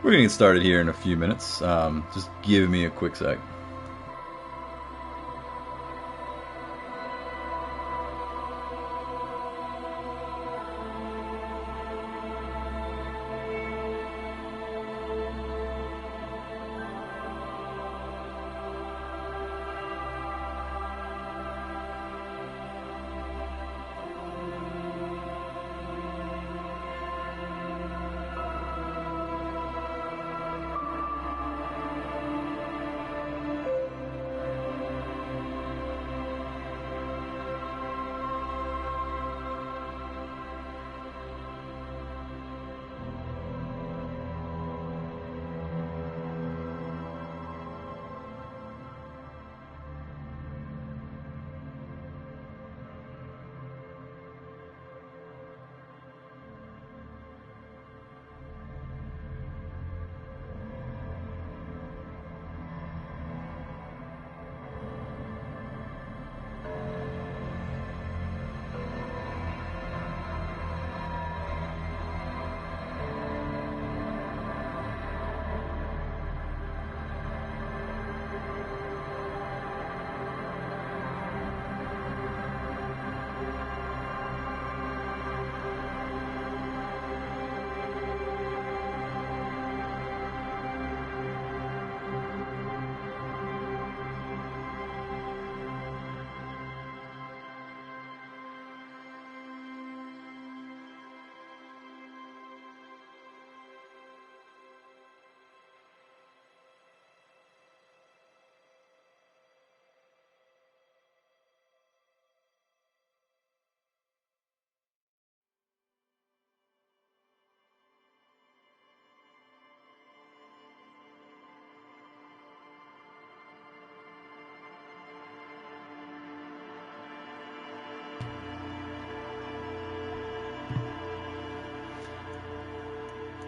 We're gonna get started here in a few minutes. Just give me a quick sec.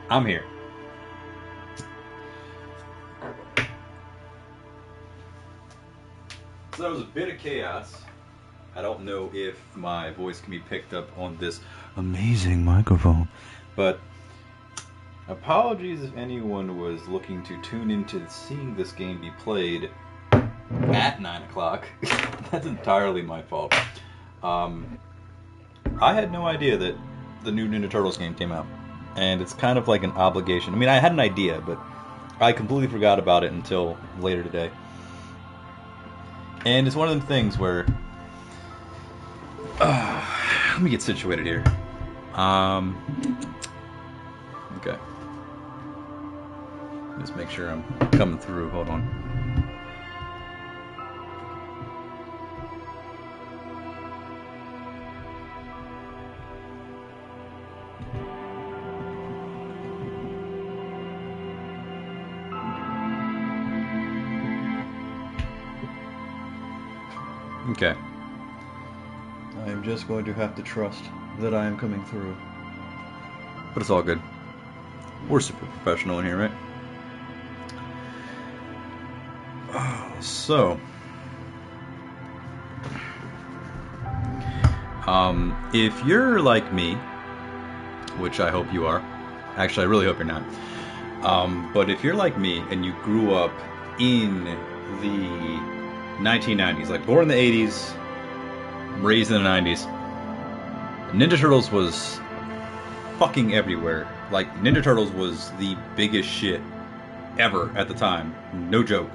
I'm here. So that was a bit of chaos. I don't know if my voice can be picked up on this amazing microphone, but apologies if anyone was looking to tune into seeing this game be played at 9 o'clock. That's entirely my fault. I had no idea that the new Ninja Turtles game came out. And it's kind of like an obligation. I mean, I had an idea, but I completely forgot about it until later today. And it's one of them things where... let me get situated here. Okay. Let's make sure I'm coming through. Hold on. Okay. I am just going to have to trust that I am coming through. But it's all good. We're super professional in here, right? So, if you're like me, which I hope you are, actually I really hope you're not, but if you're like me and you grew up in the 1990s, like born in the 80s, raised in the 90s, Ninja Turtles was fucking everywhere. Like, Ninja Turtles was the biggest shit ever at the time. No joke.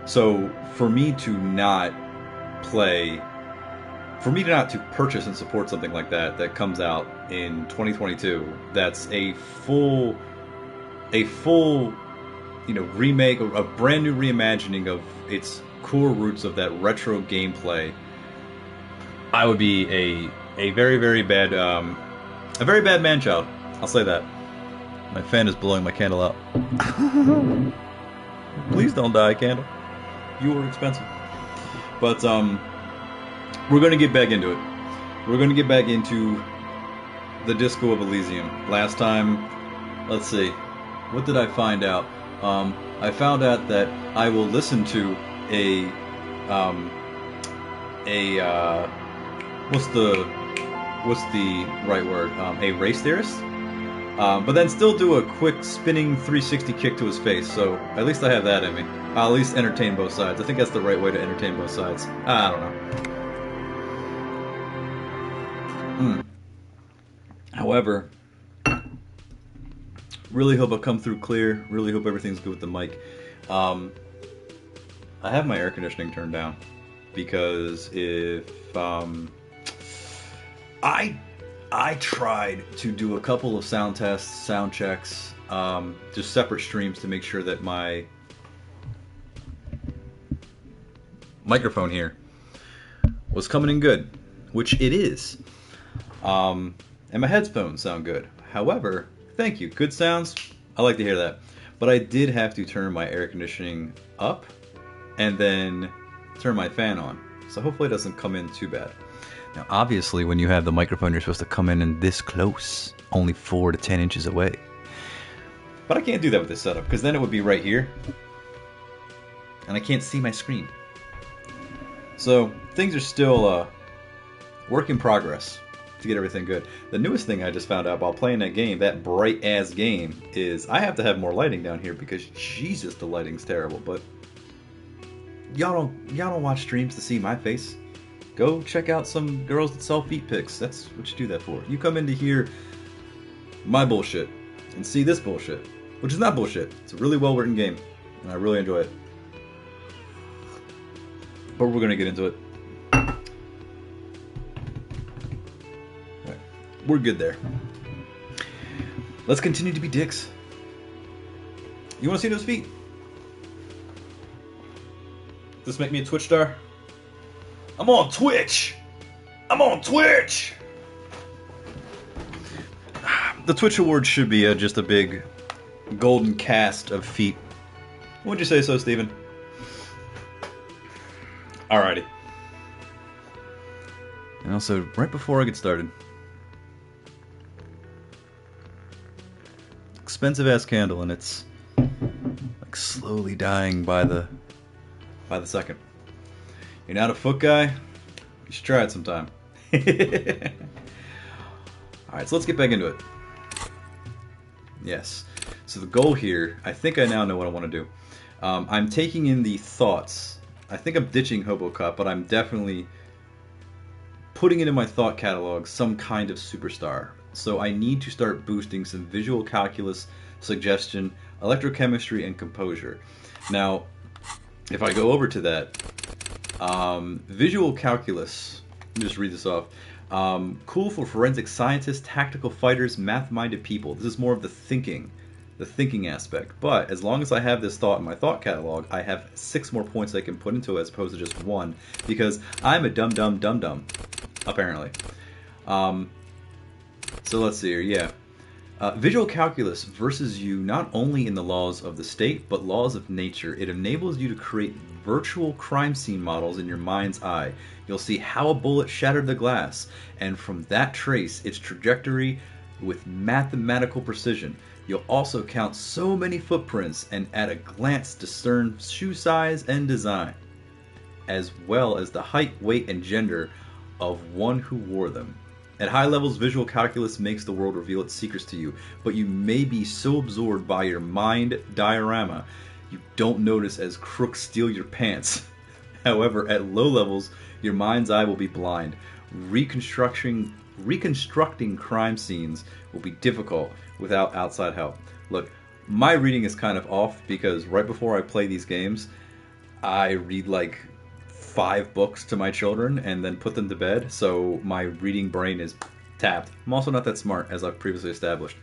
So, for me to not purchase and support something like that comes out in 2022, that's a full, remake, a brand new reimagining of its core roots of that retro gameplay, I would be a very, very bad man child. I'll say that. My fan is blowing my candle out. Please don't die, candle. You were expensive. But we're gonna get back into it. We're gonna get back into the Disco of Elysium. Last time, let's see, what did I find out? I found out that I will listen to what's the right word? A race theorist But then still do a quick spinning 360 kick to his face. So at least I have that in me. I'll at least entertain both sides. I think that's the right way to entertain both sides. I don't know. However, really hope I come through clear. Really hope everything's good with the mic. I have my air conditioning turned down because if I tried to do a couple of sound tests, sound checks, just separate streams to make sure that my microphone here was coming in good, which it is. And my headphones sound good. However, thank you. Good sounds. I like to hear that. But I did have to turn my air conditioning up and then turn my fan on. So hopefully it doesn't come in too bad. Now, obviously, when you have the microphone, you're supposed to come in this close, only 4 to 10 inches away. But I can't do that with this setup, because then it would be right here, and I can't see my screen. So, things are still work in progress to get everything good. The newest thing I just found out while playing that game, that bright-ass game, is I have to have more lighting down here, because Jesus, the lighting's terrible. But y'all don't watch streams to see my face. Go check out some girls that sell feet pics. That's what you do that for. You come in to hear my bullshit and see this bullshit, which is not bullshit. It's a really well-written game, and I really enjoy it. But we're going to get into it. Right. We're good there. Let's continue to be dicks. You want to see those feet? Does this make me a Twitch star? I'm on Twitch! I'm on Twitch! The Twitch Awards should be just a big golden cast of feet. Wouldn't you say so, Steven? Alrighty. And also, right before I get started, expensive ass candle, and it's like slowly dying by the second. You're not a foot guy? You should try it sometime. Alright, so let's get back into it. Yes. So the goal here, I think I now know what I want to do. I'm taking in the thoughts. I think I'm ditching HoboCup, but I'm definitely putting into my thought catalog some kind of superstar. So I need to start boosting some visual calculus, suggestion, electrochemistry, and composure. Now, if I go over to that, visual calculus, let me just read this off. Cool for forensic scientists, tactical fighters, math-minded people. This is more of the thinking aspect. But as long as I have this thought in my thought catalog, I have 6 more points I can put into it as opposed to just 1, because I'm a dum-dum, apparently. So let's see here, yeah. Visual calculus versus you not only in the laws of the state, but laws of nature. It enables you to create virtual crime scene models in your mind's eye. You'll see how a bullet shattered the glass, and from that trace its trajectory with mathematical precision. You'll also count so many footprints and at a glance discern shoe size and design, as well as the height, weight, and gender of one who wore them. At high levels, visual calculus makes the world reveal its secrets to you, but you may be so absorbed by your mind diorama you don't notice as crooks steal your pants. However, at low levels, your mind's eye will be blind. Reconstructing crime scenes will be difficult without outside help. Look, my reading is kind of off because right before I play these games, I read like 5 books to my children and then put them to bed, so my reading brain is tapped. I'm also not that smart, as I've previously established.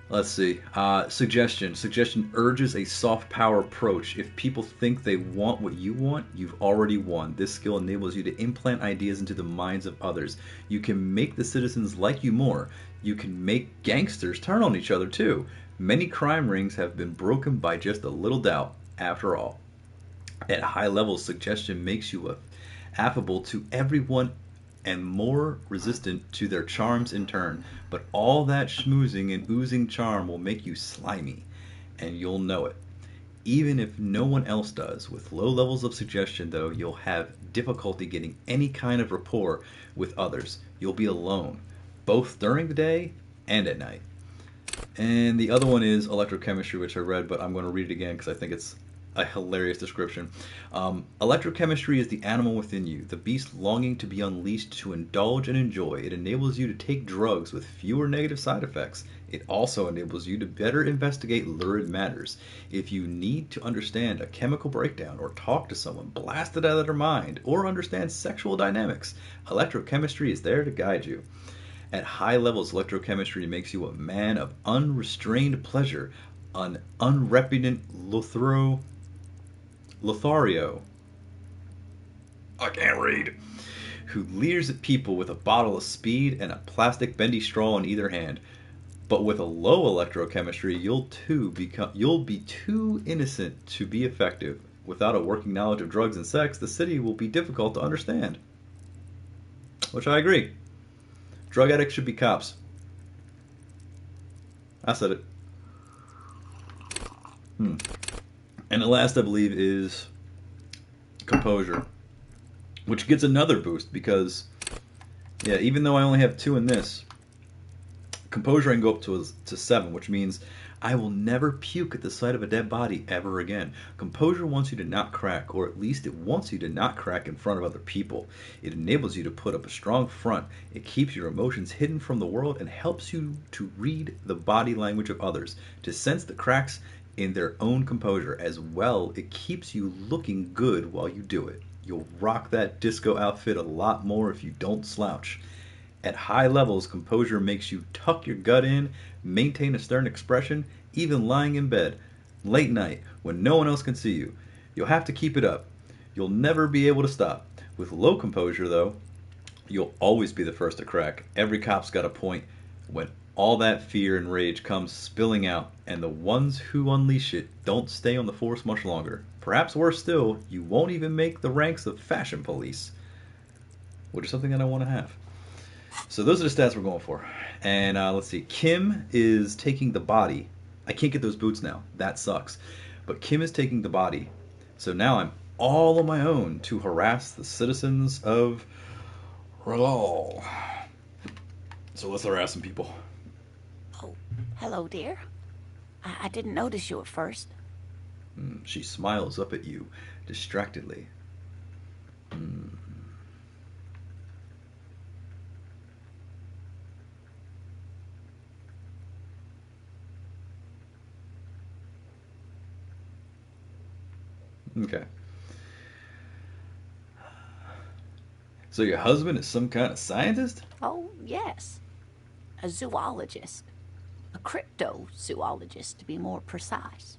Let's see. Suggestion. Suggestion urges a soft power approach. If people think they want what you want, you've already won. This skill enables you to implant ideas into the minds of others. You can make the citizens like you more. You can make gangsters turn on each other too. Many crime rings have been broken by just a little doubt, after all. At high levels, suggestion makes you affable to everyone and more resistant to their charms in turn. But all that schmoozing and oozing charm will make you slimy, and you'll know it. Even if no one else does. With low levels of suggestion, though, you'll have difficulty getting any kind of rapport with others. You'll be alone, both during the day and at night. And the other one is electrochemistry, which I read, but I'm going to read it again because I think it's a hilarious description. Electrochemistry is the animal within you, the beast longing to be unleashed to indulge and enjoy. It enables you to take drugs with fewer negative side effects. It also enables you to better investigate lurid matters. If you need to understand a chemical breakdown or talk to someone blasted out of their mind or understand sexual dynamics, electrochemistry is there to guide you. At high levels, electrochemistry makes you a man of unrestrained pleasure, an unrepentant Lothario. I can't read. Who leers at people with a bottle of speed and a plastic bendy straw in either hand. But with a low electrochemistry, you'll be too innocent to be effective. Without a working knowledge of drugs and sex, the city will be difficult to understand. Which I agree. Drug addicts should be cops. I said it. And the last, I believe, is composure, which gets another boost because, yeah, even though I only have 2 in this, composure I can go up to 7, which means I will never puke at the sight of a dead body ever again. Composure wants you to not crack, or at least it wants you to not crack in front of other people. It enables you to put up a strong front. It keeps your emotions hidden from the world and helps you to read the body language of others, to sense the cracks in their own composure. As well, it keeps you looking good while you do it. You'll rock that disco outfit a lot more if you don't slouch. At high levels, composure makes you tuck your gut in, maintain a stern expression, even lying in bed, late night, when no one else can see you. You'll have to keep it up. You'll never be able to stop. With low composure, though, you'll always be the first to crack. Every cop's got a point when all that fear and rage comes spilling out, and the ones who unleash it don't stay on the force much longer. Perhaps worse still, you won't even make the ranks of fashion police, which is something that I want to have. So those are the stats we're going for. And let's see. Kim is taking the body. I can't get those boots now. That sucks. But Kim is taking the body. So now I'm all on my own to harass the citizens of R'hllor. So let's harass some people. Oh, hello, dear. I didn't notice you at first. She smiles up at you distractedly. Okay. So your husband is some kind of scientist? Oh, yes. A zoologist. A cryptozoologist, to be more precise.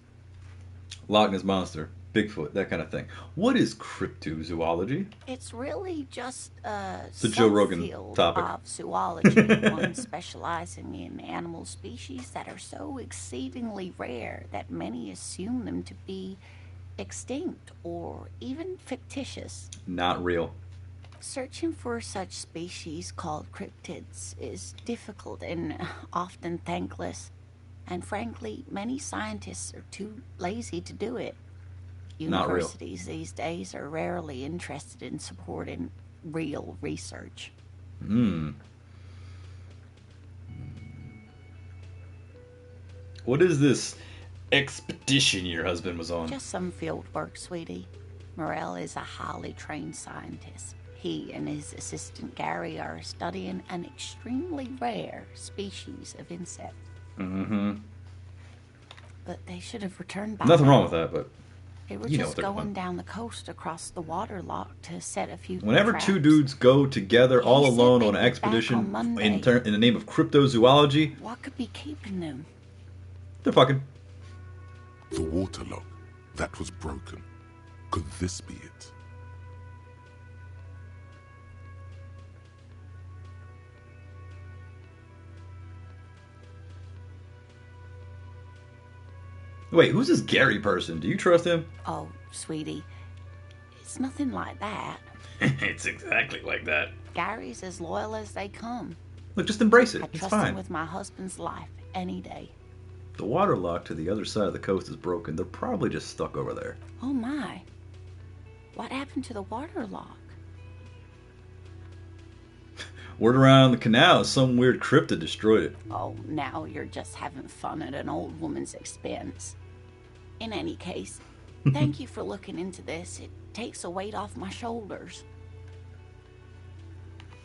Loch Ness Monster, Bigfoot, that kind of thing. What is cryptozoology? It's really just a It's a Joe Rogan subfield topic. of zoology, one specializing in animal species that are so exceedingly rare that many assume them to be extinct or even fictitious. Not real. Searching for such species called cryptids is difficult and often thankless, and frankly, many scientists are too lazy to do it. Not real. Universities these days are rarely interested in supporting real research. What is this expedition your husband was on? Just some field work, sweetie. Morel is a highly trained scientist. He and his assistant Gary are studying an extremely rare species of insect. But they should have returned by Nothing now. wrong with that, but They were you know just what they're going doing. down the coast across the water lock to set a few Whenever traps. 2 dudes go together all He said alone they'd on an be back expedition on Monday. in the name of cryptozoology, What could be keeping them? they're fucking. The water lock. That was broken. Could this be it? Wait, who's this Gary person? Do you trust him? Oh, sweetie, it's nothing like that. It's exactly like that. Gary's as loyal as they come. Look, just embrace it. I It's trust him fine. with my husband's life any day. The water lock to the other side of the coast is broken. They're probably just stuck over there. Oh my. What happened to the water lock? Word around the canal, some weird cryptid destroyed it. Oh, now you're just having fun at an old woman's expense. In any case, thank you for looking into this. It takes a weight off my shoulders.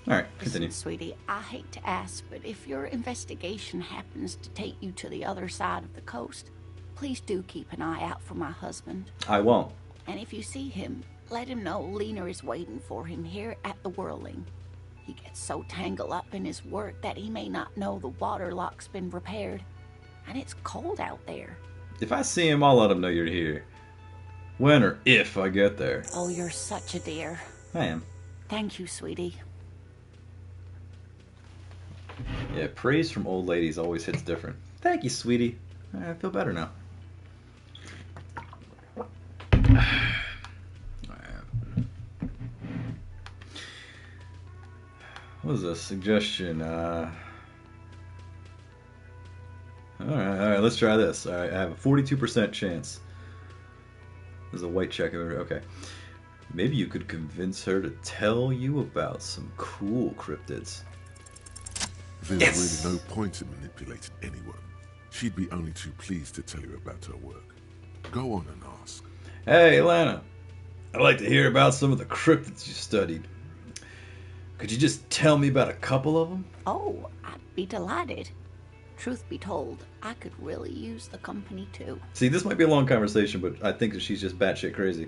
All right, continue. Listen, sweetie, I hate to ask, but if your investigation happens to take you to the other side of the coast, please do keep an eye out for my husband. I won't. And if you see him, let him know Lena is waiting for him here at the Whirling. He gets so tangled up in his work that he may not know the water lock's been repaired. And it's cold out there. If I see him, I'll let him know you're here. When or if I get there. Oh, you're such a dear. I am. Thank you, sweetie. Yeah, praise from old ladies always hits different. Thank you, sweetie. I feel better now. What was this? Suggestion. Alright, let's try this. Alright, I have a 42% chance. There's a white check over. Okay. Maybe you could convince her to tell you about some cool cryptids. There's really no point in manipulating anyone. She'd be only too pleased to tell you about her work. Go on and ask. Hey, Lana. I'd like to hear about some of the cryptids you studied. Could you just tell me about a couple of them? Oh, I'd be delighted. Truth be told, I could really use the company too. See, this might be a long conversation, but I think that she's just batshit crazy.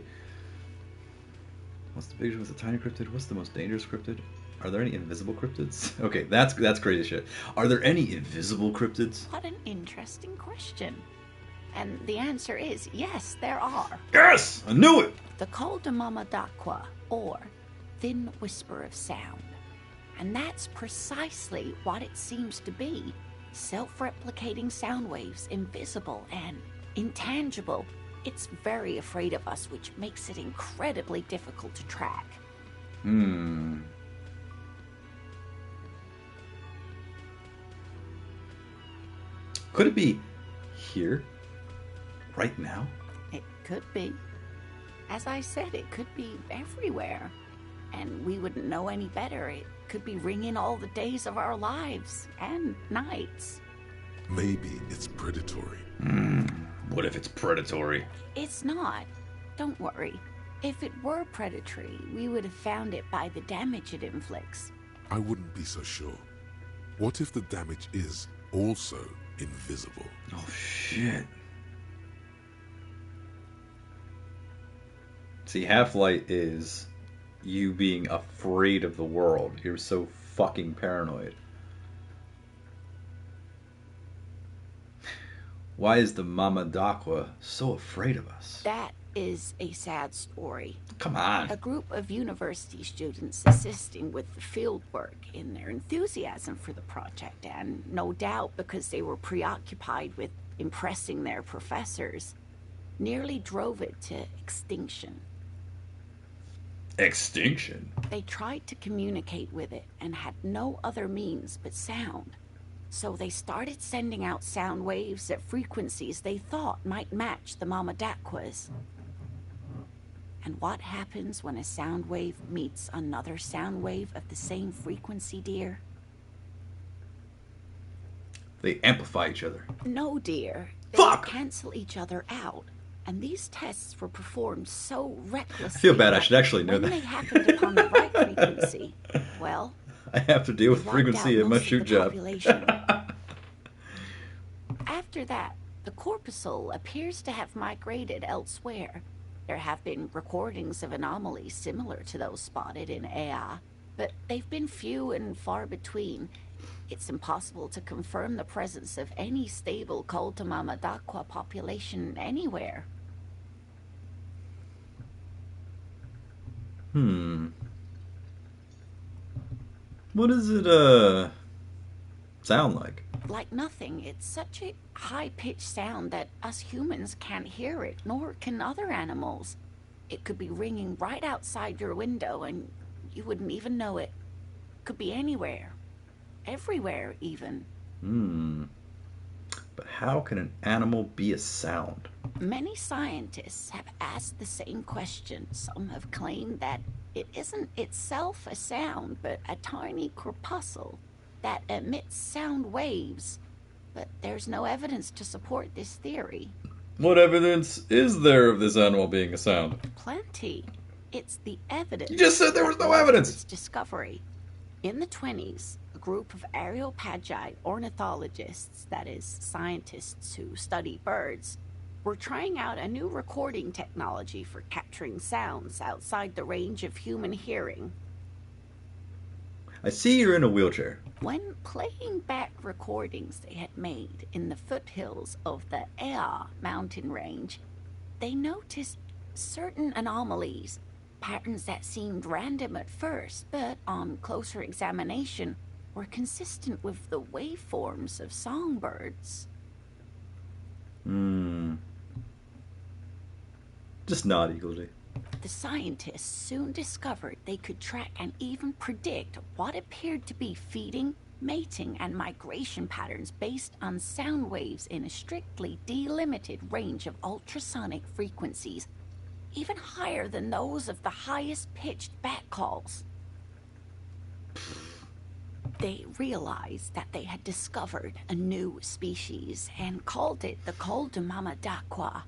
What's the biggest? What's the tiny cryptid? What's the most dangerous cryptid? Are there any invisible cryptids? Okay, that's crazy shit. Are there any invisible cryptids? What an interesting question. And the answer is yes, there are. Yes! I knew it! The Col de Mama d'Aqua, or Thin Whisper of Sound. And that's precisely what it seems to be. Self-replicating sound waves, invisible and intangible. It's very afraid of us, which makes it incredibly difficult to track. Could it be here? Right now? It could be. As I said, it could be everywhere. And we wouldn't know any better. It could be ringing all the days of our lives and nights. Maybe it's predatory. What if it's predatory? It's not. Don't worry. If it were predatory, we would have found it by the damage it inflicts. I wouldn't be so sure. What if the damage is also invisible? Oh, shit. See, Half-Light is you being afraid of the world. You're so fucking paranoid. Why is the Mama d'Aqua so afraid of us? That is a sad story. Come on. A group of university students assisting with the field work in their enthusiasm for the project, and no doubt because they were preoccupied with impressing their professors, nearly drove it to extinction. Extinction? They tried to communicate with it and had no other means but sound. So they started sending out sound waves at frequencies they thought might match the Mama d'Aqua's. And what happens when a sound wave meets another sound wave of the same frequency, dear? They amplify each other. No, dear. They Fuck! cancel each other out. And these tests were performed so recklessly. I feel bad. I should actually know when that. they happened upon the right frequency, well, I have to deal with frequency in my shoot job. After that, the corpuscle appears to have migrated elsewhere. There have been recordings of anomalies similar to those spotted in AI, but they've been few and far between. It's impossible to confirm the presence of any stable Col de Mama d'Aqua population anywhere. What does it, sound like? Like nothing. It's such a high-pitched sound that us humans can't hear it, nor can other animals. It could be ringing right outside your window and you wouldn't even know it. Could be anywhere. Everywhere, even. But how can an animal be a sound? Many scientists have asked the same question. Some have claimed that it isn't itself a sound, but a tiny corpuscle that emits sound waves. But there's no evidence to support this theory. What evidence is there of this animal being a sound? Plenty. It's the evidence. You just said there was that no led to evidence. its discovery. In the 20s, a group of Areopagi ornithologists, that is, scientists who study birds, were trying out a new recording technology for capturing sounds outside the range of human hearing. I see you're in a wheelchair. When playing back recordings they had made in the foothills of the Ea mountain range, they noticed certain anomalies, patterns that seemed random at first, but on closer examination were consistent with the waveforms of songbirds. Just nod eagerly. The scientists soon discovered they could track and even predict what appeared to be feeding, mating, and migration patterns based on sound waves in a strictly delimited range of ultrasonic frequencies, even higher than those of the highest pitched bat calls. They realized that they had discovered a new species and called it the Coldemamadaqua,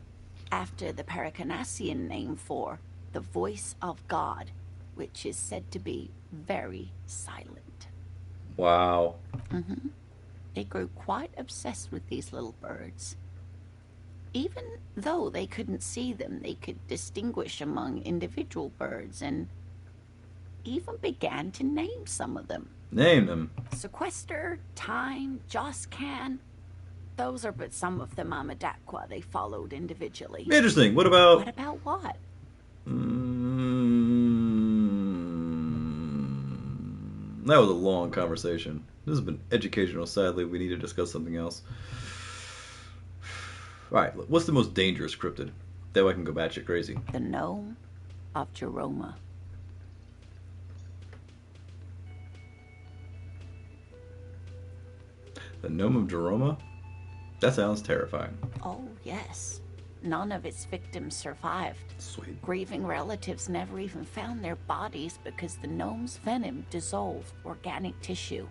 after the Paracanassian name for the voice of God, which is said to be very silent. Wow. They grew quite obsessed with these little birds. Even though they couldn't see them, they could distinguish among individual birds and even began to name some of them. Name them. Sequester, Time, Joscan. Those are but some of the Mamadaqua they followed individually. Interesting. What about... What about what? That was a long conversation. This has been educational. Sadly, we need to discuss something else. Alright, what's the most dangerous cryptid? That way I can go batshit crazy. The gnome of Jeroma. The gnome of Jeroma? That sounds terrifying. Oh, yes. None of its victims survived. Sweet. Grieving relatives never even found their bodies because the gnome's venom dissolved organic tissue.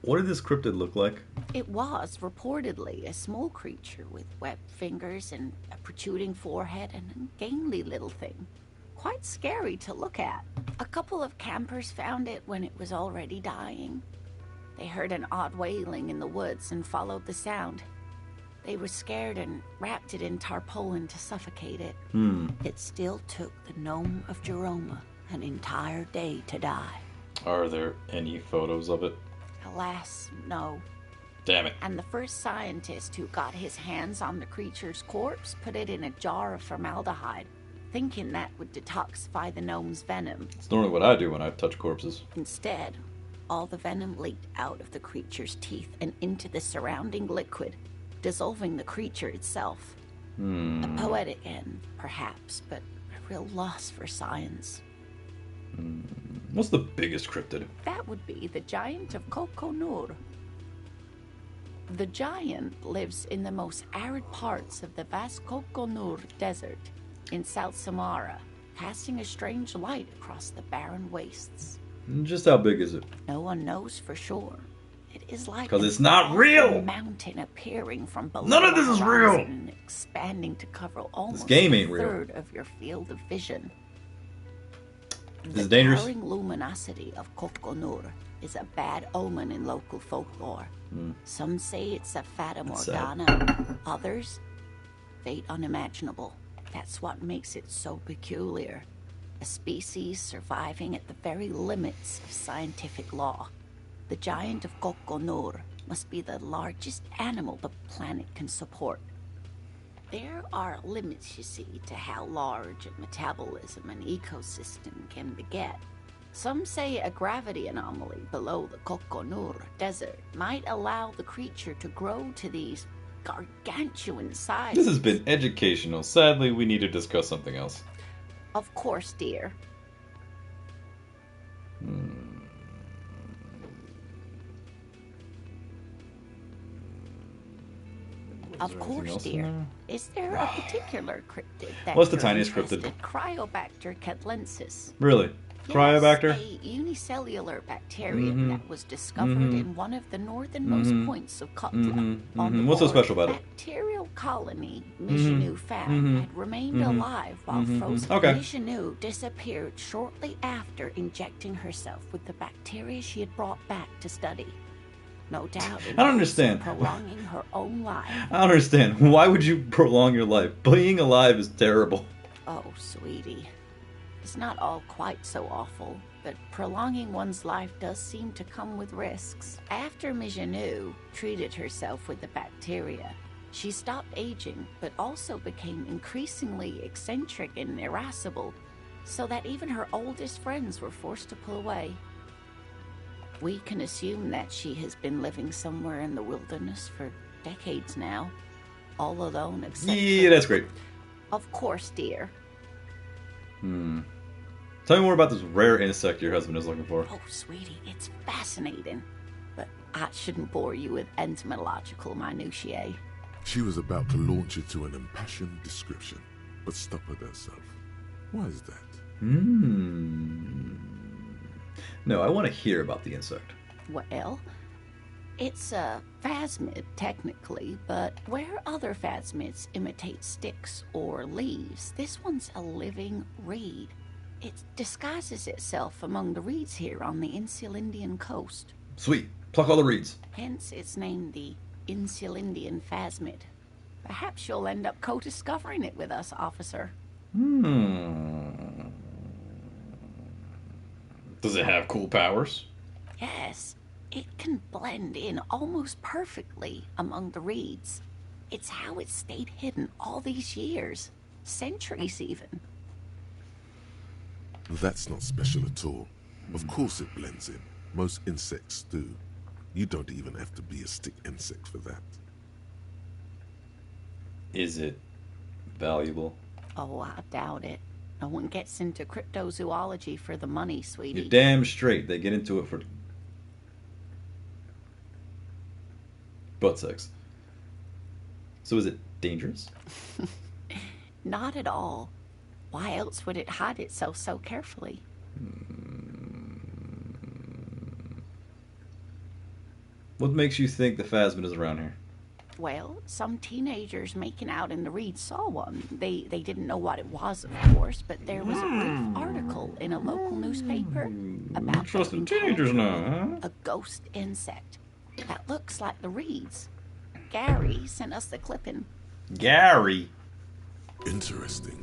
What did this cryptid look like? It was reportedly a small creature with webbed fingers and a protruding forehead and a ungainly little thing. Quite scary to look at. A couple of campers found it when it was already dying. They heard an odd wailing in the woods and followed the sound. They were scared and wrapped it in tarpaulin to suffocate it. It still took the gnome of Jeroma an entire day to die. Are there any photos of it? Alas, no. Damn it. And the first scientist who got his hands on the creature's corpse put it in a jar of formaldehyde, thinking that would detoxify the gnome's venom. It's normally what I do when I touch corpses. Instead, all the venom leaked out of the creature's teeth and into the surrounding liquid, dissolving the creature itself. A poetic end, perhaps, but a real loss for science. What's the biggest cryptid? That would be the giant of Kokonur. The giant lives in the most arid parts of the vast Kokonur Desert in South Sahara, casting a strange light across the barren wastes. Just how big is it? No one knows for sure. It is like 'Cause an it's not awful real! mountain appearing from below. None of this the is real! horizon and expanding to cover almost game a ain't real. third of your field of vision. Is it dangerous? The towering luminosity of Kokonur is a bad omen in local folklore. Some say it's a fata That's sad. morgana. Others, fate unimaginable. That's what makes it so peculiar. A species surviving at the very limits of scientific law. The giant of Kokonur must be the largest animal the planet can support. There are limits, you see, to how large a metabolism an ecosystem can beget. Some say a gravity anomaly below the Kokonur Desert might allow the creature to grow to these gargantuan sizes. This has been educational. Sadly, we need to discuss something else. Of course, dear. Is Of there anything course, else in dear. there? Is there a particular cryptid that What's the you're tiniest cryptid? interested? Cryobacter catlensis. Really? Yes, Cryobacter? a unicellular bacterium that was discovered in one of the northernmost points of Kutla. On the What's so board, special about it? bacterial colony Michinu found had remained alive while frozen. Okay. Michinu disappeared shortly after injecting herself with the bacteria she had brought back to study. No doubt in I don't hopes of understand. prolonging her own life. I don't understand. Why would you prolong your life? Being alive is terrible. Oh, sweetie. It's not all quite so awful, but prolonging one's life does seem to come with risks. After Michinu treated herself with the bacteria, she stopped aging, but also became increasingly eccentric and irascible, so that even her oldest friends were forced to pull away. We can assume that she has been living somewhere in the wilderness for decades now, all alone except Yeah, that's great. Of course, dear. Tell me more about this rare insect your husband is looking for. Oh, sweetie, it's fascinating. But I shouldn't bore you with entomological minutiae. She was about to launch into an impassioned description, but stoppered herself. Why is that? No, I want to hear about the insect. Well, it's a phasmid, technically, but where other phasmids imitate sticks or leaves, this one's a living reed. It disguises itself among the reeds here on the Insulindian coast. Sweet. Pluck all the reeds. Hence, it's named the Insulindian phasmid. Perhaps you'll end up co-discovering it with us, officer. Does it have cool powers? Yes, it can blend in almost perfectly among the reeds. It's how it's stayed hidden all these years, centuries even. That's not special at all. Of course it blends in. Most insects do. You don't even have to be a stick insect for that. Is it valuable? Oh, I doubt it. No one gets into cryptozoology for the money, sweetie. You're damn straight. They get into it for butt sex. So is it dangerous? Not at all. Why else would it hide itself so carefully? What makes you think the phasmid is around here? Well, some teenagers making out in the reeds saw one. They didn't know what it was, of course, but there was a brief article in a local newspaper about Trusting teenagers now, huh? a ghost insect that looks like the reeds. Gary sent us the clipping. Gary. Interesting.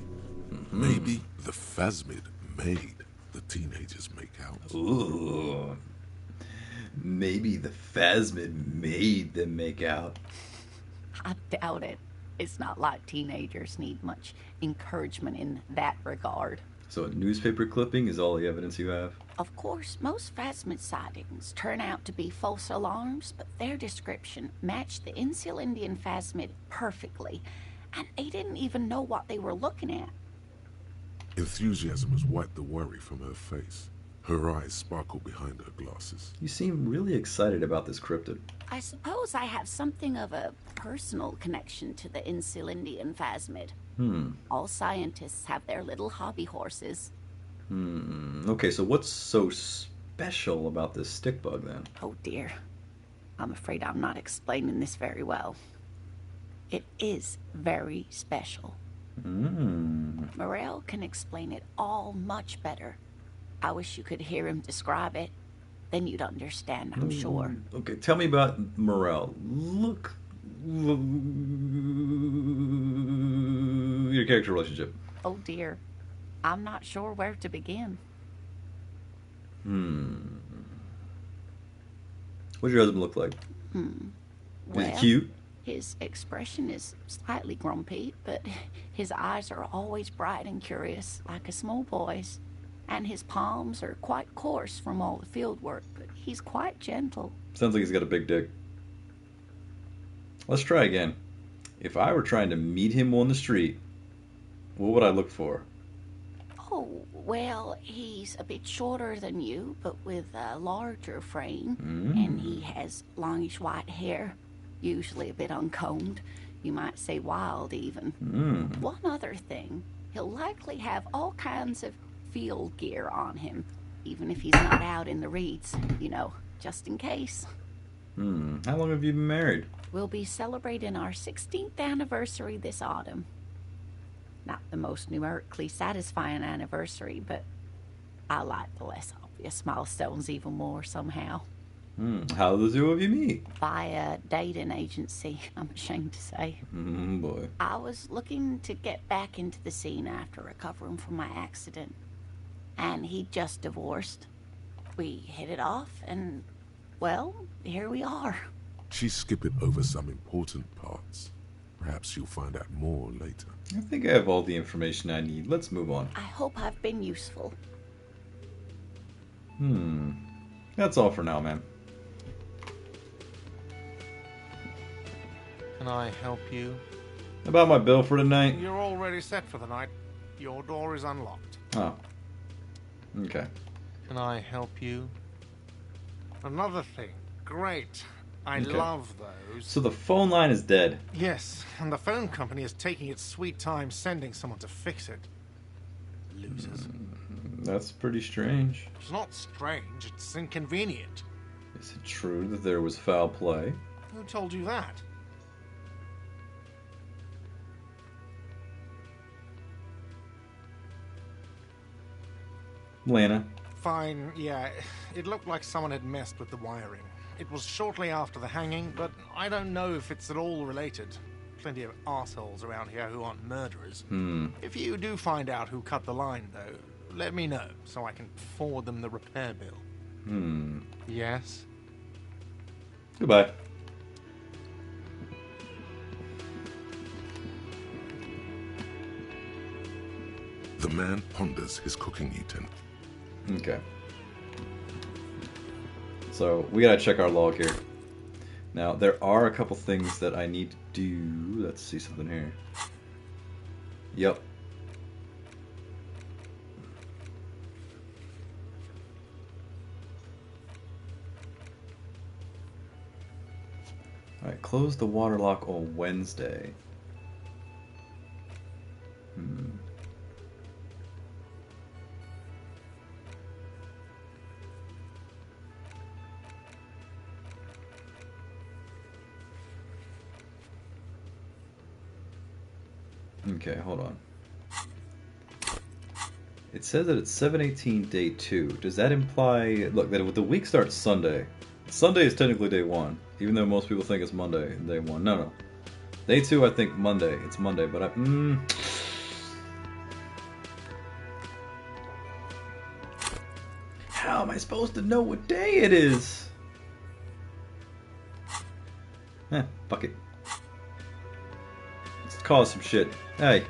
Maybe the phasmid made the teenagers make out. Ooh. Maybe the phasmid made them make out. I doubt it. It's not like teenagers need much encouragement in that regard. So a newspaper clipping is all the evidence you have? Of course, most phasmid sightings turn out to be false alarms, but their description matched the Insulindian phasmid perfectly, and they didn't even know what they were looking at. Enthusiasm has wiped the worry from her face. Her eyes sparkle behind her glasses. You seem really excited about this cryptid. I suppose I have something of a personal connection to the Insulindian phasmid. All scientists have their little hobby horses. Okay, so what's so special about this stick bug then? Oh dear. I'm afraid I'm not explaining this very well. It is very special. Morel can explain it all much better. I wish you could hear him describe it. Then you'd understand, I'm sure. Okay, tell me about Morel. Look. Your character relationship. Oh dear. I'm not sure where to begin. What does your husband look like? Is he cute? His expression is slightly grumpy, but his eyes are always bright and curious, like a small boy's. And his palms are quite coarse from all the field work, but he's quite gentle. Sounds like he's got a big dick. Let's try again. If I were trying to meet him on the street, what would I look for? Oh, well, he's a bit shorter than you, but with a larger frame. And he has longish white hair, usually a bit uncombed. You might say wild, even. One other thing, he'll likely have all kinds of field gear on him, even if he's not out in the reeds, you know, just in case. How long have you been married? We'll be celebrating our 16th anniversary this autumn. Not the most numerically satisfying anniversary, but I like the less obvious milestones even more somehow. How did the two of you meet? Via dating agency, I'm ashamed to say. Boy. I was looking to get back into the scene after recovering from my accident, and he'd just divorced. We hit it off, and, well, here we are. She's skipping over some important parts. Perhaps you'll find out more later. I think I have all the information I need. Let's move on. I hope I've been useful. That's all for now, man. Can I help you? About my bill for tonight? You're already set for the night. Your door is unlocked. Oh. Okay. Can I help you? Another thing. Great. I Okay. love those. So the phone line is dead. Yes, and the phone company is taking its sweet time sending someone to fix it. Losers. That's pretty strange. It's not strange, it's inconvenient. Is it true that there was foul play? Who told you that? Lana. Fine, yeah. It looked like someone had messed with the wiring. It was shortly after the hanging, but I don't know if it's at all related. Plenty of assholes around here who aren't murderers. If you do find out who cut the line, though, let me know so I can forward them the repair bill. Yes? Goodbye. The man ponders his cooking utensil. Okay. So, we gotta check our log here. Now, there are a couple things that I need to do. Let's see something here. Yep. Alright, close the water lock on Wednesday. Okay, hold on. It says that it's 7/18 day 2. Does that imply... Look, that the week starts Sunday. Sunday is technically day 1, even though most people think it's Monday, day 1. No. Day 2, I think Monday. It's Monday, but I... How am I supposed to know what day it is? Fuck it. Let's cause some shit. Hey.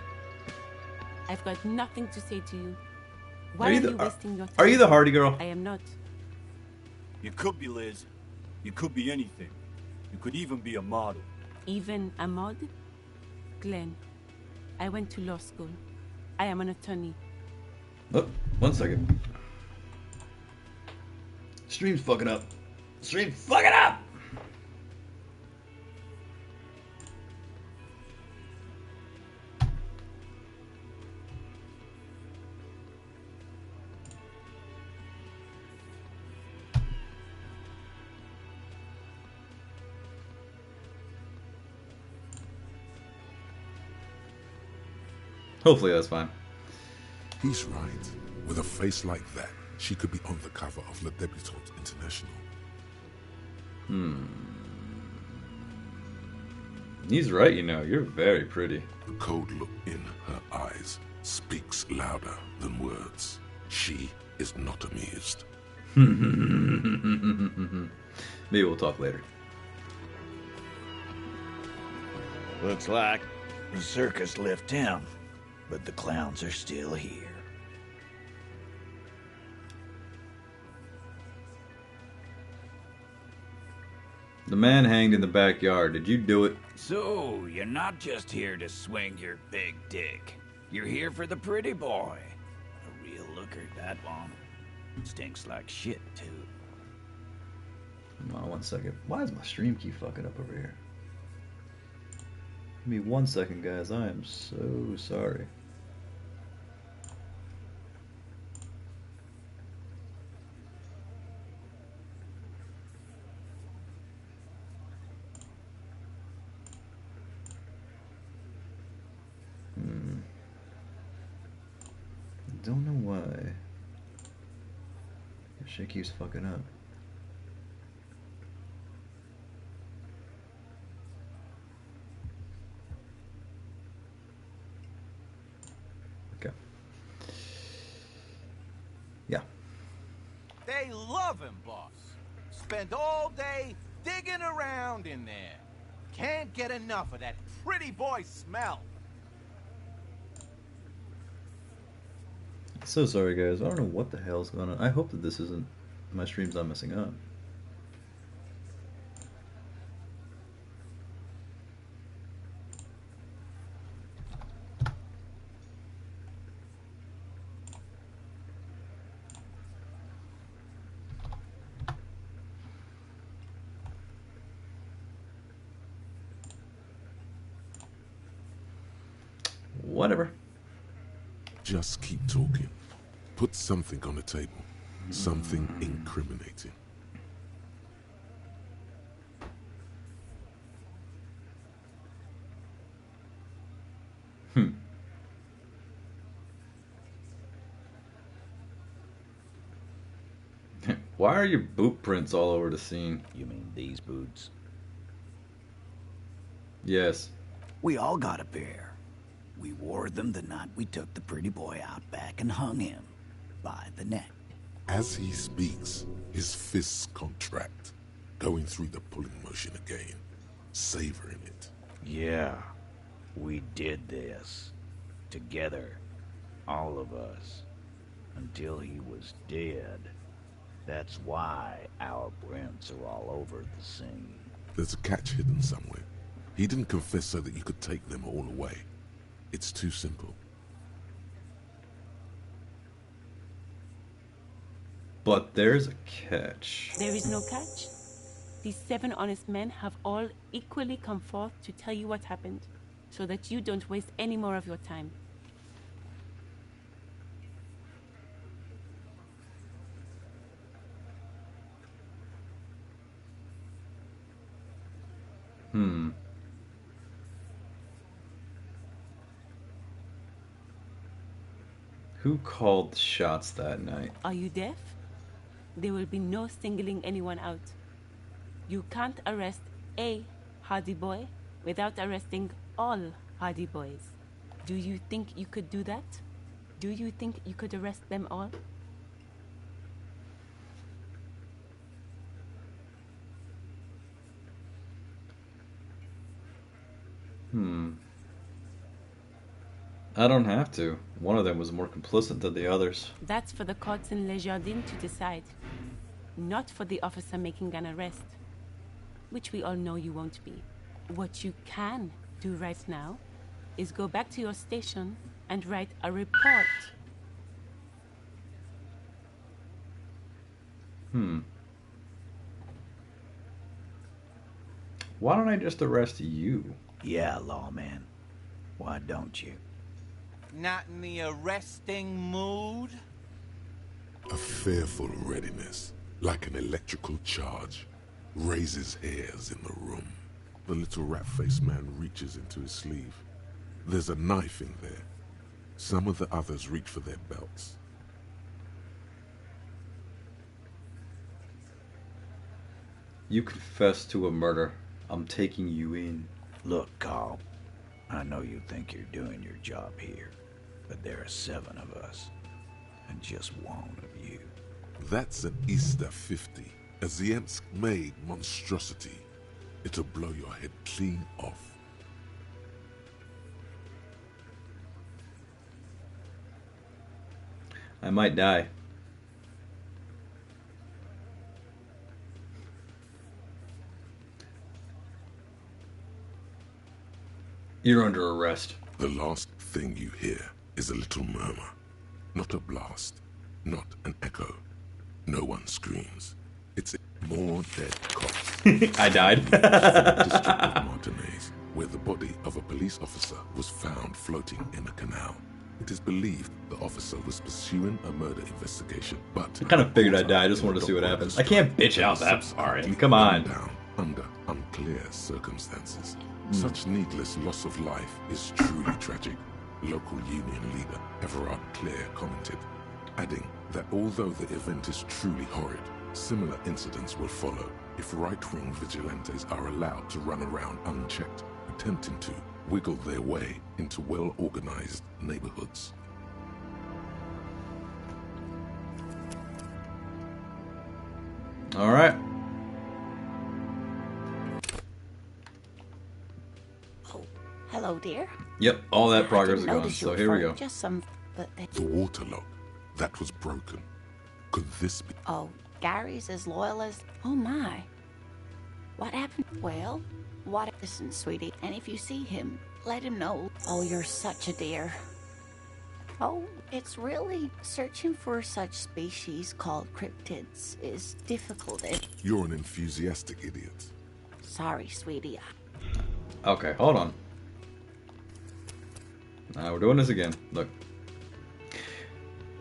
I've got nothing to say to you. Why Are are you you, the- wasting your time? Are you the Hardy girl? I am not. You could be, Liz. You could be anything. You could even be a model. Even a mod? Glenn, I went to law school. I am an attorney. Oh, 1 second. Stream's fucking up. Stream's fucking up! Hopefully that's fine. He's right. With a face like that, she could be on the cover of Le Debutante International. He's right, you know. You're very pretty. The cold look in her eyes speaks louder than words. She is not amused. Maybe we'll talk later. Looks like the circus left town, but the clowns are still here. The man hanged in the backyard. Did you do it? So, you're not just here to swing your big dick. You're here for the pretty boy. A real looker, that one. Stinks like shit, too. Hold on 1 second. Why is my stream key fucking up over here? Give me 1 second, guys. I am so sorry. Don't know why. This shit keeps fucking up. Okay. Yeah. They love him, boss. Spend all day digging around in there. Can't get enough of that pretty boy smell. So sorry, guys. I don't know what the hell's going on. I hope that this isn't... my stream's not messing up. Whatever. Just keep talking. Put something on the table. Something incriminating. Why are your boot prints all over the scene? You mean these boots? Yes. We all got a pair. We wore them the night we took the pretty boy out back and hung him by the neck. As he speaks, his fists contract, going through the pulling motion again, savoring it. Yeah, we did this. Together. All of us. Until he was dead. That's why our prints are all over the scene. There's a catch hidden somewhere. He didn't confess so that you could take them all away. It's too simple. But there's a catch. There is no catch. These 7 honest men have all equally come forth to tell you what happened, so that you don't waste any more of your time. Who called the shots that night? Are you deaf? There will be no singling anyone out. You can't arrest a hardy boy without arresting all hardy boys. Do you think you could do that? Do you think you could arrest them all? I don't have to. One of them was more complicit than the others. That's for the courts in Le Jardin to decide. Not for the officer making an arrest. Which we all know you won't be. What you can do right now is go back to your station and write a report. Why don't I just arrest you? Yeah, lawman. Why don't you? Not in the arresting mood? A fearful readiness, like an electrical charge, raises hairs in the room. The little rat-faced man reaches into his sleeve. There's a knife in there. Some of the others reach for their belts. You confessed to a murder. I'm taking you in. Look, Carl. I know you think you're doing your job here, but there are 7 of us, and just 1 of you. That's an Easter 50, a Ziemsk-made monstrosity. It'll blow your head clean off. I might die. You're under arrest. The last thing you hear is a little murmur. Not a blast, not an echo. No one screams. It's more dead cops. I died. District of Martinez. where the body of a police officer was found floating in a canal. It is believed the officer was pursuing a murder investigation, but I kind of figured I'd die. I just wanted to see what happens. I can't bitch out that far. I mean, come on. Down under unclear circumstances. Such needless loss of life is truly tragic. Local union leader Everard Clear commented, adding that although the event is truly horrid, similar incidents will follow if right-wing vigilantes are allowed to run around unchecked, attempting to wiggle their way into well-organized neighborhoods. All right. Oh, hello, dear. Yep, all that progress is I didn't gone. notice you So at here we first. go. Just some, but The water lock that was broken. Could this be? oh, Gary's as loyal as. Oh my. What happened? Well, what? Listen, sweetie, and if you see him, let him know. Oh, you're such a dear. Oh, it's really searching for such species called cryptids is difficult. You're an enthusiastic idiot. Sorry, sweetie. Okay, hold on. Now we're doing this again. Look.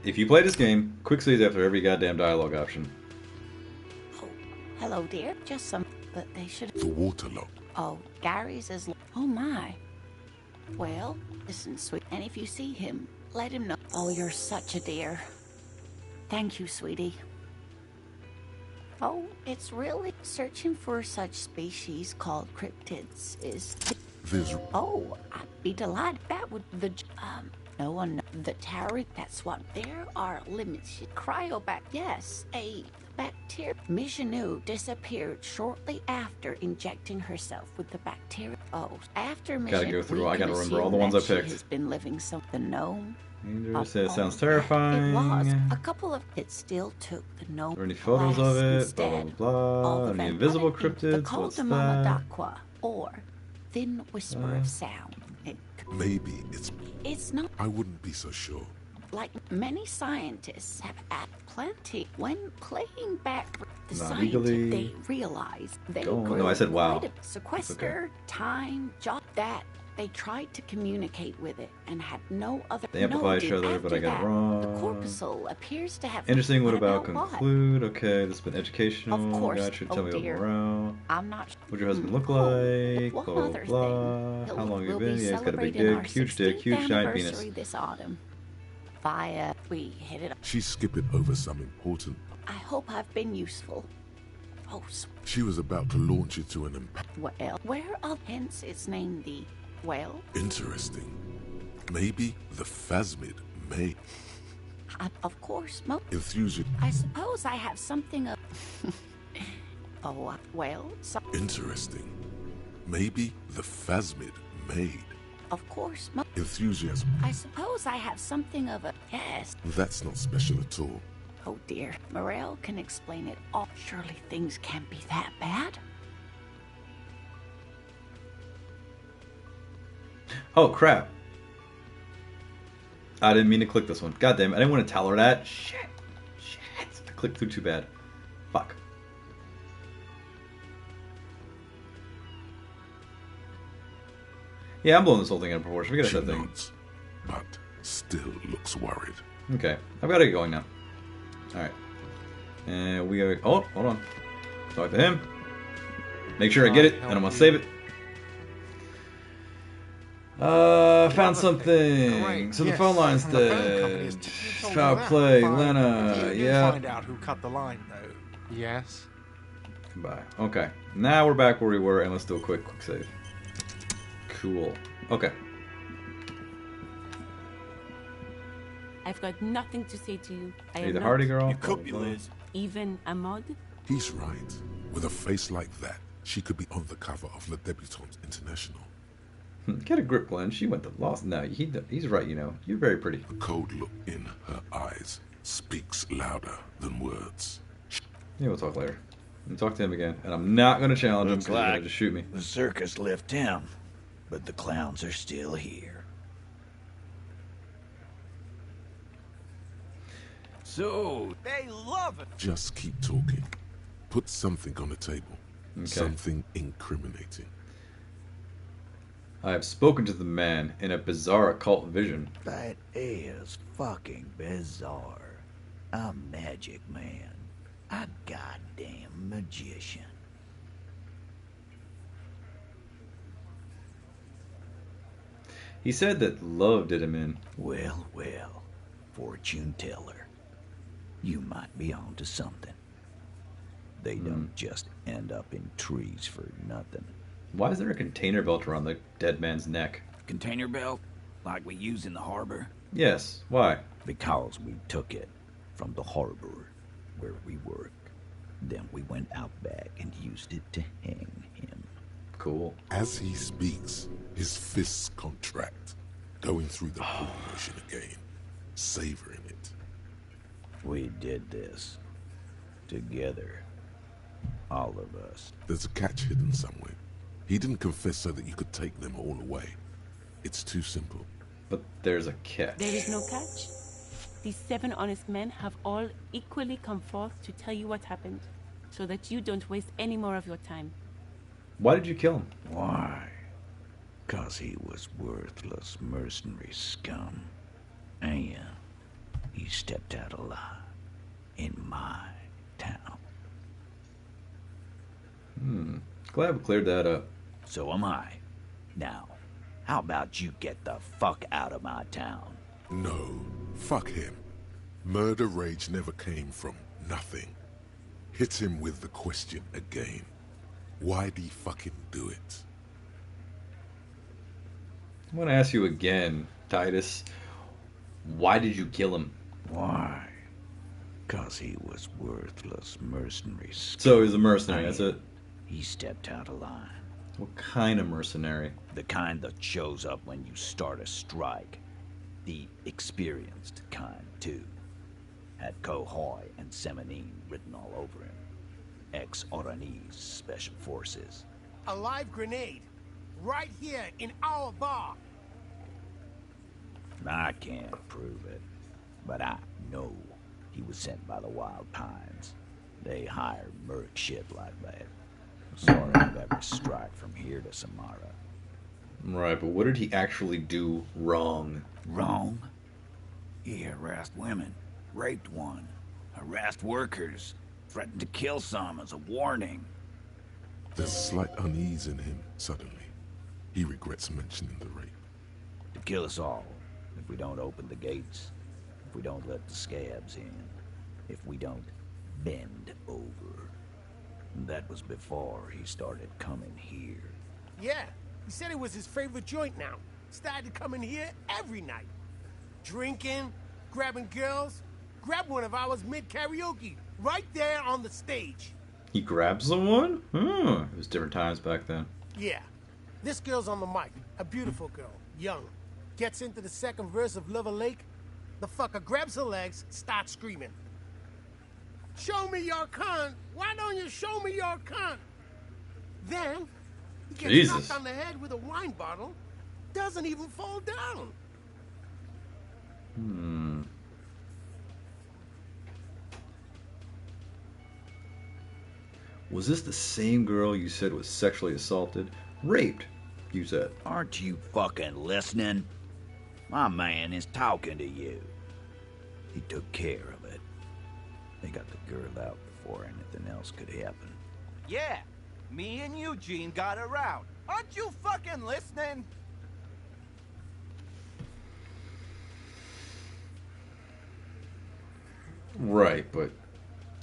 If you play this game, quick saves after every goddamn dialogue option. Oh, hello, dear. Just some, but they should. The water lock. Oh, Gary's as. Oh my. Well, listen, sweet, and if you see him, let him know. Oh, you're such a dear. Thank you, sweetie. Oh, it's really searching for such species called cryptids is. There's Oh, I'd be delighted. That would no one know. The tower. That's what. There are limits. Cryobac. Yes, a bacteria. Michonneau disappeared shortly after injecting herself with the bacteria. Oh, after Gotta Michonneau, go through. we I gotta can remember all the assume ones I that she picked. has been living some. The gnome. Dangerous. It sounds It terrifying. was a couple of. It still took the gnome. Are there any photos of it? Blah, blah, blah. All the Any invisible vampire- The cryptids? Col What's de Mama that? d'Aqua, or thin whisper of sound. maybe it's. It's not I wouldn't be so sure. like many scientists have had plenty. When playing back the Not scientists, legally. they realize they Don't- grew no, I said wow. quite a sequester, time, job that. They tried to communicate with it and had no other. They amplify each dude, other, but I after got it that, wrong. The corpuscle appears to have. Interesting. What about what? conclude? Okay, this has been educational. Of course. Gotcha. Oh, Tell me dear. about morale. I'm not. What'd your husband look Oh, like? one Blah, blah, other blah. thing. How long have you We'll been? be Yeah, he's got a big celebrating our dick, huge dick, 16th huge giant penis. anniversary this autumn. We hit it. She's skipping over some important. I hope I've been useful. Oh, She was about to launch you to an well, where of hence it's named the well? interesting. Maybe the phasmid may Of course, enthusiast. I suppose I have something of. Oh, well, Interesting. Maybe the phasmid made of course, enthusiasm. I suppose I have something of a yes. That's not special at all. Oh dear, Morel can explain it all. Surely things can't be that bad. Oh crap! I didn't mean to click this one. God damn it! I didn't want to tell her that. Shit! I clicked through too bad. Fuck. Yeah, I'm blowing this whole thing out of proportion. We gotta She set that thing. nods, but still looks worried. Okay, I've got to get going now. All right, and we are. Oh, hold on. Talk to him. Make sure I get it, and I'm gonna save it. Found something. Great, So the yes, phone line's and the phone company is dead. typically told Foul you that. play, Fine. Lena. You did Yeah. find out who cut the line, though. Yes. Goodbye. Okay, now we're back where we were, and let's do a quick save. Cool. Okay. I've got nothing to say to you. I Are you am the not Hardy girl? You could be, Liz. even a mod. He's right. With a face like that, she could be on the cover of Le Debutante International. Get a grip, Glenn. She went to lost. No, he's right. You know, you're very pretty. The cold look in her eyes speaks louder than words. Yeah, we'll talk later. We'll talk to him again, and I'm not gonna challenge him Looks because he's gonna like just shoot me. the circus left town, but the clowns are still here. So, They love it. Just keep talking. Put something on the table. Okay. Something incriminating. I have spoken to the man in a bizarre occult vision. That is fucking bizarre. A magic man. A goddamn magician. He said that love did him in. Well, well, fortune teller. You might be onto something. They don't just end up in trees for nothing. Why is there a container belt around the dead man's neck? Container belt? Like we use in the harbor? Yes, why? Because we took it from the harbor where we work. Then we went out back and used it to hang him. Cool. As he speaks, his fists contract, going through the pull motion again, savoring it. We did this. Together. All of us. There's a catch hidden somewhere. He didn't confess so that you could take them all away. It's too simple. But there's a catch. There is no catch. These 7 honest men have all equally come forth to tell you what happened, so that you don't waste any more of your time. Why did you kill him? Why? 'Cause he was worthless mercenary scum. And he stepped out alive in my town. Glad we cleared that up. So am I. Now, how about you get the fuck out of my town? No, fuck him. Murder rage never came from nothing. Hit him with the question again. Why'd he fucking do it? I want to ask you again, Titus. Why did you kill him? Why? 'Cause he was worthless mercenary scum. So he's a mercenary, that's it? He stepped out of line. What kind of mercenary? The kind that shows up when you start a strike. The experienced kind, too. Had Cohoy and Semenine written all over him. Ex-Oranese Special Forces. A live grenade. Right here in our bar. I can't prove it, but I know he was sent by the Wild Pines. They hire merc shit like that. Sort of every strike from here to Samara. Right, but what did he actually do wrong? Wrong? He harassed women, raped one, harassed workers, threatened to kill some as a warning. There's slight unease in him, suddenly. He regrets mentioning the rape. To kill us all, if we don't open the gates, if we don't let the scabs in, if we don't bend over. That was before he started coming here. Yeah, he said it was his favorite joint now. Started coming here every night. Drinking, grabbing girls. Grabbed one of ours mid-karaoke, right there on the stage. He grabbed someone? It was different times back then. Yeah, this girl's on the mic. A beautiful girl, young. Gets into the second verse of Lover Lake. The fucker grabs her legs, starts screaming. Show me your cunt! Why don't you show me your cunt? Then, he gets Jesus. knocked on the head with a wine bottle. Doesn't even fall down. Was this the same girl you said was sexually assaulted? Raped, you said. Aren't you fucking listening? My man is talking to you. He took care of it. They got the girl out before anything else could happen. Yeah, me and Eugene got her out. Aren't you fucking listening? Right, but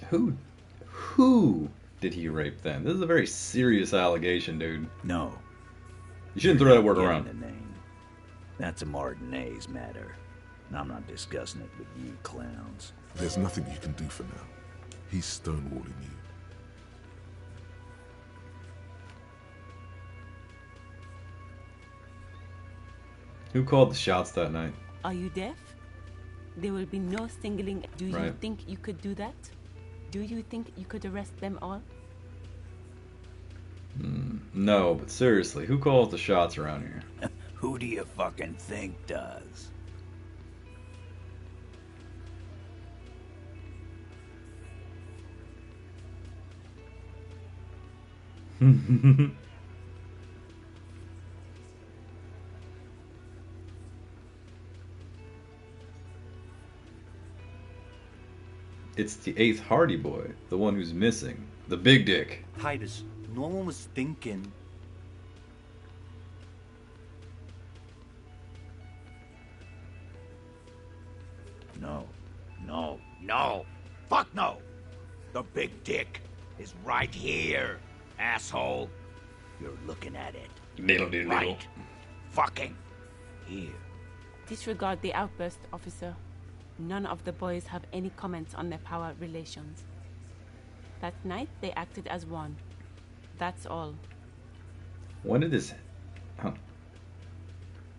who did he rape then? This is a very serious allegation, dude. No. You shouldn't throw that word Getting around. the name. That's a Martinez matter. And I'm not discussing it with you clowns. There's nothing you can do for now. He's stonewalling you. Who called the shots that night? Are you deaf? There will be no singling. Do you Right. think you could do that? Do you think you could arrest them all? No, but seriously, who calls the shots around here? Who do you fucking think does? It's the 8th Hardy Boy, the one who's missing. The big dick. Titus, no one was thinking. No. Fuck no! The big dick is right here, asshole. You're looking at it. Right. Fucking here. Disregard the outburst, officer. None of the boys have any comments on their power relations. That night, they acted as one. That's all. When did this... Huh.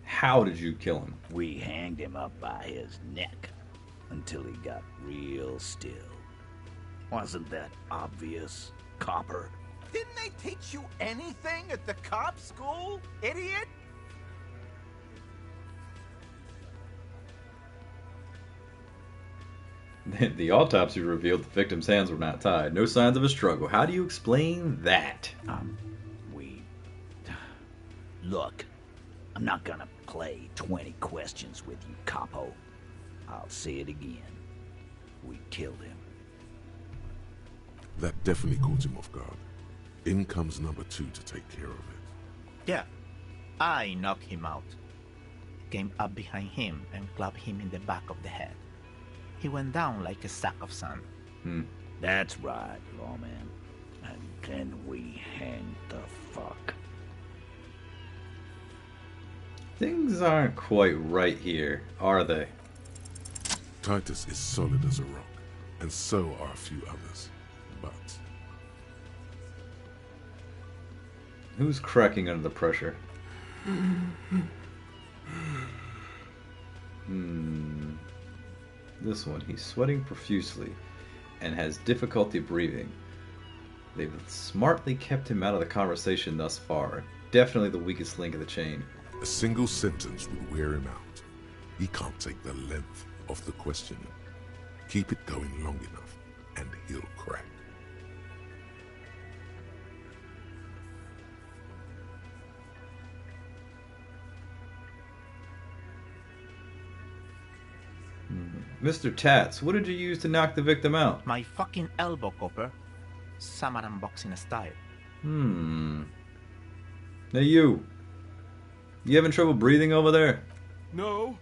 How did you kill him? We hanged him up by his neck until he got real still. Wasn't that obvious, Copper? Didn't they teach you anything at the cop school, idiot? The autopsy revealed the victim's hands were not tied. No signs of a struggle. How do you explain that? Look, I'm not gonna play 20 questions with you, Capo. I'll say it again. We killed him. That definitely caught him off guard. In comes number 2 to take care of it. Yeah, I knocked him out. Came up behind him and clubbed him in the back of the head. He went down like a sack of sand. That's right, lawman. And then we hanged the fuck. Things aren't quite right here, are they? Titus is solid as a rock, and so are a few others. But Who's cracking under the pressure? This one, he's sweating profusely and has difficulty breathing. They've smartly kept him out of the conversation thus far. Definitely the weakest link of the chain. a single sentence would wear him out. He can't take the length of the questioning. Keep it going long enough, and he'll crack. Mr. Tats, what did you use to knock the victim out? My fucking elbow, Copper. Samurai boxing style. Hey, you. You having trouble breathing over there? No.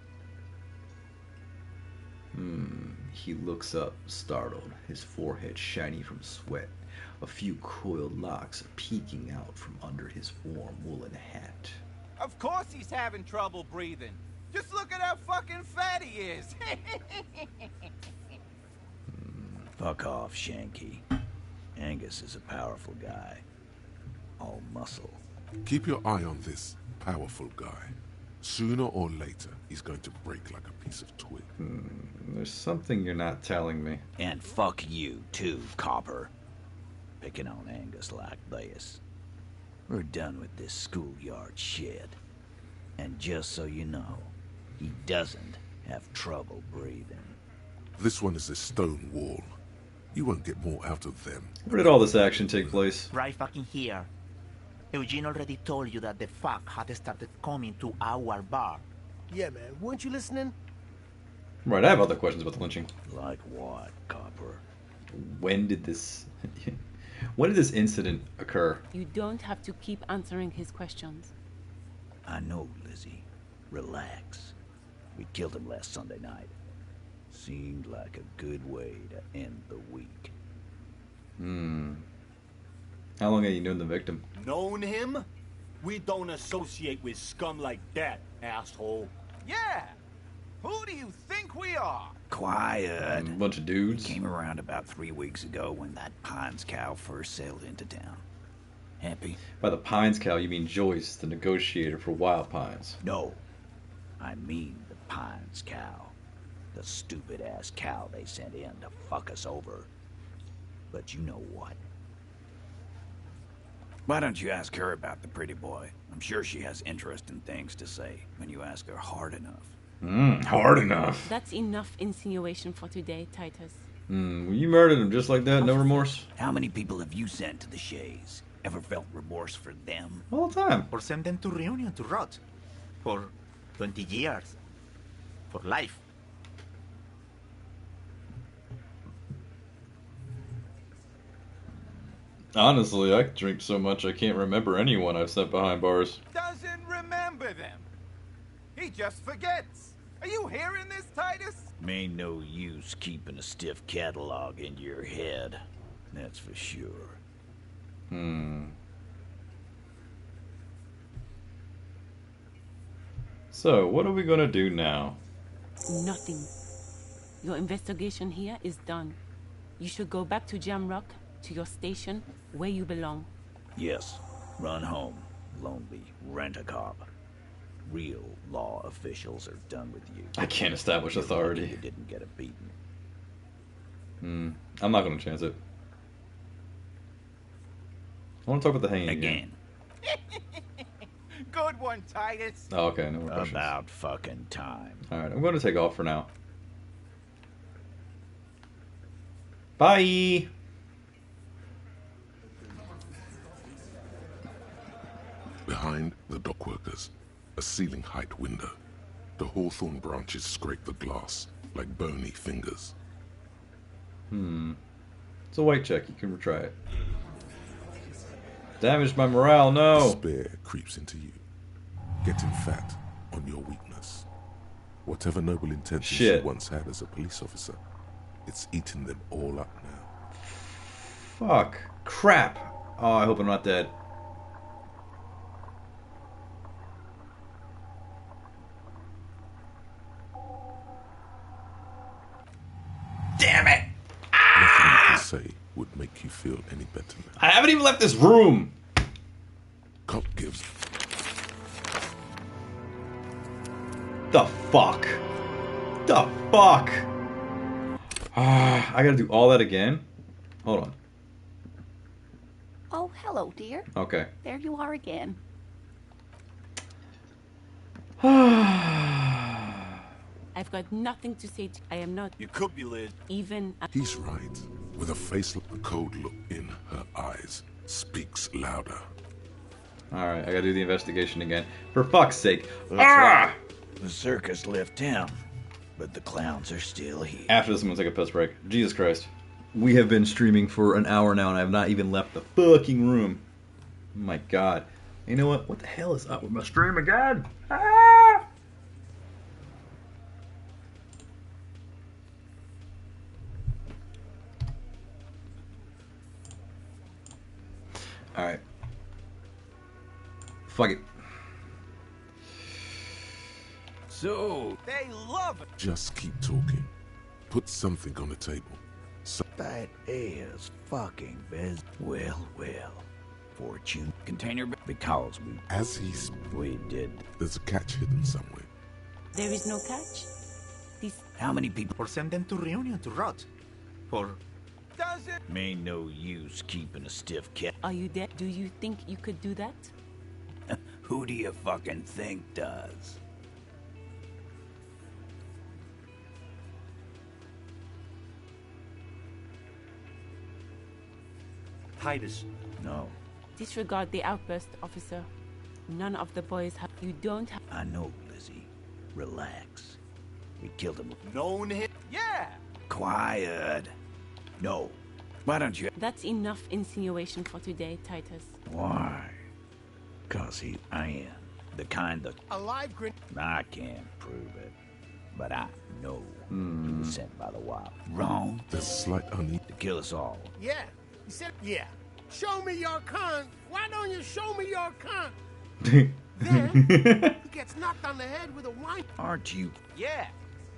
He looks up, startled, his forehead shiny from sweat, a few coiled locks peeking out from under his warm woolen hat. Of course he's having trouble breathing. Just look at how fucking fat he is. Fuck off, Shanky. Angus is a powerful guy. All muscle. Keep your eye on this powerful guy. Sooner or later, he's going to break like a piece of twig. There's something you're not telling me. And fuck you, too, Copper. Picking on Angus like this. We're done with this schoolyard shit. And just so you know, he doesn't have trouble breathing. This one is a stone wall. You won't get more out of them. Where did all this action take place? Right fucking here. Eugene already told you that the fuck had started coming to our bar. Yeah, man. Weren't you listening? Right, I have other questions about the lynching. Like what, Copper? When did this incident occur? You don't have to keep answering his questions. I know, Lizzie. Relax. We killed him last Sunday night. Seemed like a good way to end the week. How long have you known the victim? Known him? We don't associate with scum like that, asshole. Yeah. Who do you think we are? Quiet. A bunch of dudes. Came around about 3 weeks ago when that Pines cow first sailed into town. Happy? By the Pines cow, you mean Joyce, the negotiator for Wild Pines. No. I mean the Pines cow. The stupid-ass cow they sent in to fuck us over. But you know what? Why don't you ask her about the pretty boy? I'm sure she has interesting things to say when you ask her hard enough. Hard enough. That's enough insinuation for today, Titus. You murdered him just like that, no remorse? How many people have you sent to the Shays? Ever felt remorse for them? All the time. Or send them to Reunion to rot. For 20 years. For life. Honestly, I drink so much I can't remember anyone I've sent behind bars. Doesn't remember them. He just forgets. Are you hearing this, Titus? Ain't no use keeping a stiff catalog in your head. That's for sure. So, what are we gonna do now? Nothing. Your investigation here is done. You should go back to Jamrock, to your station, where you belong. Yes. Run home. Lonely. Rent a cop. Real law officials are done with you. I can't establish You're authority. lucky you didn't get a beating. I'm not gonna chance it. I want to talk about the hanging again. Good one, Titus. Oh, okay, no more questions. About fucking time. Alright, I'm going to take off for now. Bye! Behind the dockworkers, a ceiling-height window. The hawthorn branches scrape the glass like bony fingers. It's a white check, you can retry it. Damaged my morale, no! Despair creeps into you, getting fat on your weakness. Whatever noble intentions you once had as a police officer, it's eating them all up now. Fuck. Crap. Oh, I hope I'm not dead. Damn it! Nothing you can say would make you feel any better now. I haven't even left this room! Cop gives. The fuck? The fuck? I gotta do all that again? Hold on. Oh, hello, dear. Okay. There you are again. I've got nothing to say to I am not You could be, Liz. even He's right. With a face like the cold look in her eyes, speaks louder. Alright, I gotta do the investigation again. For fuck's sake. Right. The circus left town, but the clowns are still here. After this, I'm gonna take a piss break. Jesus Christ. We have been streaming for an hour now, and I have not even left the fucking room. Oh my god. You know what? What the hell is up with my stream again? Ah! Alright. Fuck it. So, They love it. Just keep talking. Put something on the table. That is fucking biz. Well. Fortune container because we did. There's a catch hidden somewhere. there is no catch. How many people? Or send them to Reunion to rot. Or Doesn't. Ain't no use keeping a stiff cat. Are you there? Do you think you could do that? Who do you fucking think does? Titus. No, Disregard the outburst, officer. None of the boys have. You don't have. I know, Lizzie. Relax. We killed him. Known him. Yeah. Quiet. No. Why don't you? That's enough insinuation for today, Titus. Why? 'Cause I am the kind that A live grin. I can't prove it, but I know he was sent by the Wild. Wrong There's slight unease. to kill us all. Yeah. He said, yeah. Show me your cunt. Why don't you show me your cunt? Then he gets knocked on the head with a wine. Aren't you? Yeah.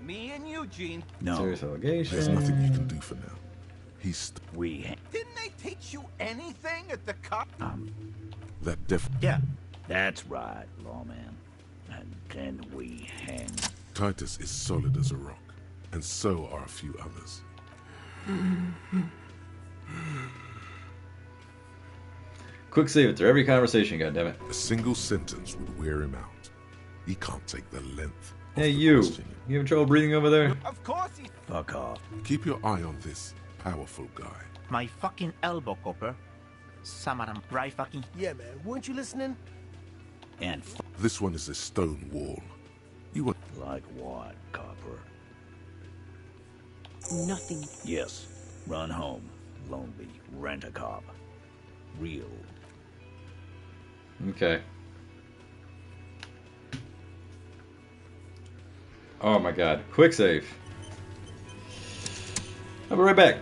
Me and Eugene. No. Serious allegation. There's nothing you can do for now. He's We. Didn't they teach you anything at the cop? that deaf. Yeah. That's right, lawman. And then we hang. Titus is solid as a rock, and so are a few others. Quick save it through every conversation, goddammit. A single sentence would wear him out. He can't take the length. of Hey, the you. questioning. You having trouble breathing over there? Of course he. Fuck off. Keep your eye on this powerful guy. my fucking elbow, Copper. Samaram, right fucking. Yeah, man. Weren't you listening? And This one is a stone wall. You want like what, Copper? Nothing. Yes. Run home. Lonely. Rent a cop. real. Okay. Oh my god. Quick save. I'll be right back.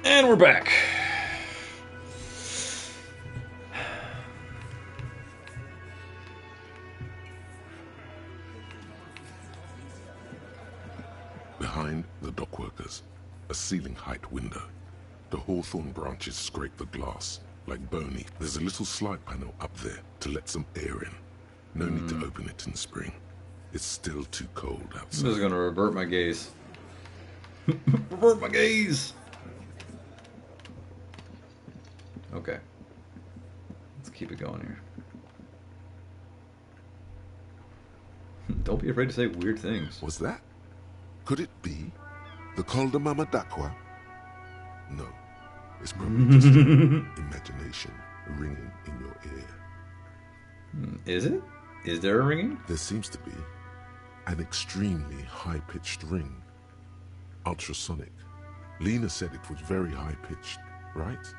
And we're back. Behind the dockworkers, a ceiling-height window. The hawthorn branches scrape the glass like bony. There's a little slide panel up there to let some air in. No need to open it in spring. It's still too cold outside. I'm just gonna revert my gaze. Revert my gaze! Okay. Let's keep it going here. Don't be afraid to say weird things. Was that? Could it be the Calder Mama Dakwa? No. It's probably just imagination ringing in your ear. Is it? Is there a ringing? There seems to be an extremely high-pitched ring. Ultrasonic. Lena said it was very high-pitched, right?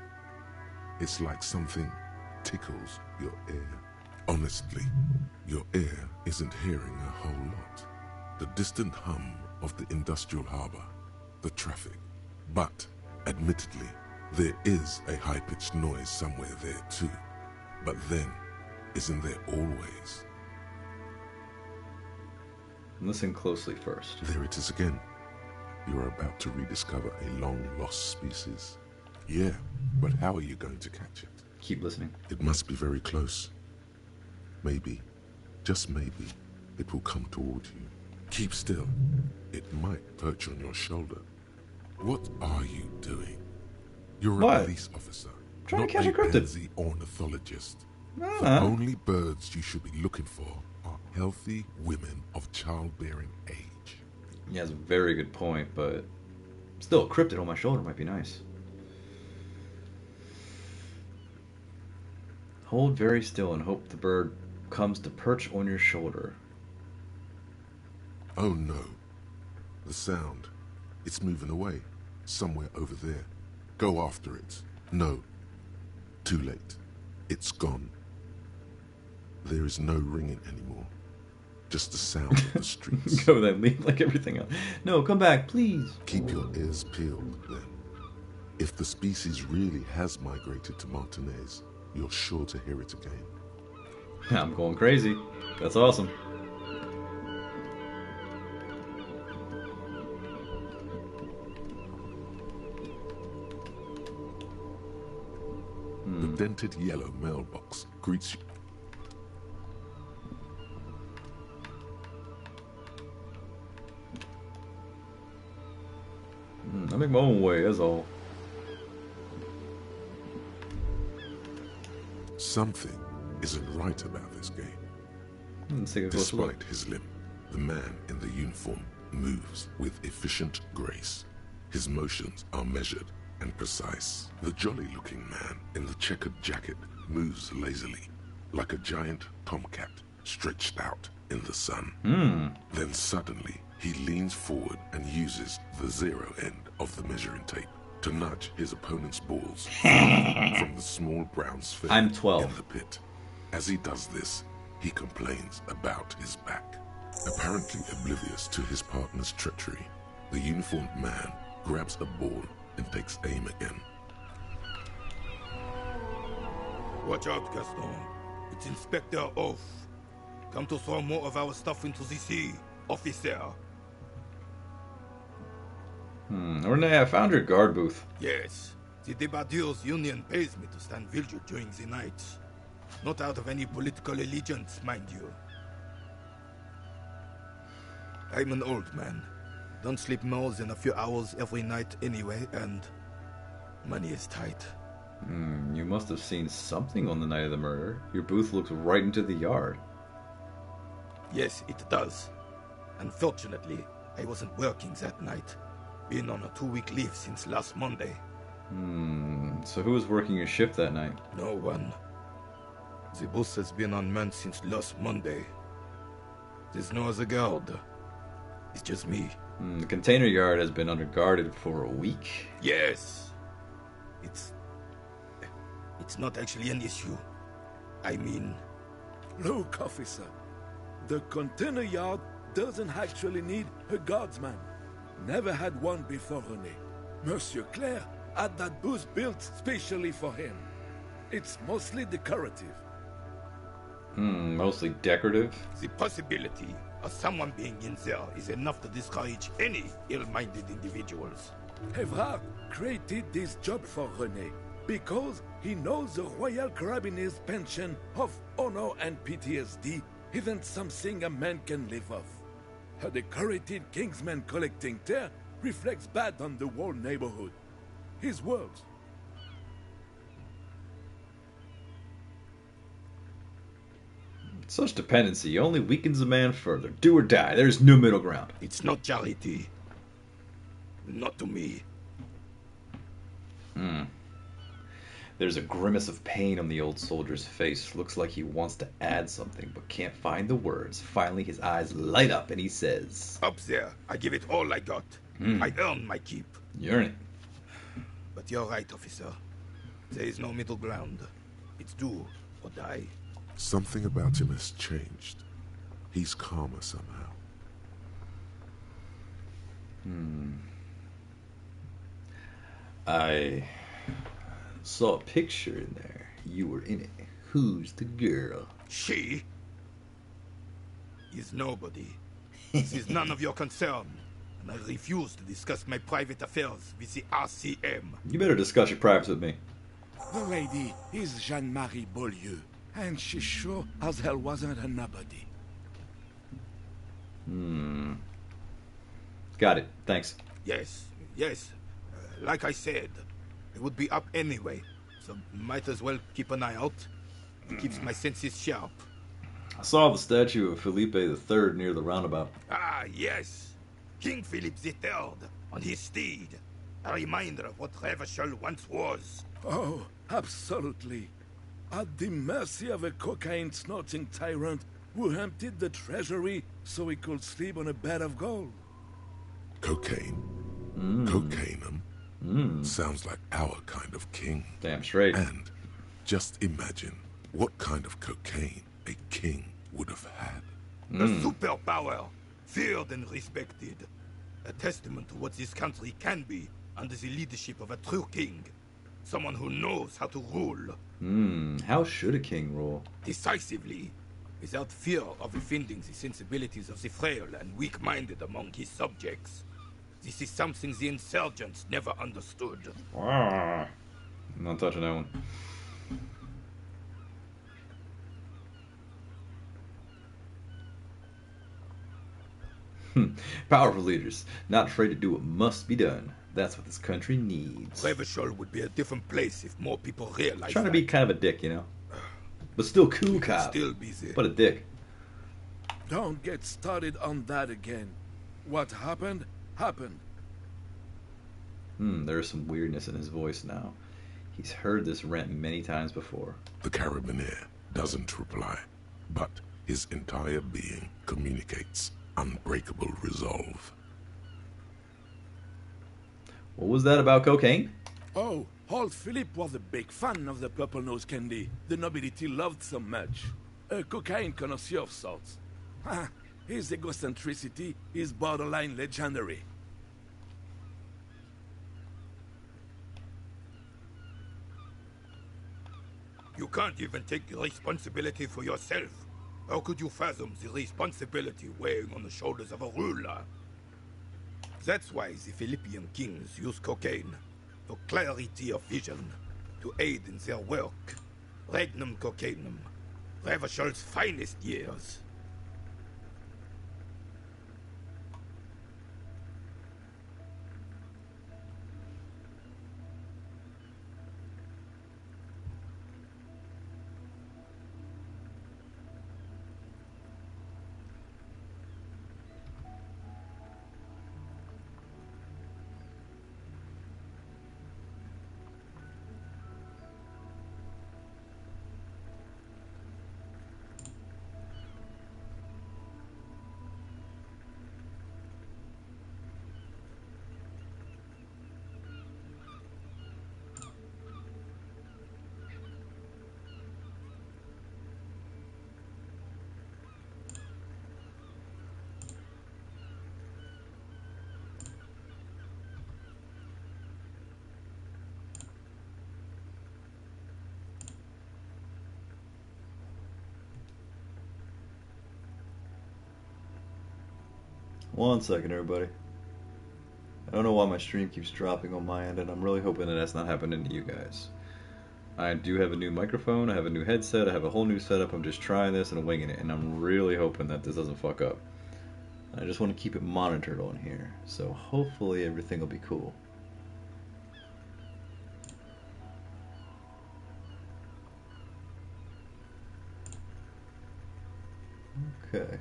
It's like something tickles your ear. Honestly, your ear isn't hearing a whole lot. The distant hum of the industrial harbor, the traffic. But, admittedly, there is a high-pitched noise somewhere there too. But then, isn't there always? Listen closely first. There it is again. You are about to rediscover a long-lost species. Yeah, but how are you going to catch it? Keep listening. It must be very close. Maybe, just maybe, it will come toward you. Keep still. It might perch on your shoulder. What are you doing? You're a police officer, Trying not to catch a a cryptid. pansy ornithologist. The only birds you should be looking for are healthy women of childbearing age. He has a very good point, but still, a cryptid on my shoulder might be nice. Hold very still and hope the bird comes to perch on your shoulder. Oh no. The sound. It's moving away. Somewhere over there. Go after it. No. Too late. It's gone. There is no ringing anymore. Just the sound of the streets. Go then, leave like everything else. No, come back, please. Keep your ears peeled, then. If the species really has migrated to Martinez, you're sure to hear it again. I'm going crazy. That's awesome. The dented yellow mailbox greets you. I make my own way, that's all. Something isn't right about this game. Let's take a closer look. Despite his limp, the man in the uniform moves with efficient grace. His motions are measured and precise. The jolly-looking man in the checkered jacket moves lazily, like a giant tomcat stretched out in the sun. Then suddenly, he leans forward and uses the zero end of the measuring tape to nudge his opponent's balls from the small brown sphere I'm 12. in the pit. As he does this, he complains about his back. Apparently oblivious to his partner's treachery, The uniformed man grabs a ball and takes aim again. Watch out, Gaston. It's Inspector Oath. Come to throw more of our stuff into the sea, officer. Renee, I found your guard booth. Yes. The Debardeurs Union pays me to stand vigil during the night. Not out of any political allegiance, mind you. I'm an old man. Don't sleep more than a few hours every night anyway, and money is tight. You must have seen something on the night of the murder. Your booth looks right into the yard. Yes, it does. Unfortunately, I wasn't working that night. Been on a 2-week leave since last Monday. So who was working your shift that night? No one. The bus has been unmanned since last Monday. There's no other guard. It's just me. The container yard has been underguarded for a week. Yes. It's not actually an issue. I mean... Look, officer. The container yard doesn't actually need a guardsman. Never had one before, René. Monsieur Claire had that booth built specially for him. It's mostly decorative. Mostly decorative? The possibility of someone being in there is enough to discourage any ill-minded individuals. Evrard created this job for René because he knows the Royal Carabiniers' pension of honor and PTSD isn't something a man can live off. A decorated Kingsman collecting tear reflects bad on the whole neighborhood. His words. Such dependency only weakens a man further. Do or die. There's no middle ground. It's not charity. Not to me. There's a grimace of pain on the old soldier's face. Looks like he wants to add something, but can't find the words. Finally, his eyes light up and he says... Up there, I give it all I got. I earn my keep. You earn it. But you're right, officer. There is no middle ground. It's do or die. Something about him has changed. He's calmer somehow. I saw a picture in there. You were in it. Who's the girl? She is nobody. This is none of your concern. And I refuse to discuss my private affairs with the RCM. You better discuss your privates with me. The lady is Jeanne-Marie Beaulieu, and she sure as hell wasn't a nobody. Got it. Thanks. Yes. Like I said, I would be up anyway, so might as well keep an eye out. It keeps my senses sharp. I saw the statue of Felipe III near the roundabout. Ah, yes. King Philip III on his steed. A reminder of what Revachol once was. Oh, absolutely. At the mercy of a cocaine-snorting tyrant who emptied the treasury so he could sleep on a bed of gold. Cocaine. Cocainum. Sounds like our kind of king. Damn straight. And just imagine what kind of cocaine a king would have had. A superpower, feared and respected. A testament to what this country can be under the leadership of a true king. Someone who knows how to rule. How should a king rule? Decisively, without fear of offending the sensibilities of the frail and weak-minded among his subjects. This is something the insurgents never understood. I'm not touching that one. Powerful leaders, not afraid to do what must be done. That's what this country needs. Revachol would be a different place if more people realized. Trying to be kind of a dick, you know? But still cool cop. Still busy. But a dick. Don't get started on that again. What happened, happened. There's some weirdness in his voice now. He's heard this rant many times before. The Carabinier doesn't reply, but his entire being communicates unbreakable resolve. What was that about cocaine? Oh, old Philip was a big fan of the purple nose candy the nobility loved so much. A cocaine connoisseur of sorts. His egocentricity is borderline legendary. You can't even take responsibility for yourself. How could you fathom the responsibility weighing on the shoulders of a ruler? That's why the Philippian kings use cocaine, for clarity of vision, to aid in their work. Regnum cocainum, Revachel's finest years. One second, everybody. I don't know why my stream keeps dropping on my end, and I'm really hoping that that's not happening to you guys. I do have a new microphone, I have a new headset, I have a whole new setup. I'm just trying this and winging it, and I'm really hoping that this doesn't fuck up. I just want to keep it monitored on here, so hopefully everything will be cool. Okay.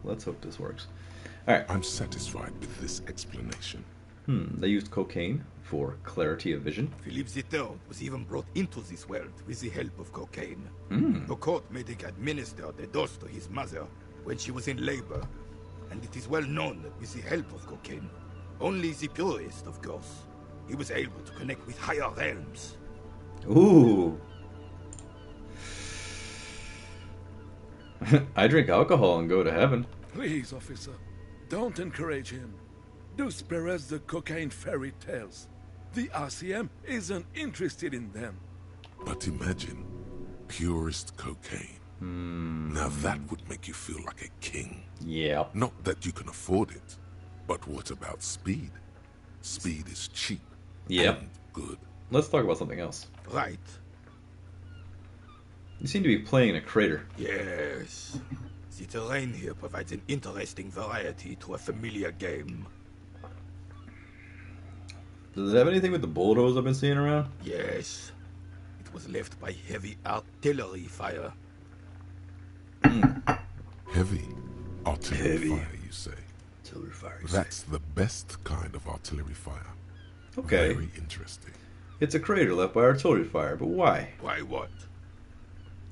Let's hope this works. Alright. I'm satisfied with this explanation. They used cocaine for clarity of vision. Philippe III was even brought into this world with the help of cocaine. The court made him administer the dose to his mother when she was in labor. And it is well known that with the help of cocaine, only the purest, of course, he was able to connect with higher realms. Ooh. I drink alcohol and go to heaven. Please, officer, don't encourage him. Do spare us the cocaine fairy tales. The RCM isn't interested in them. But imagine, purest cocaine. Now that would make you feel like a king. Yeah. Not that you can afford it, but what about speed? Speed is cheap and good. Let's talk about something else. Right. You seem to be playing in a crater. Yes. The terrain here provides an interesting variety to a familiar game. Does it have anything with the bullet holes I've been seeing around? Yes. It was left by heavy artillery fire. Heavy artillery fire, you say? Artillery fire. That's the best kind of artillery fire. Okay. Very interesting. It's a crater left by artillery fire, but why? Why what?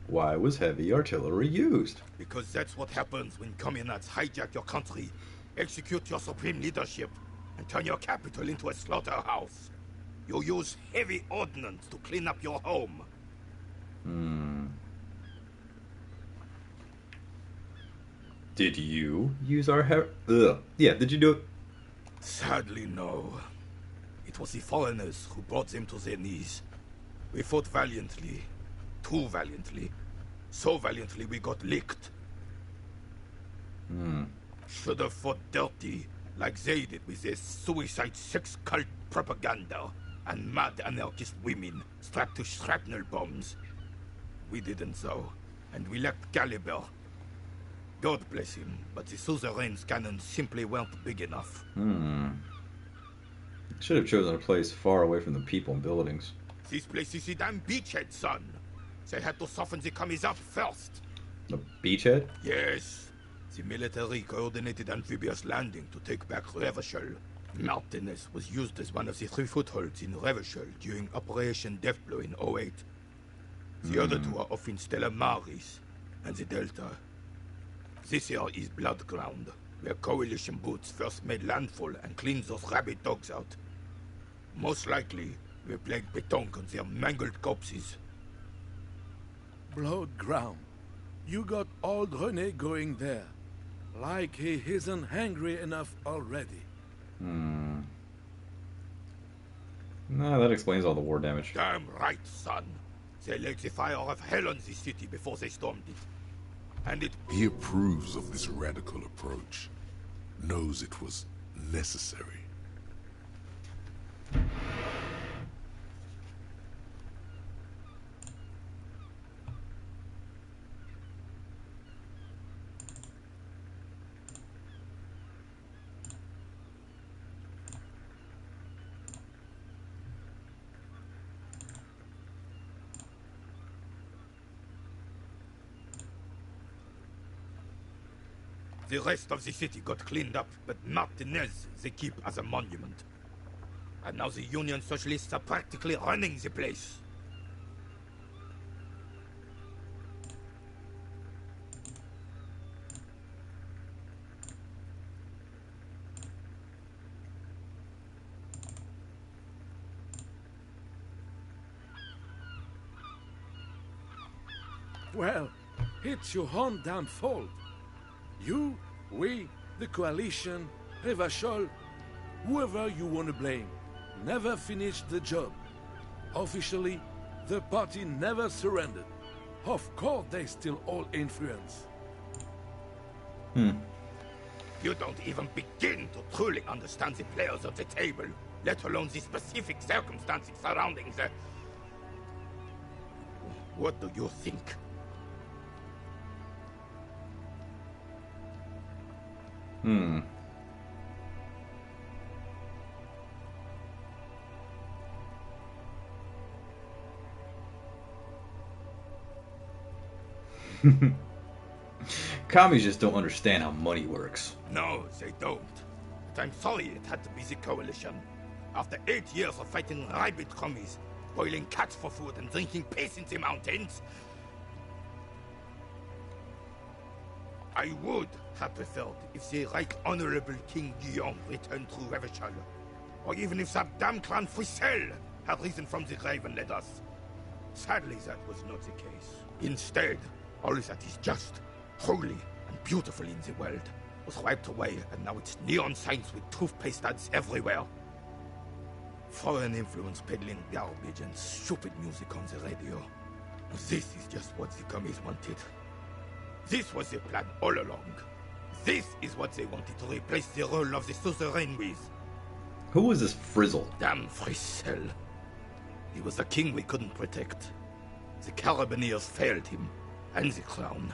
Why was heavy artillery used? Because that's what happens when communists hijack your country, execute your supreme leadership, and turn your capital into a slaughterhouse. You use heavy ordnance to clean up your home. Did you use our Yeah, did you do it? Sadly, no. It was the foreigners who brought them to their knees. We fought valiantly. Too valiantly. So valiantly we got licked. Should have fought dirty, like they did with their suicide sex cult propaganda and mad anarchist women strapped to shrapnel bombs. We didn't so, and we lacked caliber. God bless him, but the suzerain's cannons simply weren't big enough. Should have chosen a place far away from the people and buildings. This place is the damn beachhead, son. They had to soften the commies up first. The beachhead? Yes. The military coordinated amphibious landing to take back Revachel. Martinez was used as one of the 3 footholds in Revachel during Operation Deathblow in 08. The other 2 are off in Stella Maris and the Delta. This here is Blood Ground, where coalition boots first made landfall and cleaned those rabid dogs out. Most likely, we played pétanque on their mangled corpses. Blood ground. You got old René going there. Like he isn't hungry enough already. Nah, that explains all the war damage. Damn right, son. They laid the fire of hell on the city before they stormed it. And it... He approves of this radical approach, knows it was necessary. The rest of the city got cleaned up, but Martinez they keep as a monument. And now the Union Socialists are practically running the place. Well, it's your own damn fault. You, we, the coalition, Revachol, whoever you want to blame, never finished the job. Officially, the party never surrendered. Of course, they still all influence. You don't even begin to truly understand the players of the table, let alone the specific circumstances surrounding the... What do you think? Commies just don't understand how money works. No, they don't. But I'm sorry it had to be the coalition. After 8 years of fighting rabid commies, boiling cats for food and drinking piss in the mountains, I would have preferred if the Right Honorable King Guillaume returned through Revachol, or even if that damn clan Frisel had risen from the grave and led us. Sadly, that was not the case. Instead, all that is just, holy, and beautiful in the world was wiped away, and now it's neon signs with toothpaste ads everywhere. Foreign influence peddling garbage and stupid music on the radio. This is just what the commies wanted. This was the plan all along. This is what they wanted to replace the role of the suzerain with. Who was this Frizzle? Damn Frisel. He was the king we couldn't protect. The Carabineers failed him, and the crown.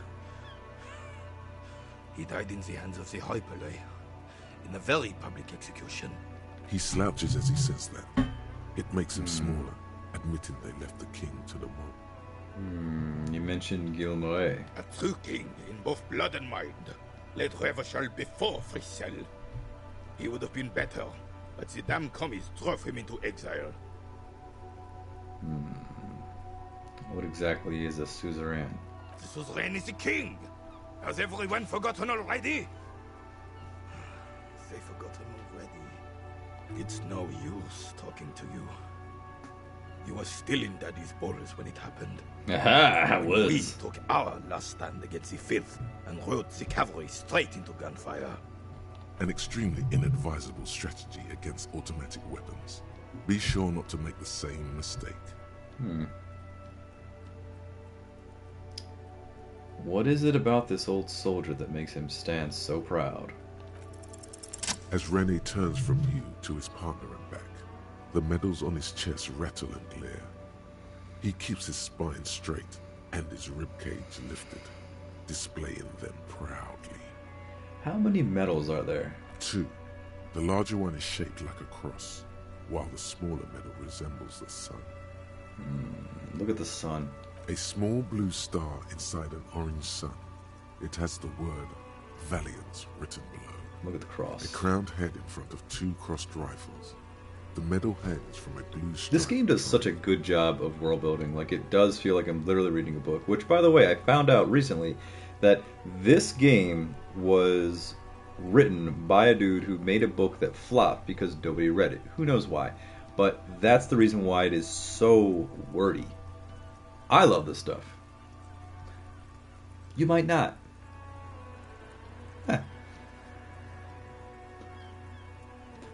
He died in the hands of the Hyperlay, in a very public execution. He slouches as he says that. It makes him smaller, admitting they left the king to the mob. You mentioned Gilmoret. A true king in both blood and mind led Revachol before Frisel. He would have been better, but the damn commies drove him into exile. What exactly is a suzerain? The suzerain is the king! Has everyone forgotten already? They've forgotten already. It's no use talking to you. You were still in Daddy's balls when it happened. Aha, I was. We took our last stand against the filth and rode the cavalry straight into gunfire. An extremely inadvisable strategy against automatic weapons. Be sure not to make the same mistake. What is it about this old soldier that makes him stand so proud? As Rene turns from you to his partner and back, the medals on his chest rattle and glare. He keeps his spine straight and his ribcage lifted, displaying them proudly. How many medals are there? 2. The larger one is shaped like a cross, while the smaller medal resembles the sun. Look at the sun. A small blue star inside an orange sun. It has the word Valiant written below. Look at the cross. A crowned head in front of 2 crossed rifles. The medal hangs from a blue stripe. This game does such a good job of world building. Like, it does feel like I'm literally reading a book. Which, by the way, I found out recently that this game was written by a dude who made a book that flopped because nobody read it. Who knows why? But that's the reason why it is so wordy. I love this stuff. You might not. Huh.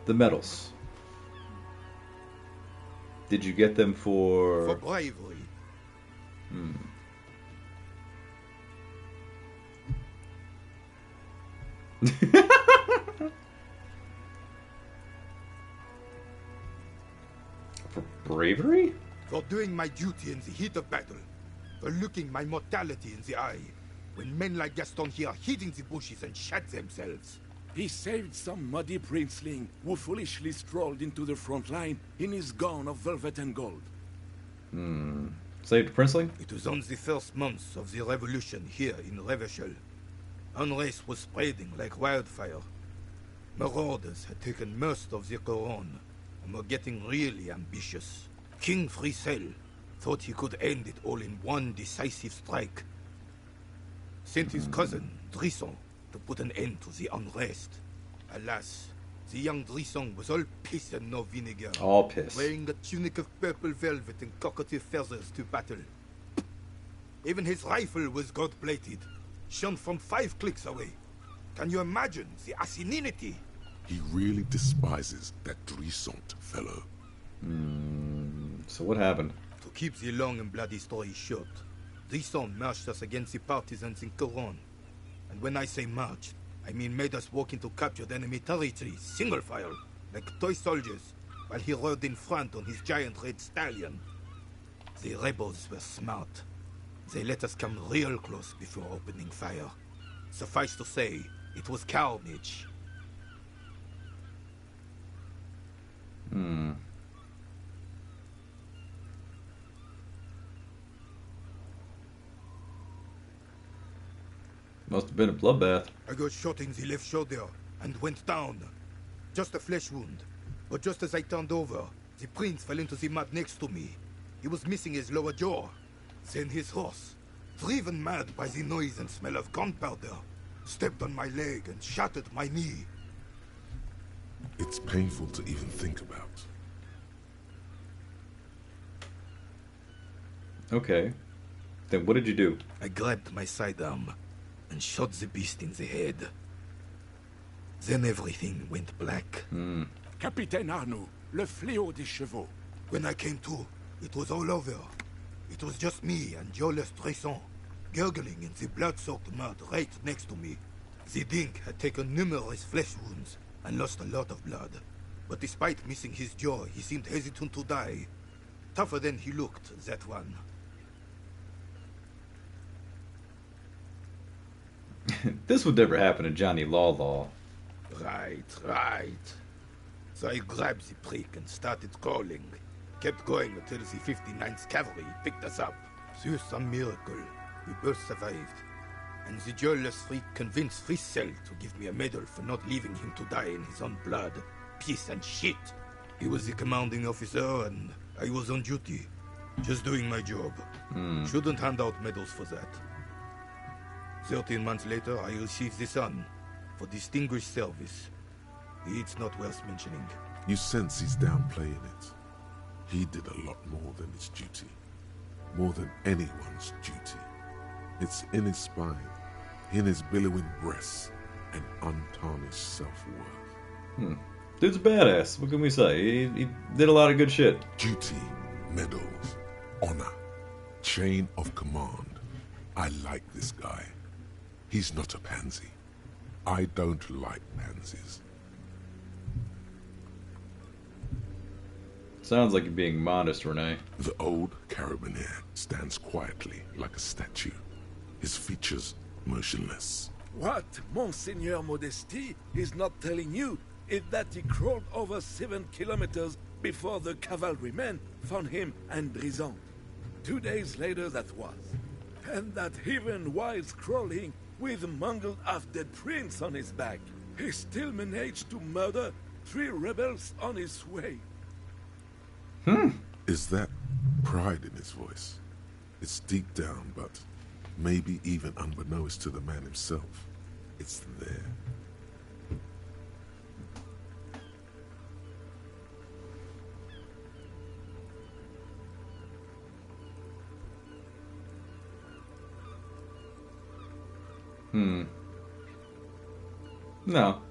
The medals. Did you get them For for... bravery. Hmm. For bravery? For doing my duty in the heat of battle. For looking my mortality in the eye. When men like Gaston here hid in the bushes and shot themselves. He saved some muddy princeling who foolishly strolled into the front line in his gown of velvet and gold. Hmm. Saved a princeling? It was on the first months of the revolution here in Revachol. Unrest was spreading like wildfire. Marauders had taken most of the Couronne and were getting really ambitious. King Frisel thought he could end it all in one decisive strike. Sent his cousin, Drisson, to put an end to the unrest. Alas, the young Drisson was all piss and no vinegar. All piss. Wearing a tunic of purple velvet and cockatiel feathers to battle. Even his rifle was gold-plated, shone from 5 clicks away. Can you imagine the asininity? He really despises that Drissant fellow. So what happened? To keep the long and bloody story short, Drisson marched us against the partisans in Couronne. And when I say marched, I mean made us walk into captured enemy territory, single file, like toy soldiers, while he rode in front on his giant red stallion. The rebels were smart. They let us come real close before opening fire. Suffice to say, it was carnage. Must have been a bloodbath. I got shot in the left shoulder and went down. Just a flesh wound. But just as I turned over, the prince fell into the mud next to me. He was missing his lower jaw. Then his horse, driven mad by the noise and smell of gunpowder, stepped on my leg and shattered my knee. It's painful to even think about. Okay. Then what did you do? I grabbed my sidearm and shot the beast in the head. Then everything went black. Capitaine Arnoux, le fléau des chevaux. When I came to, it was all over. It was just me and Jolas Tresson, gurgling in the blood-soaked mud right next to me. The dink had taken numerous flesh wounds and lost a lot of blood. But despite missing his jaw, he seemed hesitant to die. Tougher than he looked, that one. This would never happen to Johnny Law. Right. So I grabbed the prick and started crawling. Kept going until the 59th Cavalry picked us up. Through some miracle, we both survived. And the joyless freak convinced Frisel to give me a medal for not leaving him to die in his own blood. Piece and shit. He was the commanding officer and I was on duty. Just doing my job. Shouldn't hand out medals for that. 13 months later, I received the Sun for distinguished service. It's not worth mentioning. You sense he's downplaying it. He did a lot more than his duty. More than anyone's duty. It's in his spine, in his billowing breasts, and untarnished self-worth. Dude's a badass. What can we say? He did a lot of good shit. Duty, medals, honor, chain of command. I like this guy. He's not a pansy. I don't like pansies. Sounds like you're being modest, Renee. The old carabinier stands quietly like a statue, his features motionless. What Monseigneur Modesty is not telling you is that he crawled over 7 kilometers before the cavalrymen found him and Drissant. 2 days later that was. And that even while crawling with a mangled half-dead prince on his back, he still managed to murder 3 rebels on his way. Is that pride in his voice? It's deep down, but maybe even unbeknownst to the man himself, it's there. No.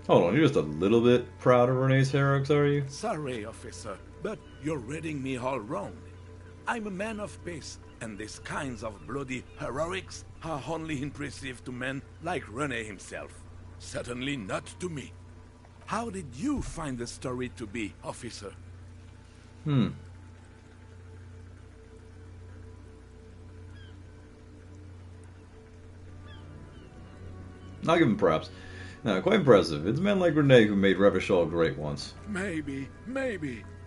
Hold on, you're just a little bit proud of Renee's heroics, are you? Sorry, officer, but you're reading me all wrong. I'm a man of peace, and these kinds of bloody heroics are only impressive to men like Rene himself. Certainly not to me. How did you find the story to be, officer? I'll give him props. No, quite impressive. It's men like Renee who made Revachol great once. Maybe,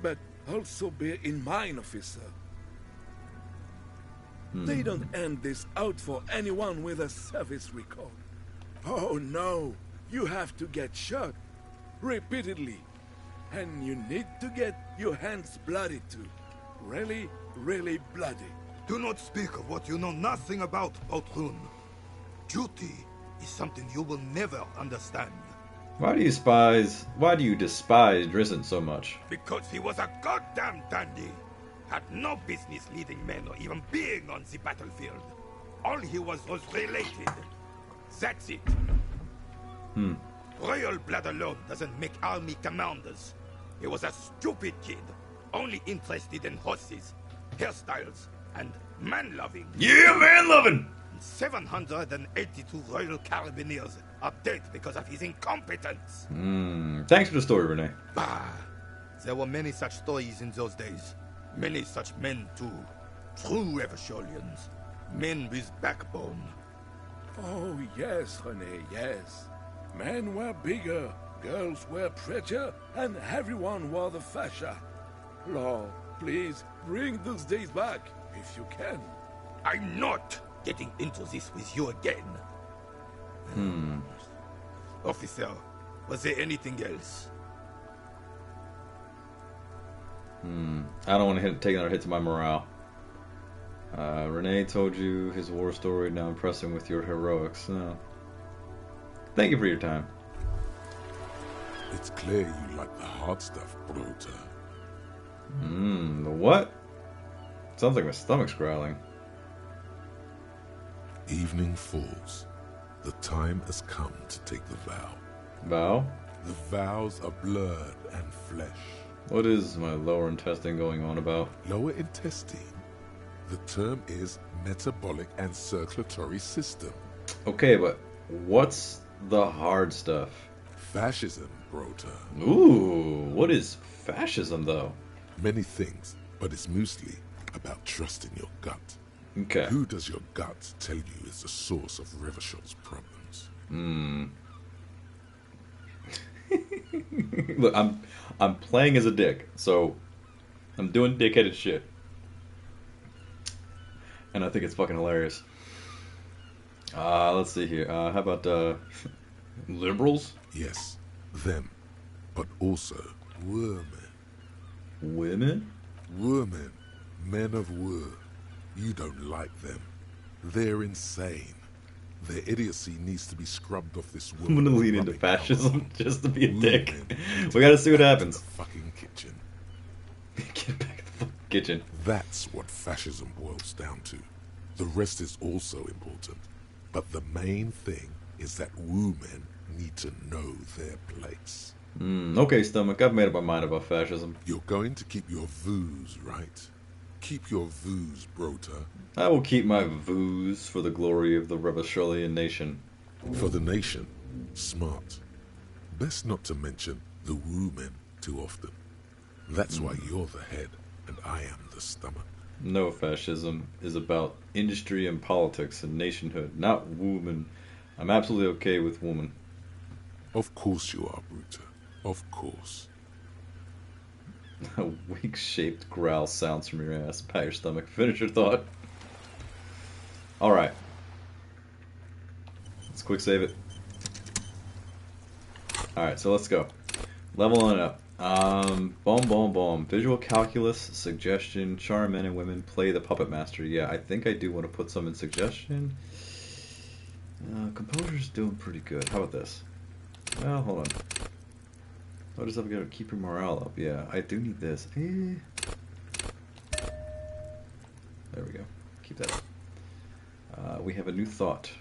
but also bear in mind, officer. They don't end this out for anyone with a service record. Oh no, you have to get shot repeatedly. And you need to get your hands bloody too. Really, really bloody. Do not speak of what you know nothing about, Outrun. Duty is something you will never understand. Why do you despise Drizzt so much? Because he was a goddamn dandy. Had no business leading men or even being on the battlefield. All he was related. That's it. Royal blood alone doesn't make army commanders. He was a stupid kid, only interested in horses, hairstyles, and man-loving. Yeah, man-loving! 782 Royal Carabineers are dead because of his incompetence. Thanks for the story, Renee. Bah! There were many such stories in those days. Many such men, too. True Revacholians. Men with backbone. Oh yes, Rene, yes. Men were bigger, girls were prettier, and everyone wore the fascia. Lord, please, bring those days back, if you can. I'm not getting into this with you again. Officer, was there anything else? I don't want to take another hit to my morale. Renee told you his war story, now impressing with your heroics. No. Thank you for your time. It's clear you like the hard stuff, Brota. The what? Sounds like my stomach's growling. Evening falls. The time has come to take the vow. Vow? The vows are blood and flesh. What is my lower intestine going on about? Lower intestine? The term is metabolic and circulatory system. Okay, but what's the hard stuff? Fascism, Brota. Ooh, what is fascism, though? Many things, but it's mostly about trusting your gut. Okay. Who does your gut tell you is the source of Revachol's problems? Look, I'm playing as a dick, so I'm doing dickheaded shit. And I think it's fucking hilarious. Let's see here. How about liberals? Yes, them. But also women. Women? Women. Men of war. You don't like them. They're insane. Their idiocy needs to be scrubbed off this world. I'm gonna lean into fascism just to be a dick. We gotta see what happens. The fucking kitchen. Get back to the fucking kitchen. That's what fascism boils down to. The rest is also important. But the main thing is that women need to know their place. Okay, Stomach, I've made up my mind about fascism. You're going to keep your views, right? Keep your views, Brota. I will keep my views for the glory of the Revacholian nation. For the nation. Smart. Best not to mention the women too often. That's why you're the head and I am the stomach. No, fascism is about industry and politics and nationhood, not women. I'm absolutely okay with women. Of course you are, Bruta. Of course. A weak-shaped growl sounds from your ass. Pat your stomach. Finish your thought. Alright. Let's quick save it. Alright, so let's go. Leveling up. Boom. Visual calculus, suggestion, charm men and women, play the puppet master. Yeah, I think I do want to put some in suggestion. Composure's doing pretty good. How about this? Well, hold on. Oh, just have to keep your morale up. Yeah, I do need this. There we go. Keep that up. We have a new thought.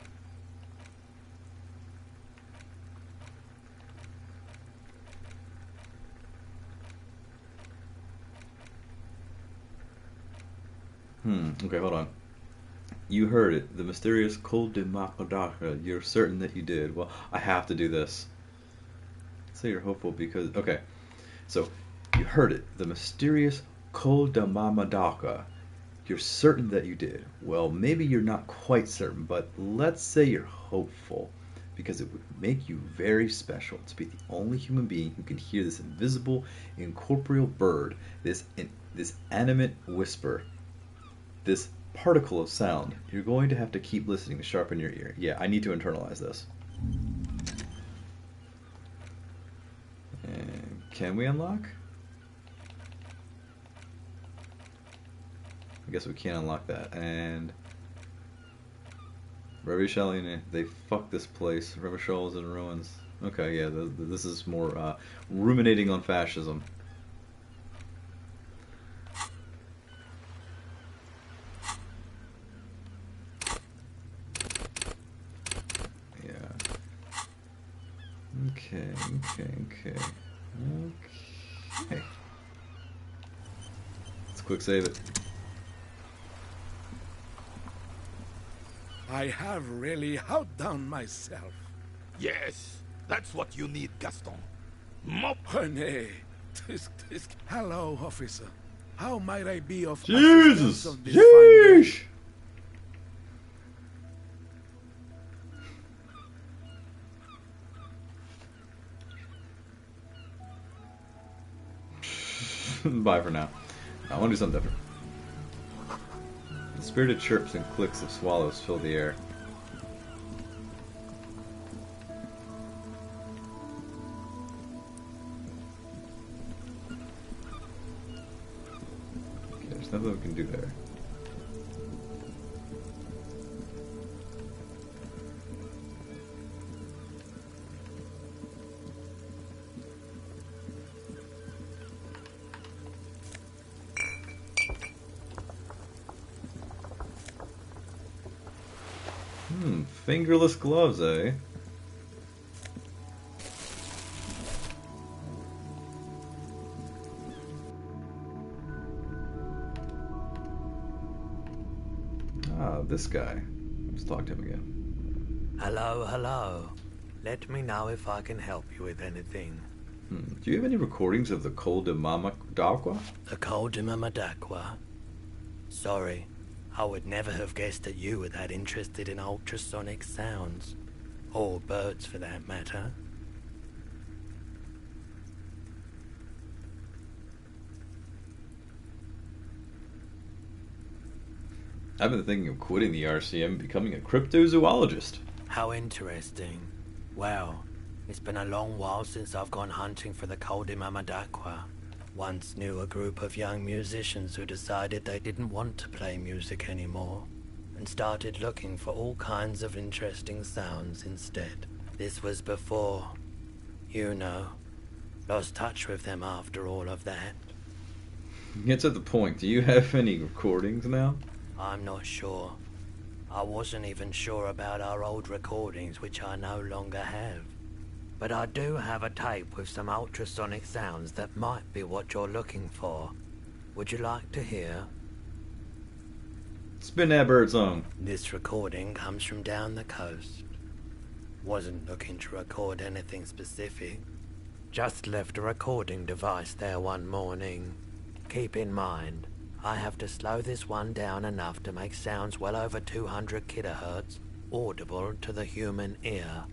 Okay, hold on. You heard it. The mysterious Col de Macadaka. You're certain that you did. Well, I have to do this. Say you're hopeful because... Okay. So, you heard it. The mysterious Col de Mamadaka. You're certain that you did. Well, maybe you're not quite certain, but let's say you're hopeful. Because it would make you very special to be the only human being who can hear this invisible, incorporeal bird, this animate whisper, this particle of sound. You're going to have to keep listening to sharpen your ear. Yeah, I need to internalize this. And can we unlock? I guess we can't unlock that. And Revishaline, they fucked this place. Revishal is in ruins. Okay, yeah, this is more ruminating on fascism. Okay. Let's quick save it. I have really outdone myself. Yes, that's what you need, Gaston. Mop. René, hello, officer. How might I be of Jesus! assistance of this fine day? Bye for now. I want to do something different. The spirited chirps and clicks of swallows fill the air. Okay, there's nothing we can do there. Fingerless gloves, eh? Ah, this guy. Let's talk to him again. Hello. Let me know if I can help you with anything. Do you have any recordings of the Col de Mama D'Aqua? The Col de Mamadaqua? Sorry. I would never have guessed that you were that interested in ultrasonic sounds. Or birds, for that matter. I've been thinking of quitting the RCM and becoming a cryptozoologist. How interesting. Well, it's been a long while since I've gone hunting for the Col de Mamadaqua. Once knew a group of young musicians who decided they didn't want to play music anymore, and started looking for all kinds of interesting sounds instead. This was before, you know, lost touch with them after all of that. Get to the point. Do you have any recordings now? I'm not sure. I wasn't even sure about our old recordings, which I no longer have. But I do have a tape with some ultrasonic sounds that might be what you're looking for. Would you like to hear? Spin that bird song. This recording comes from down the coast. Wasn't looking to record anything specific. Just left a recording device there one morning. Keep in mind, I have to slow this one down enough to make sounds well over 200 kilohertz audible to the human ear.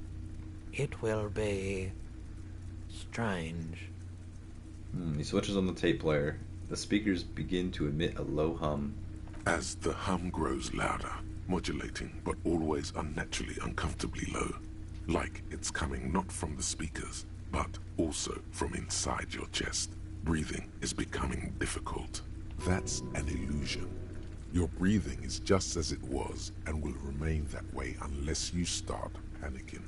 It will be strange. He switches on the tape player. The speakers begin to emit a low hum. As the hum grows louder, modulating but always unnaturally uncomfortably low, like it's coming not from the speakers, but also from inside your chest. Breathing is becoming difficult. That's an illusion. Your breathing is just as it was and will remain that way unless you start panicking.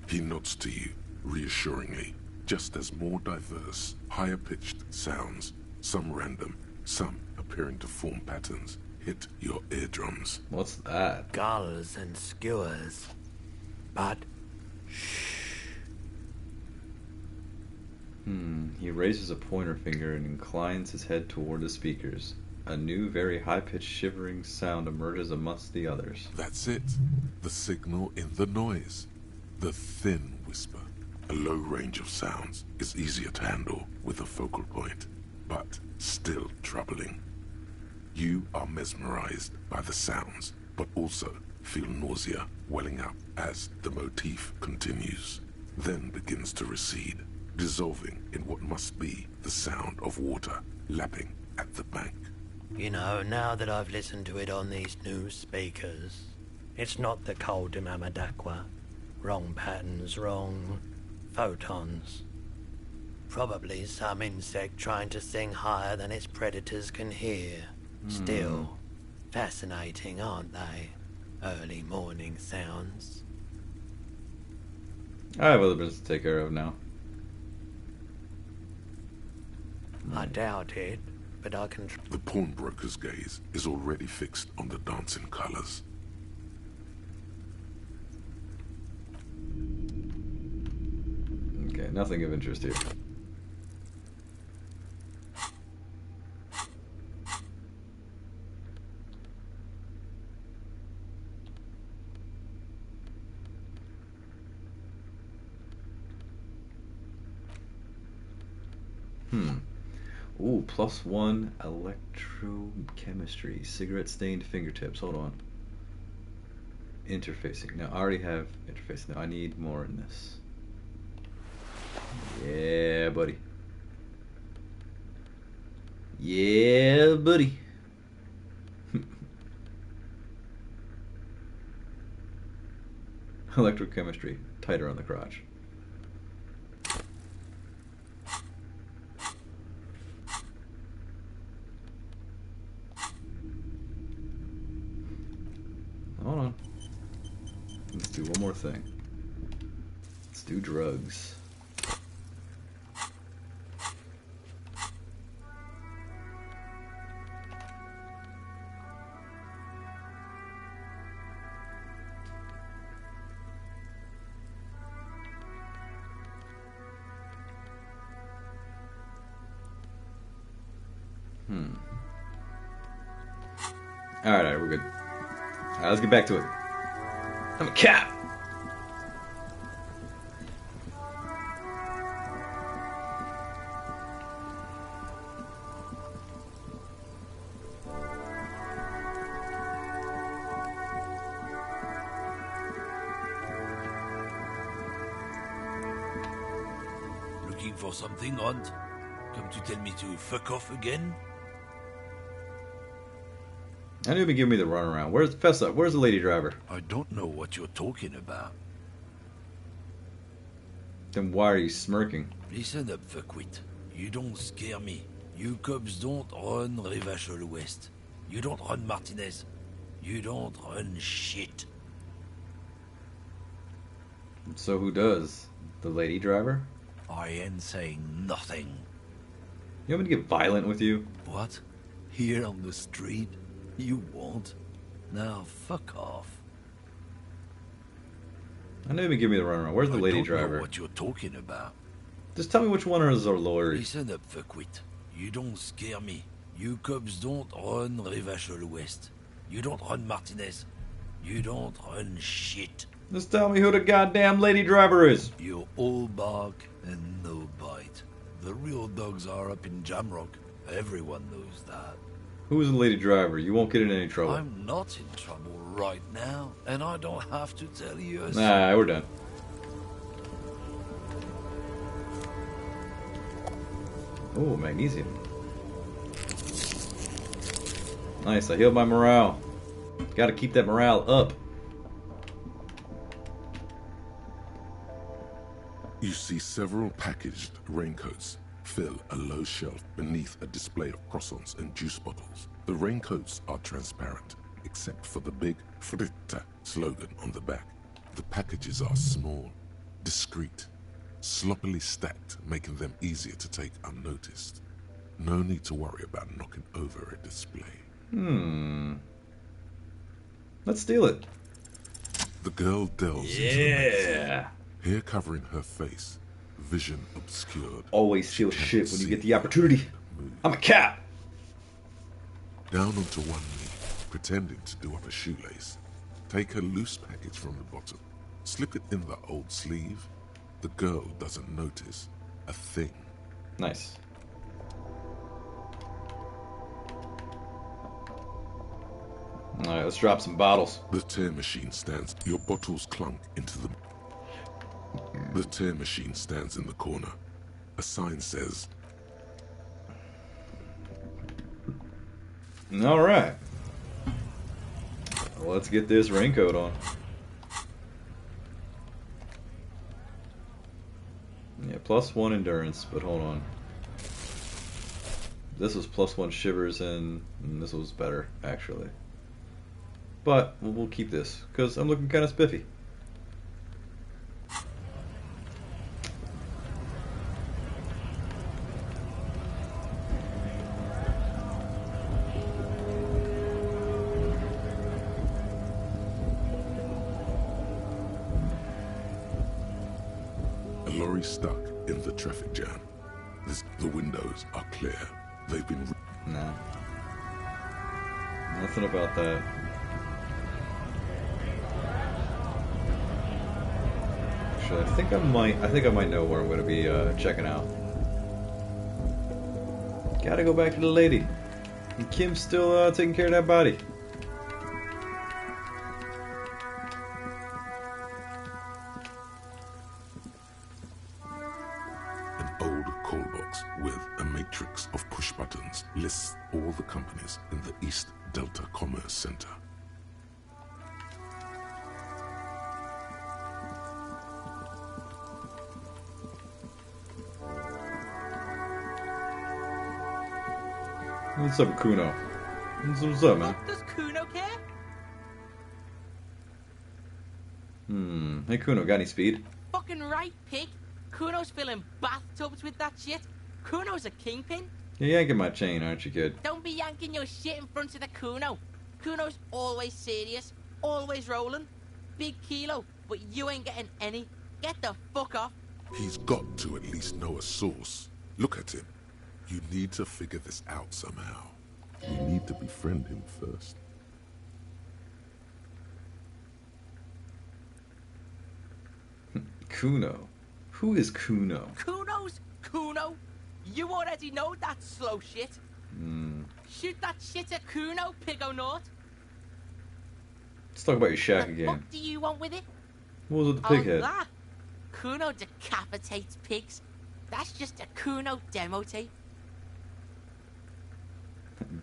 He nods to you, reassuringly, just as more diverse, higher-pitched sounds, some random, some appearing to form patterns, hit your eardrums. What's that? Gulls and skewers. But, shh. He raises a pointer finger and inclines his head toward the speakers. A new, very high-pitched shivering sound emerges amongst the others. That's it. The signal in the noise. The thin whisper. A low range of sounds is easier to handle with a focal point, but still troubling. You are mesmerized by the sounds, but also feel nausea welling up as the motif continues, then begins to recede, dissolving in what must be the sound of water lapping at the bank. You know, now that I've listened to it on these new speakers, it's not the cold Imamadakwa. Wrong patterns, wrong photons. Probably some insect trying to sing higher than its predators can hear. Still, fascinating, aren't they? Early morning sounds. I have other business to take care of now. I doubt it, but I can... The pawnbroker's gaze is already fixed on the dancing colors. Okay, nothing of interest here. Ooh, +1 electrochemistry. Cigarette-stained fingertips. Hold on. Interfacing. Now, I already have interfacing. Now, I need more in this. Yeah, buddy. Yeah, buddy. Electrochemistry. Tighter on the crotch. Hold on. Let's do one more thing. Let's do drugs. Alright, we're good. Alright, let's get back to it. I'm a cat! Looking for something, Hunt? Come to tell me to fuck off again? I knew you'd be giving me the runaround. Where's Fessa? Where's the lady driver? I don't know what you're talking about. Then why are you smirking? Listen up, fuckwit. You don't scare me. You cops don't run Revachol West. You don't run Martinez. You don't run shit. So who does? The lady driver? I ain't saying nothing. You want me to get violent with you? What? Here on the street? You won't. Now fuck off. I know you've been giving me the runaround. Where's the lady driver? I don't know what you're talking about. Just tell me which one is our lawyer. Listen up, fuckwit. You don't scare me. You cops don't run Revachol West. You don't run Martinez. You don't run shit. Just tell me who the goddamn lady driver is. You're all bark and no bite. The real dogs are up in Jamrock. Everyone knows that. Who's the lady driver? You won't get in any trouble. I'm not in trouble right now, and I don't have to tell you. Nah, we're done. Oh, magnesium. Nice, I healed my morale. Gotta keep that morale up. You see several packaged raincoats fill a low shelf beneath a display of croissants and juice bottles. The raincoats are transparent, except for the big Fritta slogan on the back. The packages are small, discreet, sloppily stacked, making them easier to take unnoticed. No need to worry about knocking over a display. Let's steal it. The girl delves into the magazine. Hair covering her face, vision obscured. Always feel shit when you get the opportunity. I'm a cat. Down onto one knee, pretending to do up a shoelace. Take a loose package from the bottom. Slip it in the old sleeve. The girl doesn't notice a thing. Nice. Alright, let's drop some bottles. The tear machine stands. Your bottles clunk into the... The tear machine stands in the corner. A sign says... Alright. Well, let's get this raincoat on. Yeah, +1 endurance, but hold on. This was +1 shivers and this was better, actually. But we'll keep this, because I'm looking kind of spiffy. A lorry stuck in the traffic jam. The windows are clear. They've been... Nah. Nothing about that. Actually, I think I might know where I'm going to be checking out. Gotta go back to the lady. And Kim's still taking care of that body. An old call box with a matrix of push buttons lists all the companies in the East Delta Commerce Center. What's up, Kuno? What's up, man? Does Kuno care? Hey, Kuno, got any speed? Fucking right, pig. Kuno's filling bathtubs with that shit. Kuno's a kingpin. You're yanking my chain, aren't you, kid? Don't be yanking your shit in front of the Kuno. Kuno's always serious, always rolling. Big kilo, but you ain't getting any. Get the fuck off. He's got to at least know a source. Look at him. You need to figure this out somehow. We need to befriend him first. Kuno? Who is Kuno? Kuno's Kuno? You already know that slow shit. Shoot that shit at Kuno, pig naught. Let's talk about your shack What again. do you want with it? What was with the pig head? That. Kuno decapitates pigs. That's just a Kuno demo tape.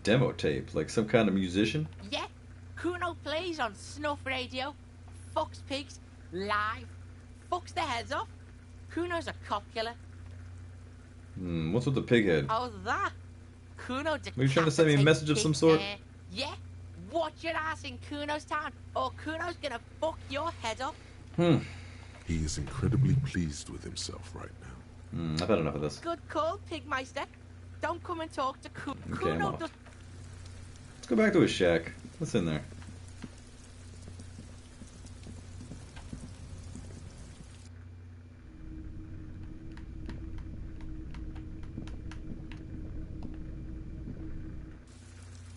Demo tape? Like some kind of musician? Yeah, Kuno plays on snuff radio, fucks pigs, live, fucks their heads off. Kuno's a cop killer. What's with the pig head? Oh, that. Kuno decapitates Were you trying to send me a message of some pigs. sort? Yeah, watch your ass in Kuno's town, or Kuno's gonna fuck your head off. He is incredibly pleased with himself right now. I've had enough of this. Good call, Pigmeister. Don't come and talk to Kuno. Okay, I'm Kuno off. does... Let's go back to his shack. What's in there?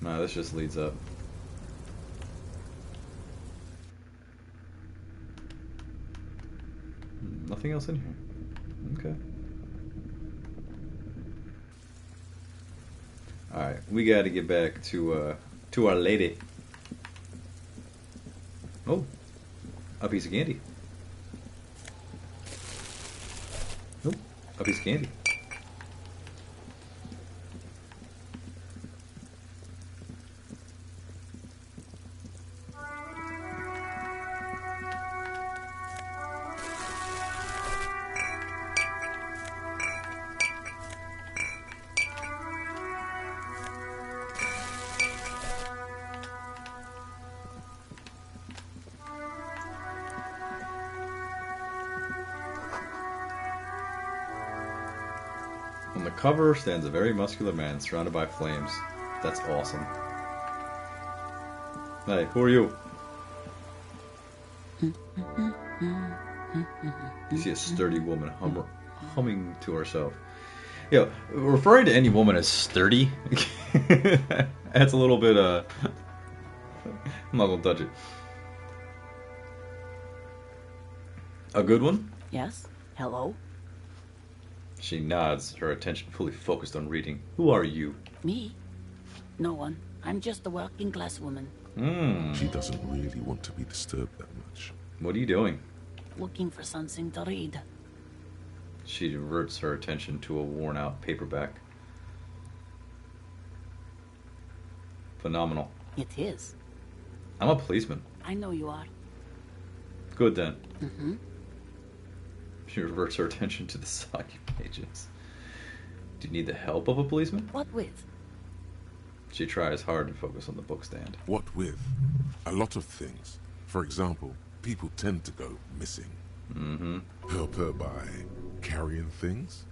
Nah, this just leads up. Nothing else in here. Okay. Alright, we gotta get back to our lady. Oh, a piece of candy. Nope, a piece of candy. On the cover stands a very muscular man surrounded by flames. That's awesome. Hey, who are you? You see a sturdy woman humming to herself. Yeah, referring to any woman as sturdy, that's a little bit, I'm not gonna touch it. A good one? Yes? Hello? She nods, her attention fully focused on reading. Who are you? Me? No one. I'm just a working class woman. She doesn't really want to be disturbed that much. What are you doing? Looking for something to read. She diverts her attention to a worn-out paperback. Phenomenal. It is. I'm a policeman. I know you are. Good then. Mm-hmm. She reverts her attention to the soggy pages. Do you need the help of a policeman? What with? She tries hard to focus on the bookstand. What with? A lot of things. For example, people tend to go missing. Mm-hmm. Help her by carrying things?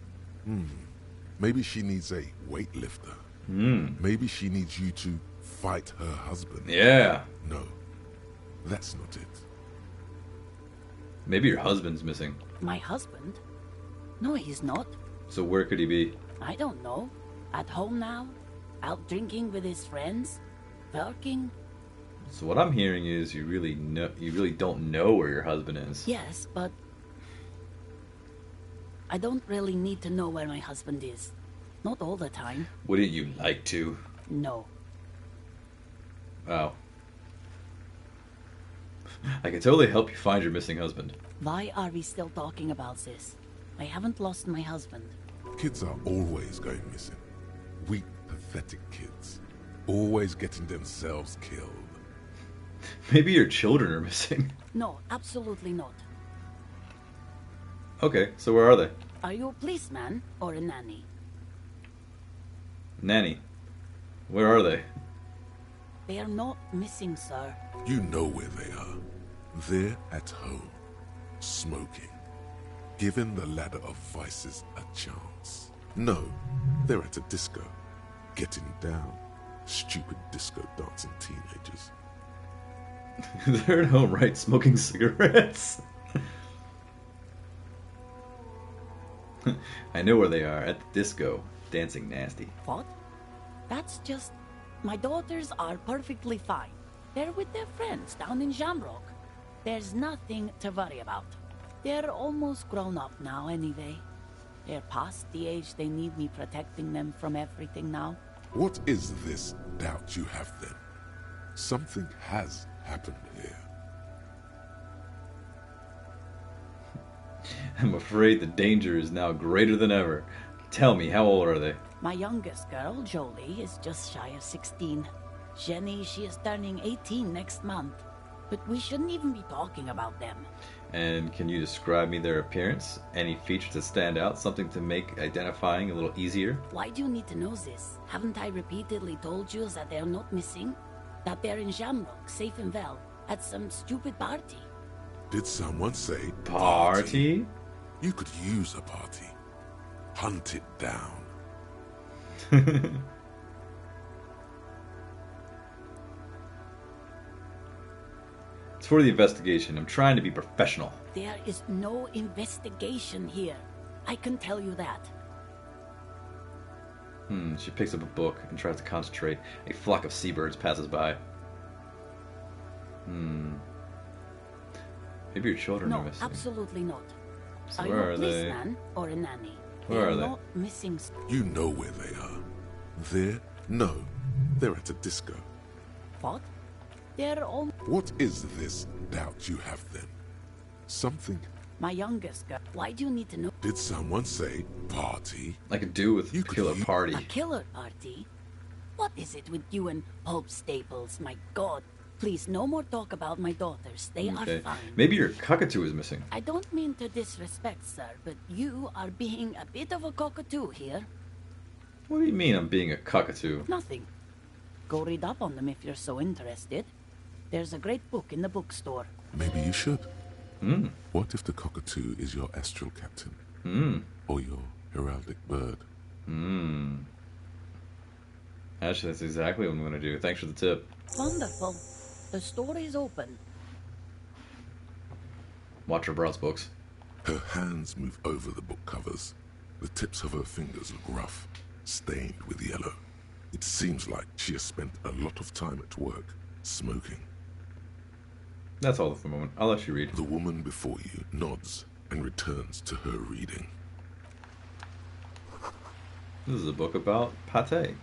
Maybe she needs a weightlifter. Maybe she needs you to fight her husband. Yeah. No, that's not it. Maybe your husband's missing. My husband? No, he's not. So where could he be? I don't know. At home now? Out drinking with his friends? Working? So what I'm hearing is you really don't know where your husband is. Yes, but I don't really need to know where my husband is. Not all the time. Wouldn't you like to? No. Oh. I can totally help you find your missing husband. Why are we still talking about this? I haven't lost my husband. Kids are always going missing. Weak, pathetic kids. Always getting themselves killed. Maybe your children are missing. No, absolutely not. Okay, so where are they? Are you a policeman or a nanny? Nanny. Where are they? They are not missing, sir. You know where they are. They're at home, smoking, giving the ladder of vices a chance. No, they're at a disco, getting down. Stupid disco dancing teenagers. They're at home, right? Smoking cigarettes? I know where they are, at the disco, dancing nasty. What? That's just... My daughters are perfectly fine. They're with their friends down in Shamrock. There's nothing to worry about. They're almost grown up now anyway. They're past the age they need me protecting them from everything now. What is this doubt you have then? Something has happened here. I'm afraid the danger is now greater than ever. Tell me, how old are they? My youngest girl, Jolie, is just shy of 16. Jenny, she is turning 18 next month. But we shouldn't even be talking about them. And can you describe me their appearance? Any features that stand out? Something to make identifying a little easier? Why do you need to know this? Haven't I repeatedly told you that they're not missing? That they're in Shamrock, safe and well, at some stupid party? Did someone say party? You could use a party. Hunt it down. It's for the investigation. I'm trying to be professional. There is no investigation here. I can tell you that. She picks up a book and tries to concentrate. A flock of seabirds passes by. Maybe your children are missing. No, absolutely not. So are you where a are they? policeman or a nanny? Where are they? Not missing. You know where they are. They're... No, they're at a disco. What? They're all... What is this doubt you have then? Something... My youngest girl. Why do you need to know? Did someone say party? I could do with killer party. A killer party? What is it with you and Pope Staples? My God. Please, no more talk about my daughters. They are fine. Maybe your cockatoo is missing. I don't mean to disrespect, sir, but you are being a bit of a cockatoo here. What do you mean I'm being a cockatoo? Nothing. Go read up on them if you're so interested. There's a great book in the bookstore. Maybe you should. What if the cockatoo is your astral captain? Or your heraldic bird? Actually, that's exactly what I'm going to do. Thanks for the tip. Wonderful. The store is open. Watch your brought books. Her hands move over the book covers. The tips of her fingers look rough, stained with yellow. It seems like she has spent a lot of time at work, smoking. That's all for the moment. I'll let you read. The woman before you nods and returns to her reading. This is a book about pate.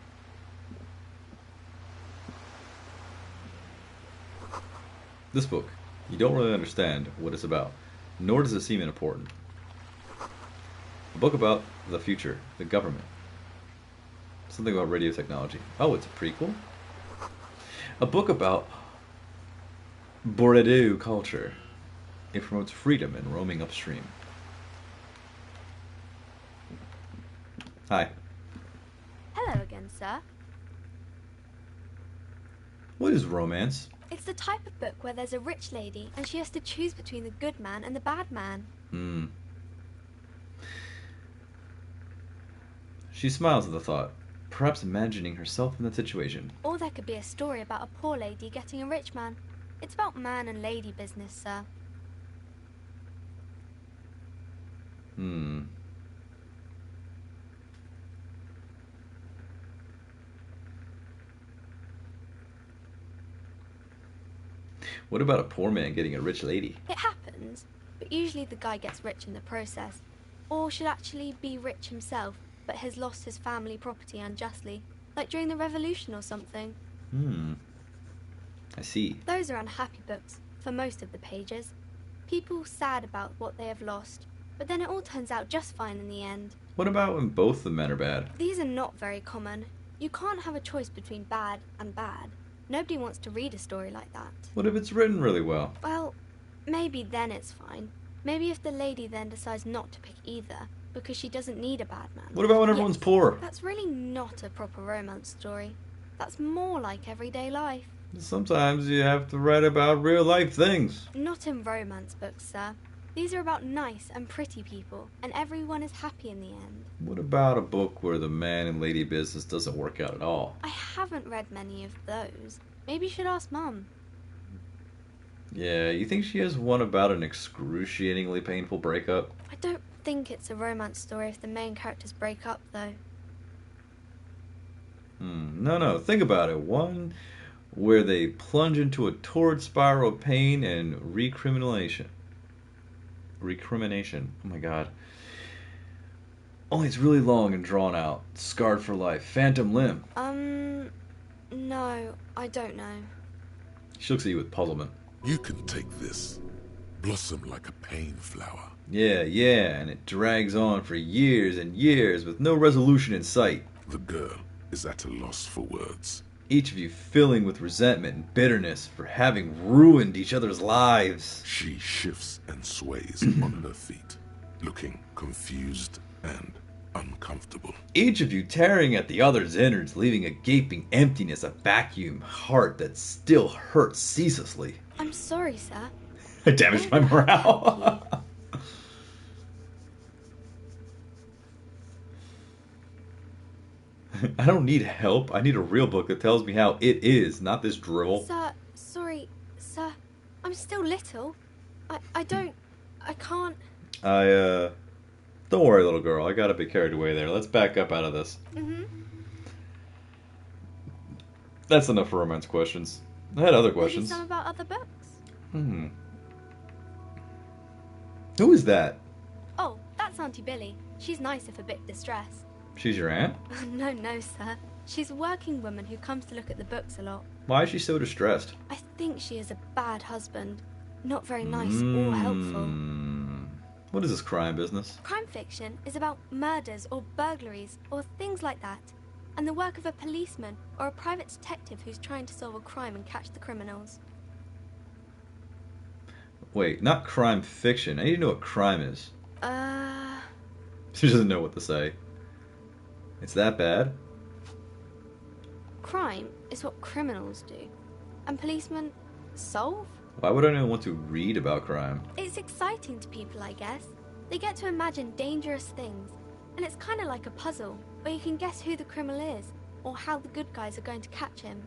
This book, you don't really understand what it's about, nor does it seem important. A book about the future, the government. Something about radio technology. Oh, it's a prequel? A book about Boredo culture. It promotes freedom and roaming upstream. Hi. Hello again, sir. What is romance? It's the type of book where there's a rich lady and she has to choose between the good man and the bad man. She smiles at the thought, perhaps imagining herself in that situation. Or there could be a story about a poor lady getting a rich man. It's about man and lady business, sir. What about a poor man getting a rich lady? It happens, but usually the guy gets rich in the process. Or should actually be rich himself, but has lost his family property unjustly, like during the revolution or something. I see. Those are unhappy books, for most of the pages. People sad about what they have lost, but then it all turns out just fine in the end. What about when both the men are bad? These are not very common. You can't have a choice between bad and bad. Nobody wants to read a story like that. What if it's written really well? Well, maybe then it's fine. Maybe if the lady then decides not to pick either, because she doesn't need a bad man. What about when everyone's poor? That's really not a proper romance story. That's more like everyday life. Sometimes you have to write about real life things. Not in romance books, sir. These are about nice and pretty people, and everyone is happy in the end. What about a book where the man and lady business doesn't work out at all? I haven't read many of those. Maybe you should ask Mum. Yeah, you think she has one about an excruciatingly painful breakup? I don't think it's a romance story if the main characters break up, though. No, think about it. One where they plunge into a torrid spiral of pain and recrimination. Oh my god. Only it's really long and drawn out. Scarred for life. Phantom limb. No, I don't know. She looks at you with puzzlement. You can take this. Blossom like a pain flower. Yeah, and it drags on for years and years with no resolution in sight. The girl is at a loss for words. Each of you filling with resentment and bitterness for having ruined each other's lives. She shifts and sways on her feet, looking confused and uncomfortable. Each of you tearing at the other's innards, leaving a gaping emptiness, a vacuum heart that still hurts ceaselessly. I'm sorry, sir. I damaged my morale. I don't need help. I need a real book that tells me how it is, not this drivel. Sir, sorry, sir. I'm still little. I can't. Don't worry, little girl. I got a bit carried away there. Let's back up out of this. That's enough for romance questions. I had other questions. Maybe some about other books. Who is that? Oh, that's Auntie Billy. She's nice if a bit distressed. She's your aunt? No, sir. She's a working woman who comes to look at the books a lot. Why is she so distressed? I think she is a bad husband. Not very nice or helpful. What is this crime business? Crime fiction is about murders or burglaries or things like that. And the work of a policeman or a private detective who's trying to solve a crime and catch the criminals. Wait, not crime fiction. I need to know what crime is. She doesn't know what to say. It's that bad? Crime is what criminals do. And policemen solve? Why would anyone want to read about crime? It's exciting to people, I guess. They get to imagine dangerous things. And it's kind of like a puzzle, where you can guess who the criminal is, or how the good guys are going to catch him.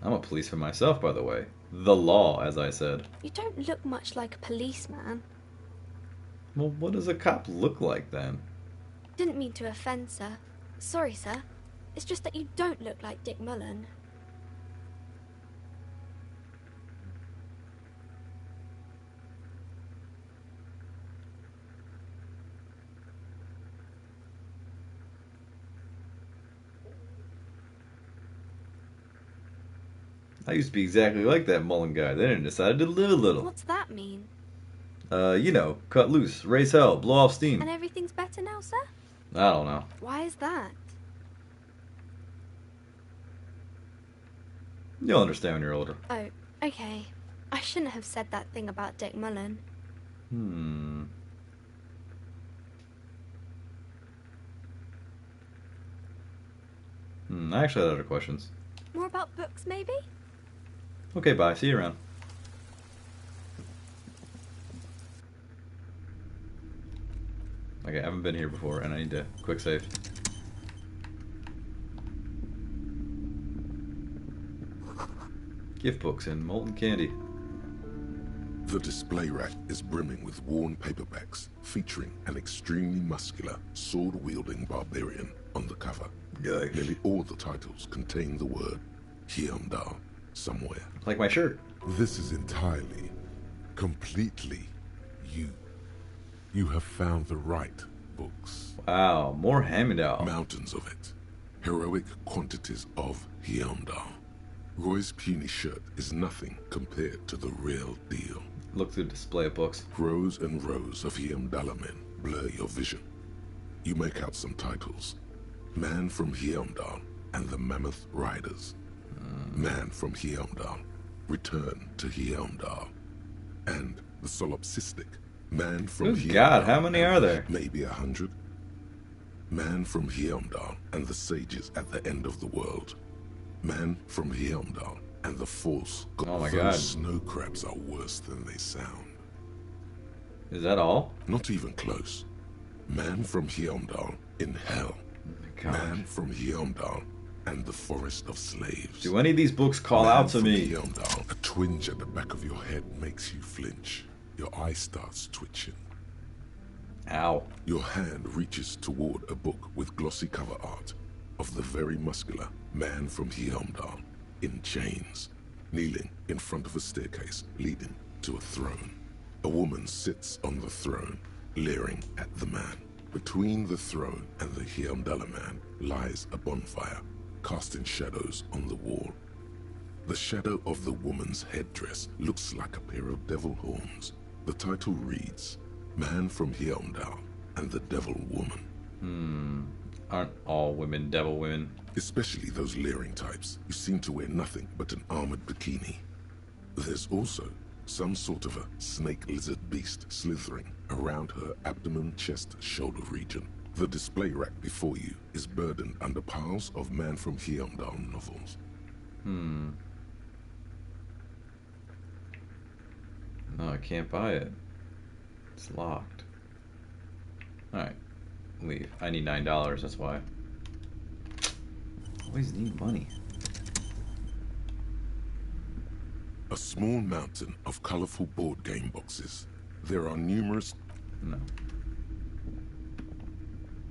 I'm a policeman myself, by the way. The law, as I said. You don't look much like a policeman. Well, what does a cop look like then? Didn't mean to offend, sir. Sorry, sir. It's just that you don't look like Dick Mullen. I used to be exactly like that Mullen guy. Then I decided to live a little. What's that mean? You know, cut loose, raise hell, blow off steam. And everything's better now, sir? I don't know. Why is that? You'll understand when you're older. Oh, okay. I shouldn't have said that thing about Dick Mullen. I actually had other questions. More about books, maybe? Okay, bye. See you around. Okay, I haven't been here before, and I need to quick save. Gift books and molten candy. The display rack is brimming with worn paperbacks featuring an extremely muscular, sword-wielding barbarian on the cover. Yikes. Nearly all the titles contain the word Hyundai somewhere. Like my shirt. This is entirely, completely you. You have found the right books. Wow, more Hamidal. Mountains of it. Heroic quantities of Hyundai. Roy's puny shirt is nothing compared to the real deal. Look through the display of books. Rows and rows of Hyundai men blur your vision. You make out some titles. Man from Hyundai and the Mammoth Riders. Man from Hyundai. Return to Hyundai. And the Solipsistic. Man from Good Hyundai. God, how many are there? Maybe 100. Man from Hyundai and the sages at the end of the world. Man from Hyundai and the false. Oh my Those God. snow crabs are worse than they sound. Is that all? Not even close. Man from Hyundai in hell. Man from Hyundai and the forest of slaves. Do any of these books call out to me? Hyundai, a twinge at the back of your head makes you flinch. Your eye starts twitching. Ow. Your hand reaches toward a book with glossy cover art of the very muscular man from Hyundai in chains, kneeling in front of a staircase leading to a throne. A woman sits on the throne, leering at the man. Between the throne and the Hyundai man lies a bonfire, casting shadows on the wall. The shadow of the woman's headdress looks like a pair of devil horns. The title reads, Man from Hyundai and the Devil Woman. Aren't all women devil women? Especially those leering types who seem to wear nothing but an armored bikini. There's also some sort of a snake lizard beast slithering around her abdomen, chest, shoulder region. The display rack before you is burdened under piles of Man from Hyundai novels. No, I can't buy it. It's locked. Alright. Leave. I need $9, that's why. Always need money. A small mountain of colorful board game boxes. There are numerous... No.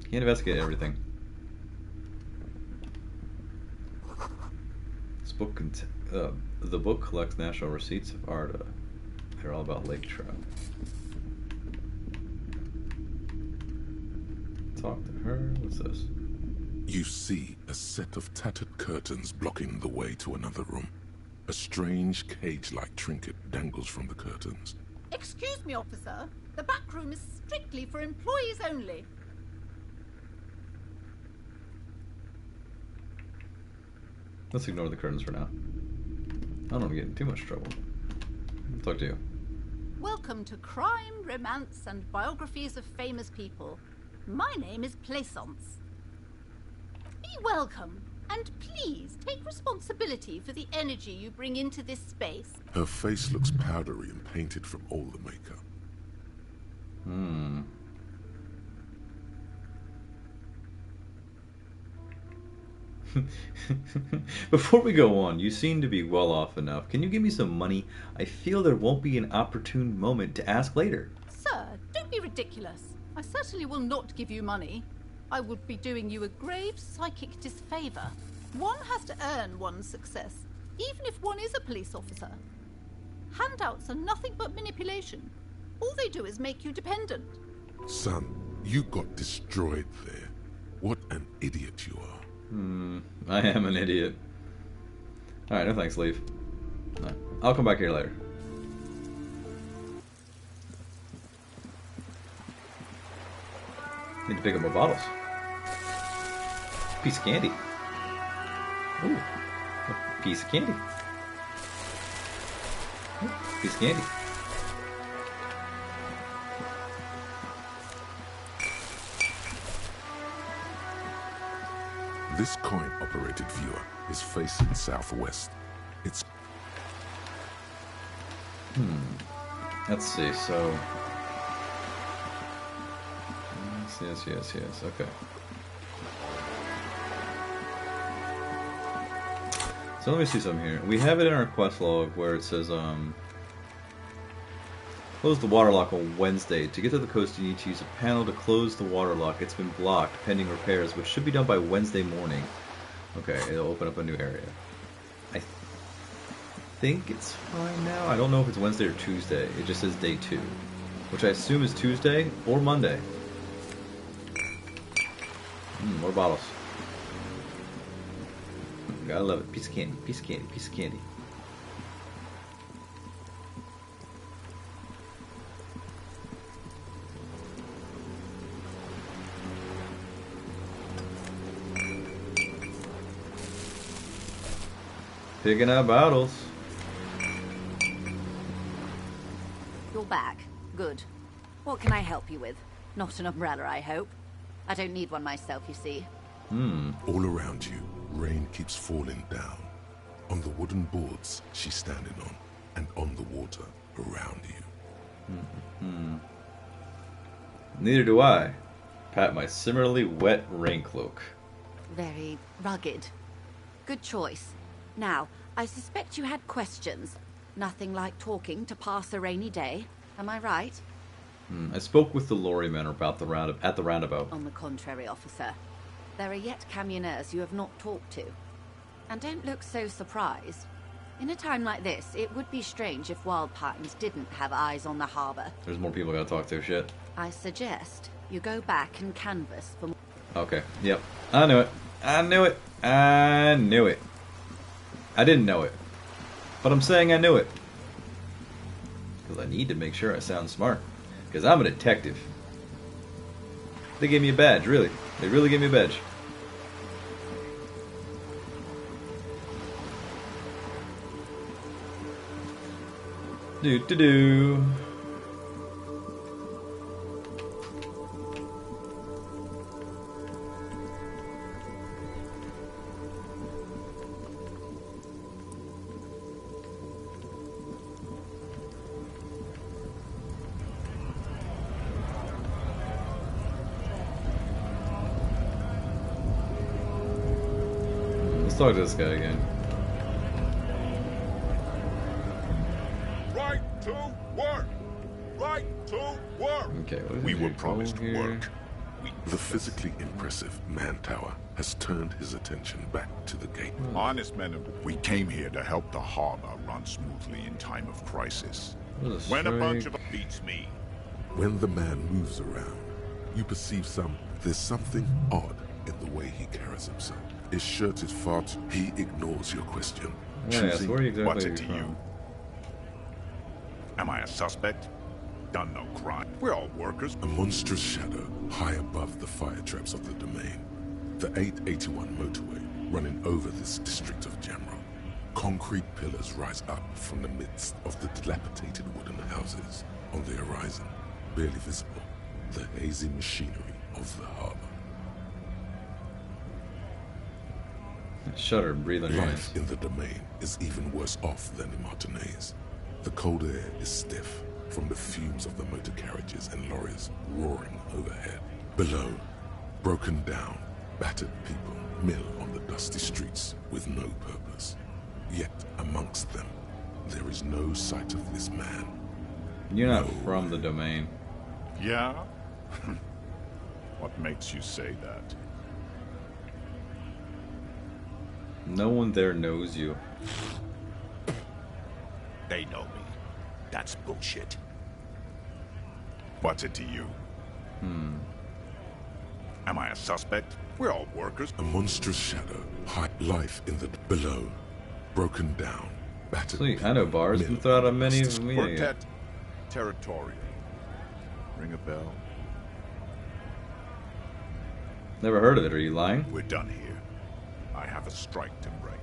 Can't investigate everything. This book the book collects national receipts of art. They're all about lake trout. Talk to her. What's this? You see a set of tattered curtains blocking the way to another room. A strange cage-like trinket dangles from the curtains. Excuse me, officer. The back room is strictly for employees only. Let's ignore the curtains for now. I don't want to get in too much trouble. I'll talk to you. Welcome to Crime, Romance, and Biographies of Famous People. My name is Plaisance. Be welcome, and please take responsibility for the energy you bring into this space. Her face looks powdery and painted from all the makeup. Before we go on, you seem to be well off enough. Can you give me some money? I feel there won't be an opportune moment to ask later. Sir, don't be ridiculous. I certainly will not give you money. I would be doing you a grave psychic disfavour. One has to earn one's success, even if one is a police officer. Handouts are nothing but manipulation. All they do is make you dependent. Son, you got destroyed there. What an idiot you are. I am an idiot. Alright, no thanks, leave. Right, I'll come back here later. Need to pick up more bottles. Piece of candy. Ooh. A piece of candy. Ooh, piece of candy. This coin-operated viewer is facing southwest. It's... Let's see, so... Yes, okay. So let me see something here. We have it in our quest log where it says, close the water lock on Wednesday. To get to the coast, you need to use a panel to close the water lock. It's been blocked, pending repairs, which should be done by Wednesday morning. Okay, it'll open up a new area. I think it's fine now. I don't know if it's Wednesday or Tuesday. It just says day 2, which I assume is Tuesday or Monday. More bottles. Gotta love it. Piece of candy, piece of candy, piece of candy. Picking up bottles. You're back. Good. What can I help you with? Not an umbrella, I hope. I don't need one myself, you see. All around you, rain keeps falling down. On the wooden boards she's standing on, and on the water around you. Neither do I. Pat my similarly wet rain cloak. Very rugged. Good choice. Now, I suspect you had questions. Nothing like talking to pass a rainy day. Am I right? I spoke with the lorrymen about at the roundabout. On the contrary, officer. There are yet camionneurs you have not talked to. And don't look so surprised. In a time like this, it would be strange if Wild Pines didn't have eyes on the harbour. There's more people I gotta talk to, shit. I suggest you go back and canvass for... Okay, yep. I knew it. I knew it. I knew it. I didn't know it. But I'm saying I knew it. Because I need to make sure I sound smart. Because I'm a detective. They gave me a badge, really. They really gave me a badge. Do. Let's talk to this guy again. Right to work! Right to work! Okay, We were promised work. The physically impressive man tower has turned his attention back to the gate. Honest men, we came here to help the harbor run smoothly in time of crisis. When a bunch of beats me. When the man moves around, you perceive there's something odd in the way he carries himself. His shirt is far too... He ignores your question. Yes, where exactly what's are it to you from? you? Am I a suspect? Done no crime. We're all workers. A monstrous shadow high above the fire traps of the domain. The 881 motorway running over this district of Jamrock. Concrete pillars rise up from the midst of the dilapidated wooden houses. On the horizon, barely visible, the hazy machinery of the harbor. Shudder and breathe on your Life in the domain is even worse off than in Martinez. The cold air is stiff from the fumes of the motor carriages and lorries roaring overhead. Below, broken down, Battered people mill on the dusty streets with no purpose. Yet amongst them, there is no sight of this man. You're not from the domain. Yeah? What makes you say that? No one there knows you. They know me. That's bullshit. What's it to you? Am I a suspect? We're all workers. A monstrous shadow, high life in the below, broken down, battered. Sweet, I know bars. We thought of many of them. Quartet Territorial. Ring a bell? Never heard of it. Are you lying? We're done here. I have a strike to break.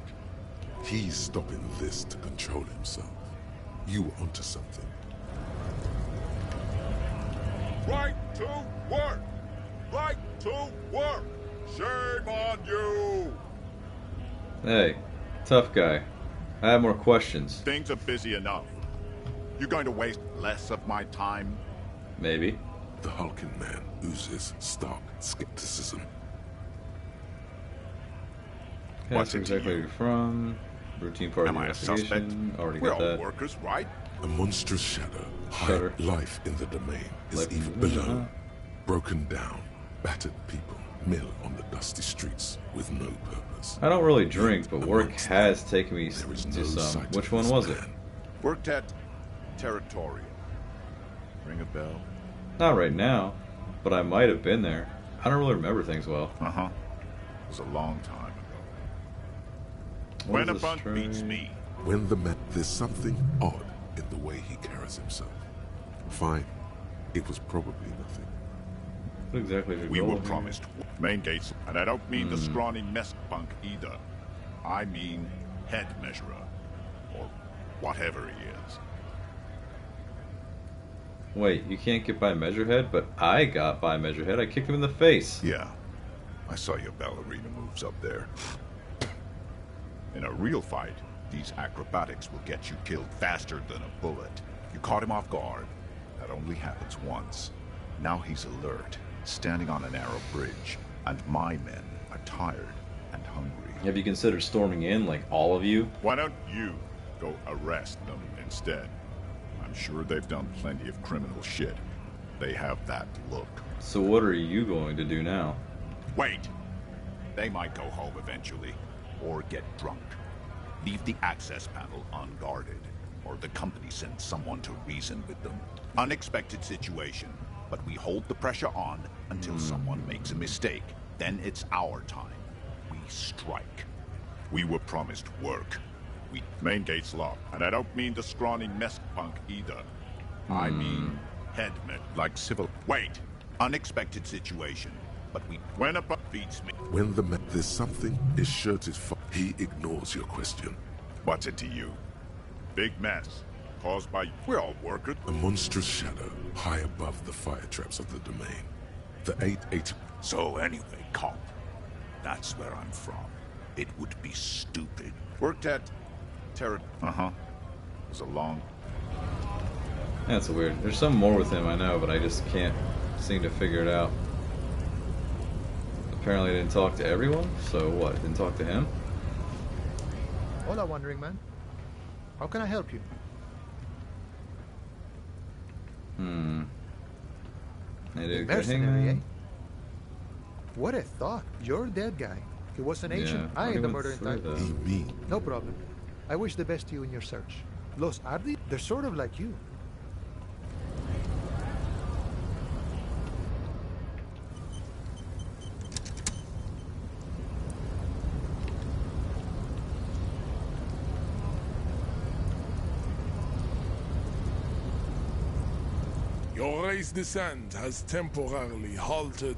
He's stopping this to control himself. You were onto something. Right to work! Right to work! Shame on you! Hey, tough guy. I have more questions. Things are busy enough. You going to waste less of my time? Maybe. The hulking man oozes stark skepticism. What's exactly where you're from? Routine part of the investigation. Already got that. We're all workers, right? A monstrous shadow. Shutter. Life in the domain is Life even below. Broken down, battered people mill on the dusty streets with no purpose. I don't really drink, but work has taken me to no some. Which one was it? Worked at Territorial. Ring a bell? Not right now, but I might have been there. I don't really remember things well. Uh-huh. It was a long time ago. What When a is this bunt train? beats me. When the man, there's something odd in the way he carries himself. Fine, it was probably nothing. What exactly is your We goal were here? promised main gates, and I don't mean the scrawny mess punk either. I mean head measurer, or whatever he is. Wait, you can't get by Measurehead, but I got by Measurehead. I kicked him in the face. Yeah, I saw your ballerina moves up there. In a real fight, these acrobatics will get you killed faster than a bullet. You caught him off guard. That only happens once. Now he's alert, standing on a narrow bridge, and my men are tired and hungry. Have you considered storming in, like all of you? Why don't you go arrest them instead? I'm sure they've done plenty of criminal shit. They have that look. So what are you going to do now? Wait! They might go home eventually, or get drunk. Leave the access panel unguarded, or the company sends someone to reason with them. Unexpected situation, but we hold the pressure on until someone makes a mistake. Then it's our time. We strike. We were promised work. Main gate's locked, and I don't mean the scrawny mess punk either. I mean headman, like civil. Wait! Unexpected situation, but when a buck beats me. When the man, there's something is sure to he ignores your question. What's it to you? Big mess. Caused by... We're all workers. A monstrous shadow high above the fire traps of the domain. The 880. So anyway, cop. That's where I'm from. It would be stupid. Worked at... Uh-huh. It was a long... That's weird. There's some more with him, I know, but I just can't seem to figure it out. Apparently I didn't talk to everyone, so what? Didn't talk to him? Hola, Wandering Man. How can I help you? Mercenary, eh? What a thought. You're dead guy. He was an agent. I am the murdering type. No problem. I wish the best to you in your search. Los Ardi? They're sort of like you. Your race descent has temporarily halted,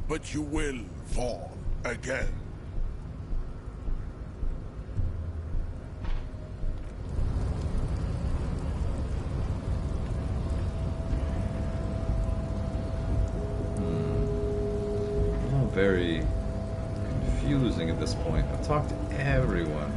but you will fall again. All very confusing at this point. I've talked to everyone.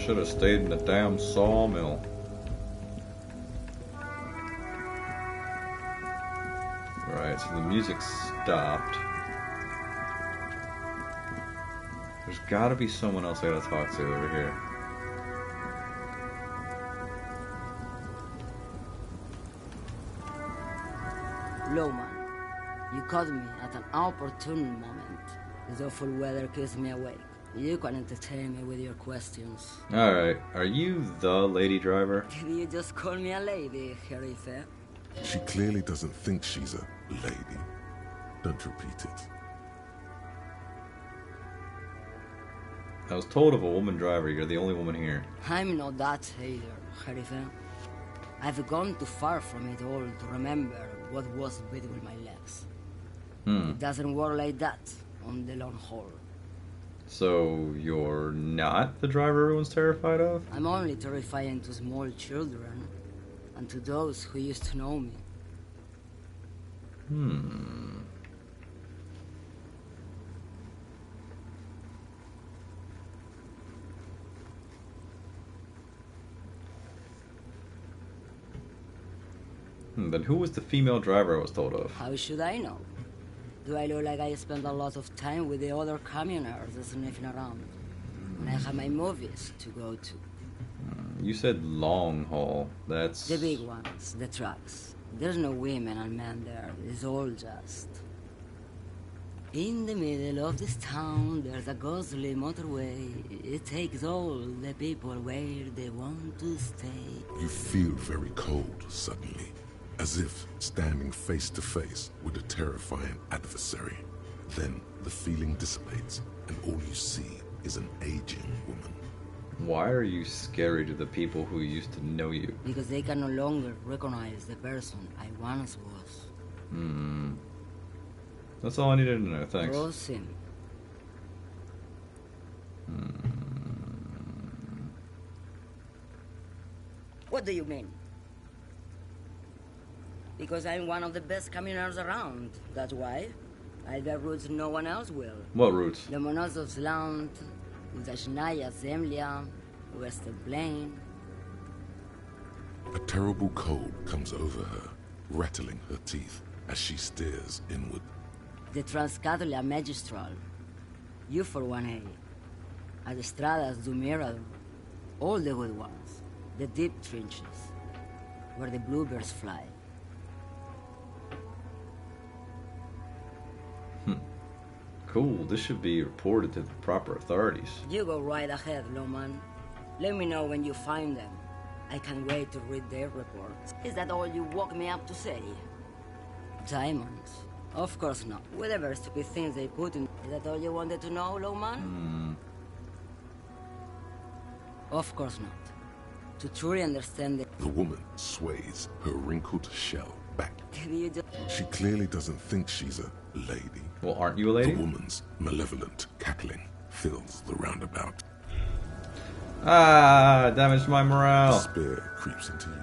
should have stayed in the damn sawmill. Right, so the music stopped. There's gotta be someone else I gotta talk to over here. Lowman, you caught me at an opportune moment. This awful weather keeps me awake. You can entertain me with your questions. Alright, are you the lady driver? Did you just call me a lady, Herife? She clearly doesn't think she's a lady. Don't repeat it. I was told of a woman driver. You're the only woman here. I'm not that either, Herife. I've gone too far from it all to remember what was between my legs. It doesn't work like that on the long haul. So you're not the driver everyone's terrified of? I'm only terrifying to small children and to those who used to know me. Then who was the female driver I was told of? How should I know? Do I look like I spend a lot of time with the other communers sniffing around when I have my movies to go to? You said long haul. That's... The big ones, the trucks. There's no women and men there. It's all just... In the middle of this town, there's a ghostly motorway. It takes all the people where they want to stay. You feel very cold suddenly, as if standing face to face with a terrifying adversary. Then the feeling dissipates, and all you see is an aging woman. Why are you scary to the people who used to know you? Because they can no longer recognize the person I once was. That's all I needed to know, thanks. Rosin. What do you mean? Because I'm one of the best communers around. That's why. I bear routes no one else will. What routes? The Monosov's Land, Udashnaya Zemlya, Western Plain. A terrible cold comes over her, rattling her teeth as she stares inward. The Transcatolia Magistral. You for 1A. Adestradas do Mirador. All the good ones. The deep trenches. Where the bluebirds fly. Cool, this should be reported to the proper authorities. You go right ahead, Lowman. Let me know when you find them. I can't wait to read their reports. Is that all you woke me up to say? Diamonds? Of course not. Whatever stupid things they put in. Is that all you wanted to know, Lowman? Of course not. To truly understand The woman sways her wrinkled shell back. you just... She clearly doesn't think she's a lady. Well, aren't you a lady? The woman's malevolent cackling fills the roundabout. Ah, damaged my morale. Despair creeps into you,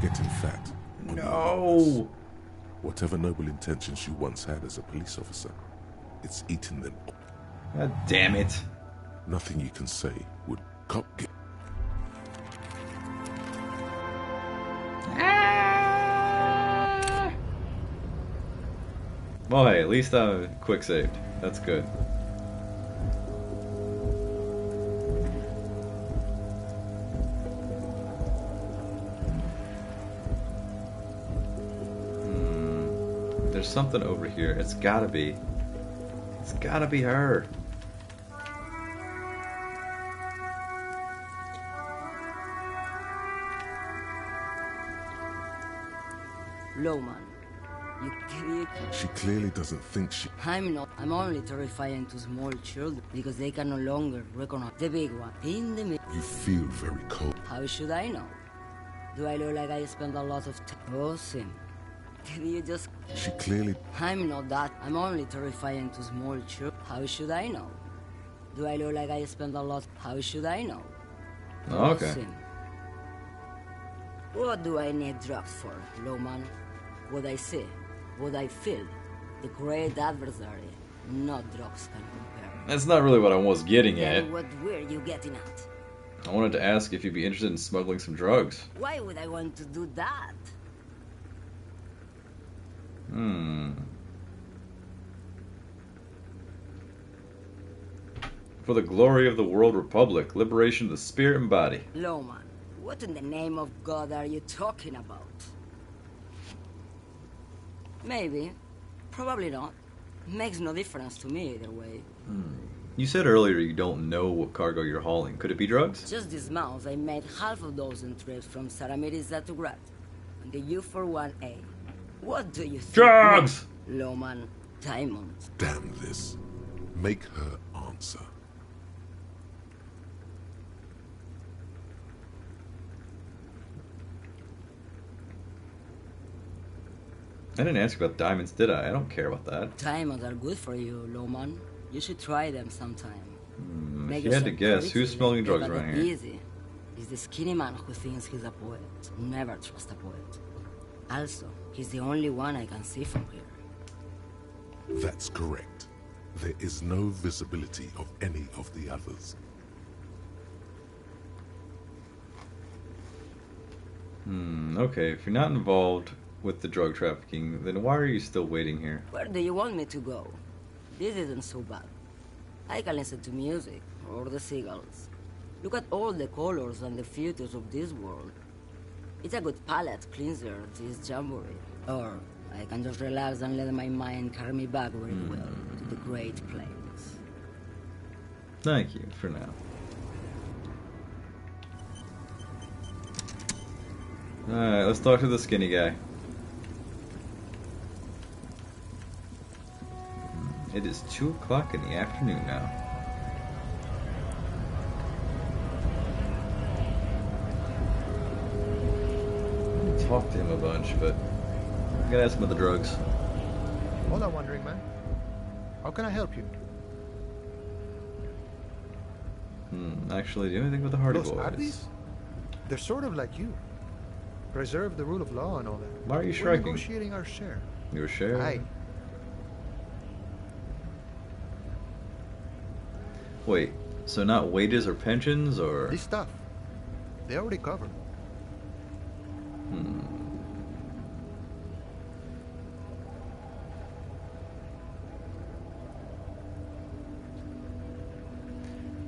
getting fat. No. Whatever noble intentions you once had as a police officer, it's eaten them. God damn it. Nothing you can say would get. Well, hey, at least I quick saved. That's good. There's something over here. It's gotta be her. Lowman. She clearly doesn't think she... I'm not. I'm only terrifying to small children because they can no longer recognize the big one. In the middle. You feel very cold. How should I know? Do I look like I spend a lot of time? Oh, Sim. Did you just... She clearly... I'm not that. I'm only terrifying to small children. How should I know? Do I look like I spend a lot... How should I know? Oh, okay. Sim. What do I need drugs for, Lowman? What I see, what I feel, the great adversary, no drugs can compare. That's not really what I was getting at. Then what were you getting at? I wanted to ask if you'd be interested in smuggling some drugs. Why would I want to do that? For the glory of the World Republic, liberation of the spirit and body. Loman, what in the name of God are you talking about? Maybe. Probably not. Makes no difference to me either way. You said earlier you don't know what cargo you're hauling. Could it be drugs? Just this month, I made half a dozen trips from Saramiriza to Grat on the U41A. What do you think? Drugs! Loman, diamonds. Damn this. Make her answer. I didn't ask about diamonds, did I? I don't care about that. Diamonds are good for you, Loman. You should try them sometime. If you had to guess, who's smuggling drugs around here? Easy. It's the skinny man who thinks he's a poet. Never trust a poet. Also, he's the only one I can see from here. That's correct. There is no visibility of any of the others. Okay, if you're not involved with the drug trafficking, then why are you still waiting here? Where do you want me to go? This isn't so bad. I can listen to music, or the seagulls. Look at all the colors and the futures of this world. It's a good palate cleanser, this jamboree. Or I can just relax and let my mind carry me back where it will, to the great plains. Thank you, for now. Alright, let's talk to the skinny guy. It is 2 o'clock in the afternoon now. I talked to him a bunch, but I gotta ask him about the drugs. All I'm wondering, man. How can I help you? Actually, do you know anything about the Hardy Los Boys? Hardys? They're sort of like you. Preserve the rule of law and all that. Why are you We're striking? negotiating our share. Your share? Aye. Wait, so not wages or pensions, or... This stuff. They already covered.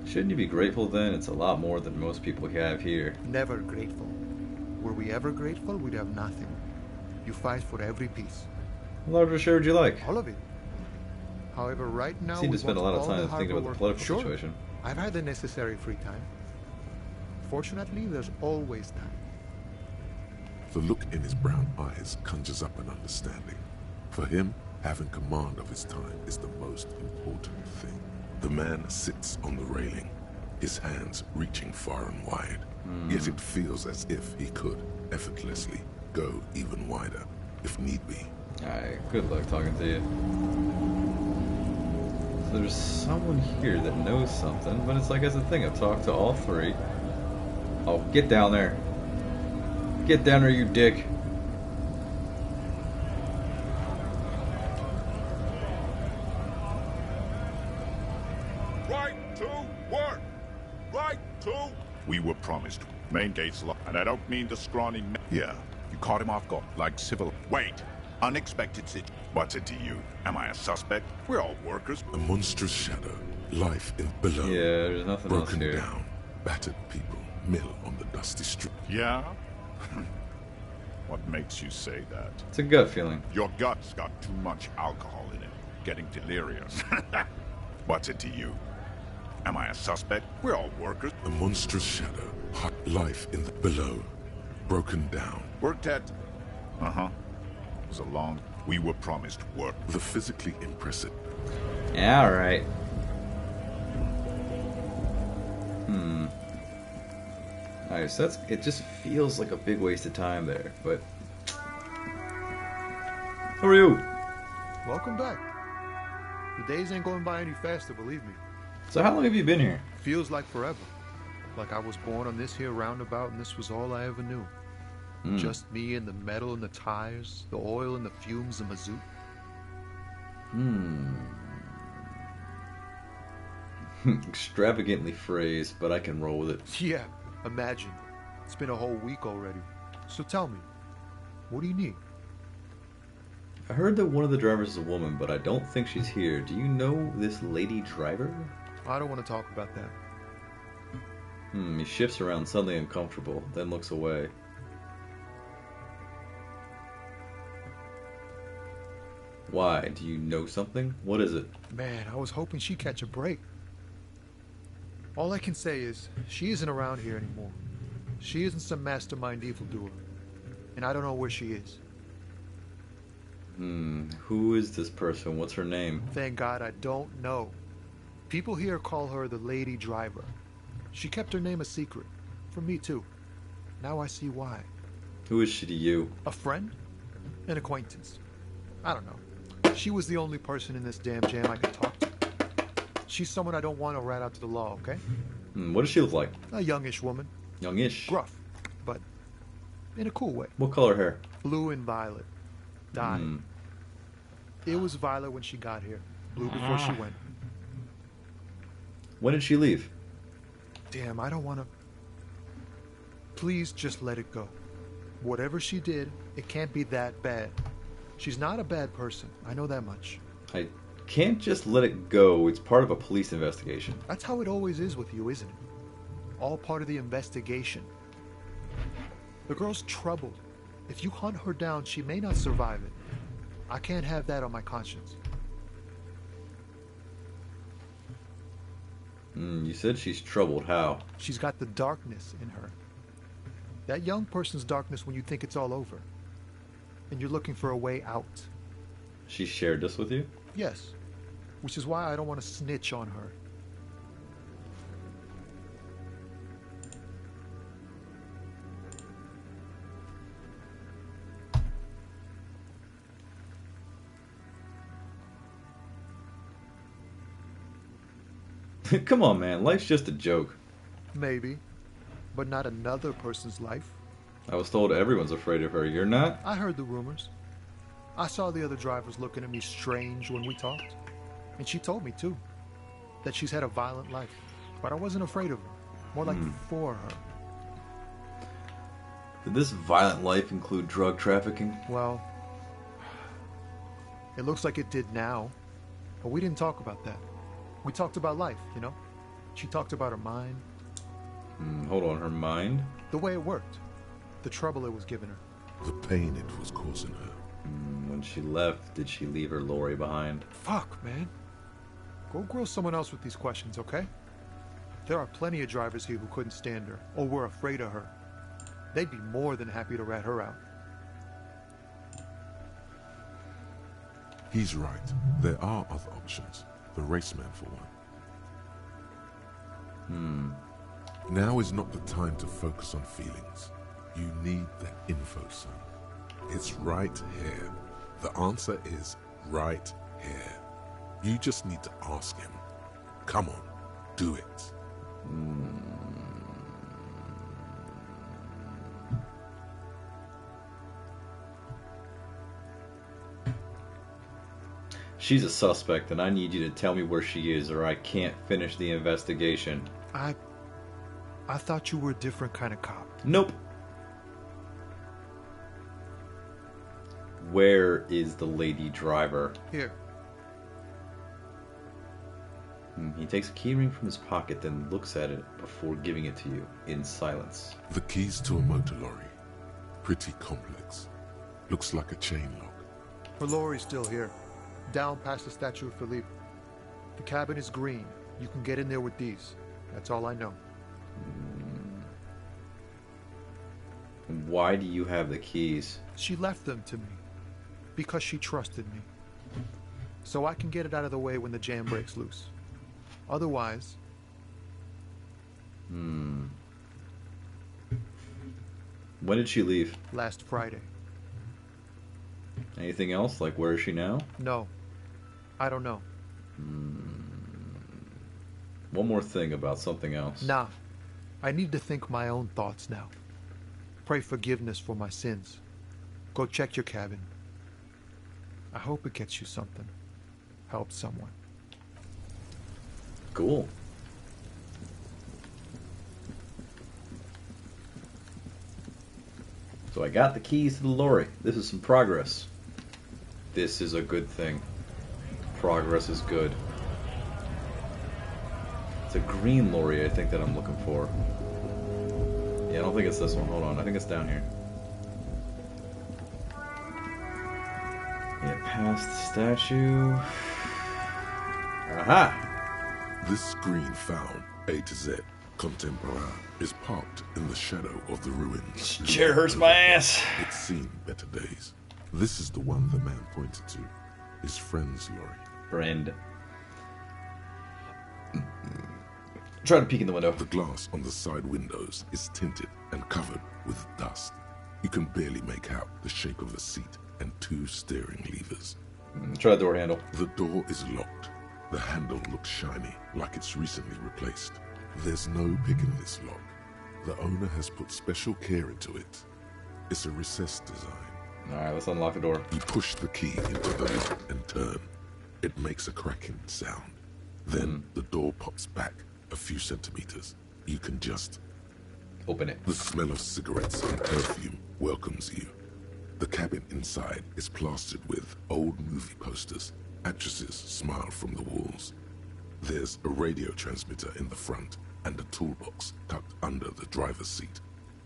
Shouldn't you be grateful then? It's a lot more than most people have here. Never grateful. Were we ever grateful, we'd have nothing. You fight for every piece. How large a share would you like? All of it. However, right now, Seem to we spend a want lot of all time the thinking harbor about the work- political Sure. situation. I've had the necessary free time. Fortunately, there's always time. The look in his brown eyes conjures up an understanding. For him, having command of his time is the most important thing. The man sits on the railing, his hands reaching far and wide. Yet it feels as if he could effortlessly go even wider, if need be. Alright, good luck talking to you. So there's someone here that knows something, but it's like as a thing. I've talked to all three. Oh, get down there. Get down there, you dick. Right to work! Right to... We were promised. Main gate's locked, and I don't mean the scrawny... Yeah, you caught him off guard, like civil... Wait! Unexpected situation. What's it to you? Am I a suspect? We're all workers. A monstrous shadow, life in below. Yeah, there's nothing else Broken here. down, battered people, mill on the dusty street. Yeah? What makes you say that? It's a gut feeling. Your gut's got too much alcohol in it. Getting delirious. What's it to you? Am I a suspect? We're all workers. A monstrous shadow, hot life in the below, broken down. Worked at... Uh-huh. It was a long... We were promised work. The physically impressive. Yeah, alright. Alright, so that's... It just feels like a big waste of time there, but... Who are you? Welcome back. The days ain't going by any faster, believe me. So how long have you been here? Feels like forever. Like I was born on this here roundabout and this was all I ever knew. Just me and the metal and the tires, the oil and the fumes and mazout. Extravagantly phrased, but I can roll with it. Yeah, imagine. It's been a whole week already. So tell me, what do you need? I heard that one of the drivers is a woman, but I don't think she's here. Do you know this lady driver? I don't want to talk about that. He shifts around, suddenly uncomfortable, then looks away. Why? Do you know something? What is it? Man, I was hoping she'd catch a break. All I can say is, she isn't around here anymore. She isn't some mastermind evildoer. And I don't know where she is. Who is this person? What's her name? Thank God I don't know. People here call her the Lady Driver. She kept her name a secret. From me too. Now I see why. Who is she to you? A friend? An acquaintance. I don't know. She was the only person in this damn jam I could talk to. She's someone I don't want to rat out to the law, okay? What does she look like? A youngish woman. Youngish? Gruff, but in a cool way. What color hair? Blue and violet. Dyed. It was violet when she got here. Blue before she went. When did she leave? Damn, I don't want to... Please just let it go. Whatever she did, it can't be that bad. She's not a bad person. I know that much. I can't just let it go. It's part of a police investigation. That's how it always is with you, isn't it? All part of the investigation. The girl's troubled. If you hunt her down, she may not survive it. I can't have that on my conscience. You said she's troubled. How? She's got the darkness in her. That young person's darkness when you think it's all over. And you're looking for a way out. She shared this with you? Yes. Which is why I don't want to snitch on her. Come on, man. Life's just a joke. Maybe. But not another person's life. I was told everyone's afraid of her. You're not? I heard the rumors. I saw the other drivers looking at me strange when we talked. And she told me, too, that she's had a violent life. But I wasn't afraid of her. More like for her. Did this violent life include drug trafficking? Well, it looks like it did now. But we didn't talk about that. We talked about life, you know? She talked about her mind. Hold on, her mind? The way it worked. The trouble it was giving her. The pain it was causing her. When she left, did she leave her lorry behind? Fuck, man. Go grill someone else with these questions, okay? There are plenty of drivers here who couldn't stand her, or were afraid of her. They'd be more than happy to rat her out. He's right. There are other options. The raceman, for one. Now is not the time to focus on feelings. You need that info, son. It's right here. The answer is right here. You just need to ask him. Come on, do it. She's a suspect, and I need you to tell me where she is, or I can't finish the investigation. I thought you were a different kind of cop. Nope. Where is the lady driver? Here. He takes a keyring from his pocket, then looks at it before giving it to you in silence. The keys to a motor lorry. Pretty complex. Looks like a chain lock. Her lorry's still here. Down past the statue of Philippe. The cabin is green. You can get in there with these. That's all I know. Why do you have the keys? She left them to me. Because she trusted me. So I can get it out of the way when the jam breaks loose. Otherwise... When did she leave? Last Friday. Anything else? Like, where is she now? No. I don't know. One more thing about something else. Nah. I need to think my own thoughts now. Pray forgiveness for my sins. Go check your cabin. I hope it gets you something. Help someone. Cool. So I got the keys to the lorry. This is some progress. This is a good thing. Progress is good. It's a green lorry, I think, that I'm looking for. Yeah, I don't think it's this one. Hold on. I think it's down here. Yeah, past the statue. Aha! This screen found, A to Z, contemporary, is parked in the shadow of the ruins. Chair hurts my ass. It's seen better days. This is the one the man pointed to. His friend's lorry. Friend. Try to peek in the window. The glass on the side windows is tinted and covered with dust. You can barely make out the shape of a seat and 2 steering levers. Try the door handle. The door is locked. The handle looks shiny, like it's recently replaced. There's no picking this lock. The owner has put special care into it. It's a recessed design. Alright, let's unlock the door. You push the key into the lock and turn. It makes a cracking sound. Then the door pops back a few centimeters. You can just open it. The smell of cigarettes and perfume welcomes you. The cabin inside is plastered with old movie posters. Actresses smile from the walls. There's a radio transmitter in the front and a toolbox tucked under the driver's seat.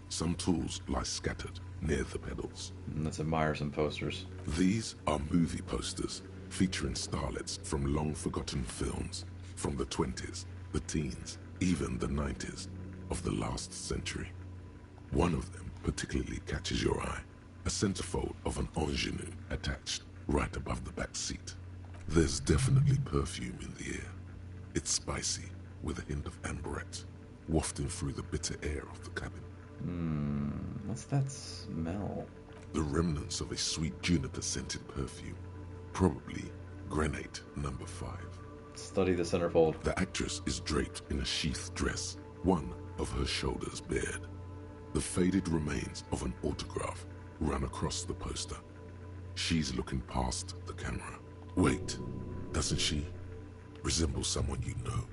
Some tools lie scattered near the pedals. Let's admire some posters. These are movie posters featuring starlets from long-forgotten films from the 20s, the teens, even the 90s of the last century. One of them particularly catches your eye, a centerfold of an ingenue attached right above the back seat. There's definitely perfume in the air. It's spicy, with a hint of amberette, wafting through the bitter air of the cabin. What's that smell? The remnants of a sweet juniper-scented perfume. Probably Grenade No. 5. Study the centerfold. The actress is draped in a sheathed dress, one of her shoulders bared. The faded remains of an autograph run across the poster. She's looking past the camera. Wait, doesn't she resemble someone you know?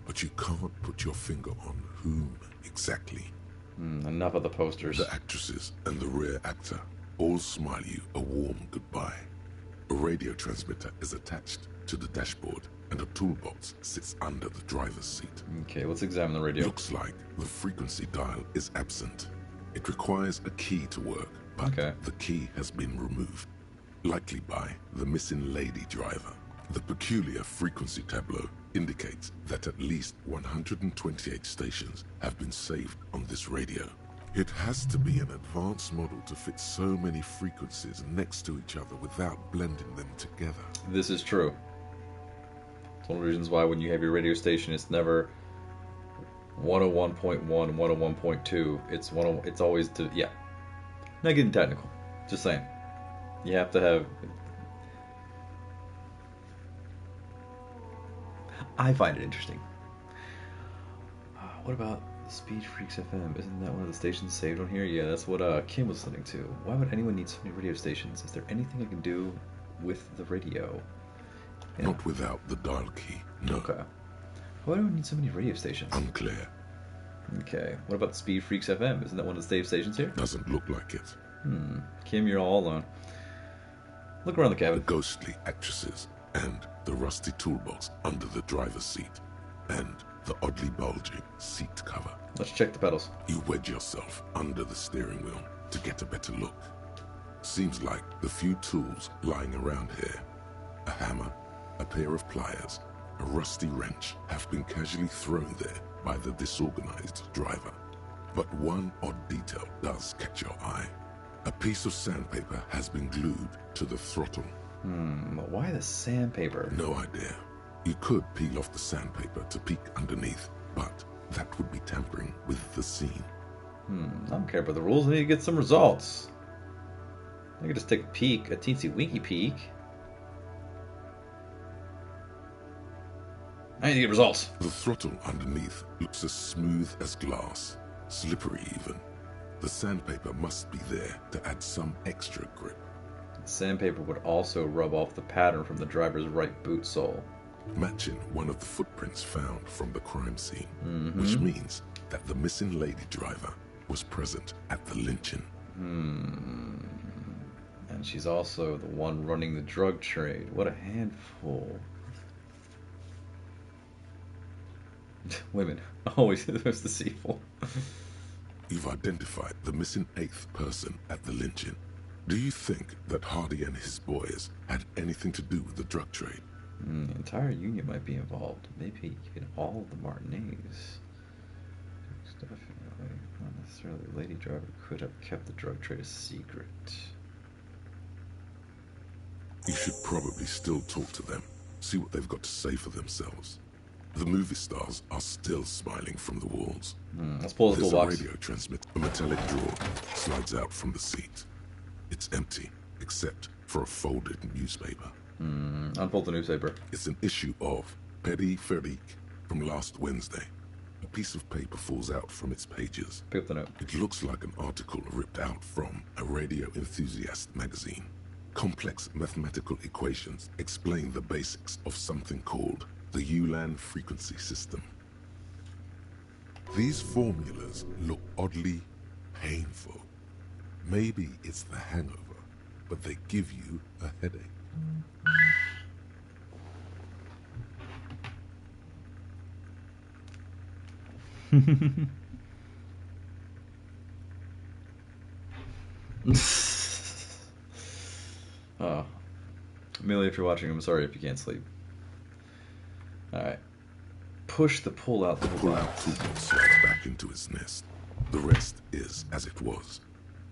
But you can't put your finger on whom exactly. Enough of the posters. The actresses and the rear actor all smile you a warm goodbye. A radio transmitter is attached to the dashboard and a toolbox sits under the driver's seat. Okay, let's examine the radio. Looks like the frequency dial is absent. It requires a key to work, but the key has been removed, likely by the missing lady driver. The peculiar frequency tableau indicates that at least 128 stations have been saved on this radio. It has to be an advanced model to fit so many frequencies next to each other without blending them together. This is true. It's one of the reasons why when you have your radio station, it's never 101.1, 101.2. It's always not getting technical. Just saying. You have to have. I find it interesting. What about Speed Freaks FM? Isn't that one of the stations saved on here? Yeah, that's what Kim was listening to. Why would anyone need so many radio stations? Is there anything I can do with the radio? Yeah. Not without the dial key, no. Okay. Why do we need so many radio stations? Unclear. Okay. What about Speed Freaks FM? Isn't that one of the saved stations here? Doesn't look like it. Kim, you're all alone. Look around the cabin. The ghostly actresses and the rusty toolbox under the driver's seat and the oddly bulging seat cover. Let's check the pedals. You wedge yourself under the steering wheel to get a better look. Seems like the few tools lying around here, a hammer, a pair of pliers, a rusty wrench, have been casually thrown there by the disorganized driver. But one odd detail does catch your eye. A piece of sandpaper has been glued to the throttle. But why the sandpaper? No idea. You could peel off the sandpaper to peek underneath, but that would be tampering with the scene. I don't care about the rules. I need to get some results. I can just take a peek, a teensy winky peek. I need to get results. The throttle underneath looks as smooth as glass, slippery even. The sandpaper must be there to add some extra grip. The sandpaper would also rub off the pattern from the driver's right boot sole, matching one of the footprints found from the crime scene, which means that the missing lady driver was present at the lynching. And she's also the one running the drug trade. What a handful. Women. Always there's the sequel. You've identified the missing 8th person at the lynching. Do you think that Hardy and his boys had anything to do with the drug trade? The entire union might be involved. Maybe even all of the Martinez. Definitely. Not necessarily. Lady Driver could have kept the drug trade a secret. You should probably still talk to them. See what they've got to say for themselves. The movie stars are still smiling from the walls. Let's pull the There's toolbox. a radio transmitter. A metallic drawer slides out from the seat. It's empty, except for a folded newspaper. Unfold the newspaper. It's an issue of Peripherique from last Wednesday. A piece of paper falls out from its pages. Pick up the note. It looks like an article ripped out from a radio enthusiast magazine. Complex mathematical equations explain the basics of something called the Ulan frequency system. These formulas look oddly painful. Maybe it's the hangover, but they give you a headache. Oh. Amelia, if you're watching, I'm sorry if you can't sleep. Alright. Push the pull out toolbox. Slides back into its nest. The rest is as it was.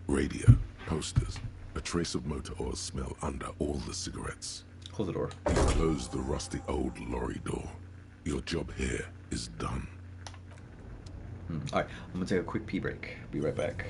Radio, posters, a trace of motor oil smell under all the cigarettes. Close the door. You close the rusty old lorry door. Your job here is done. Alright, I'm gonna take a quick pee break. Be right back.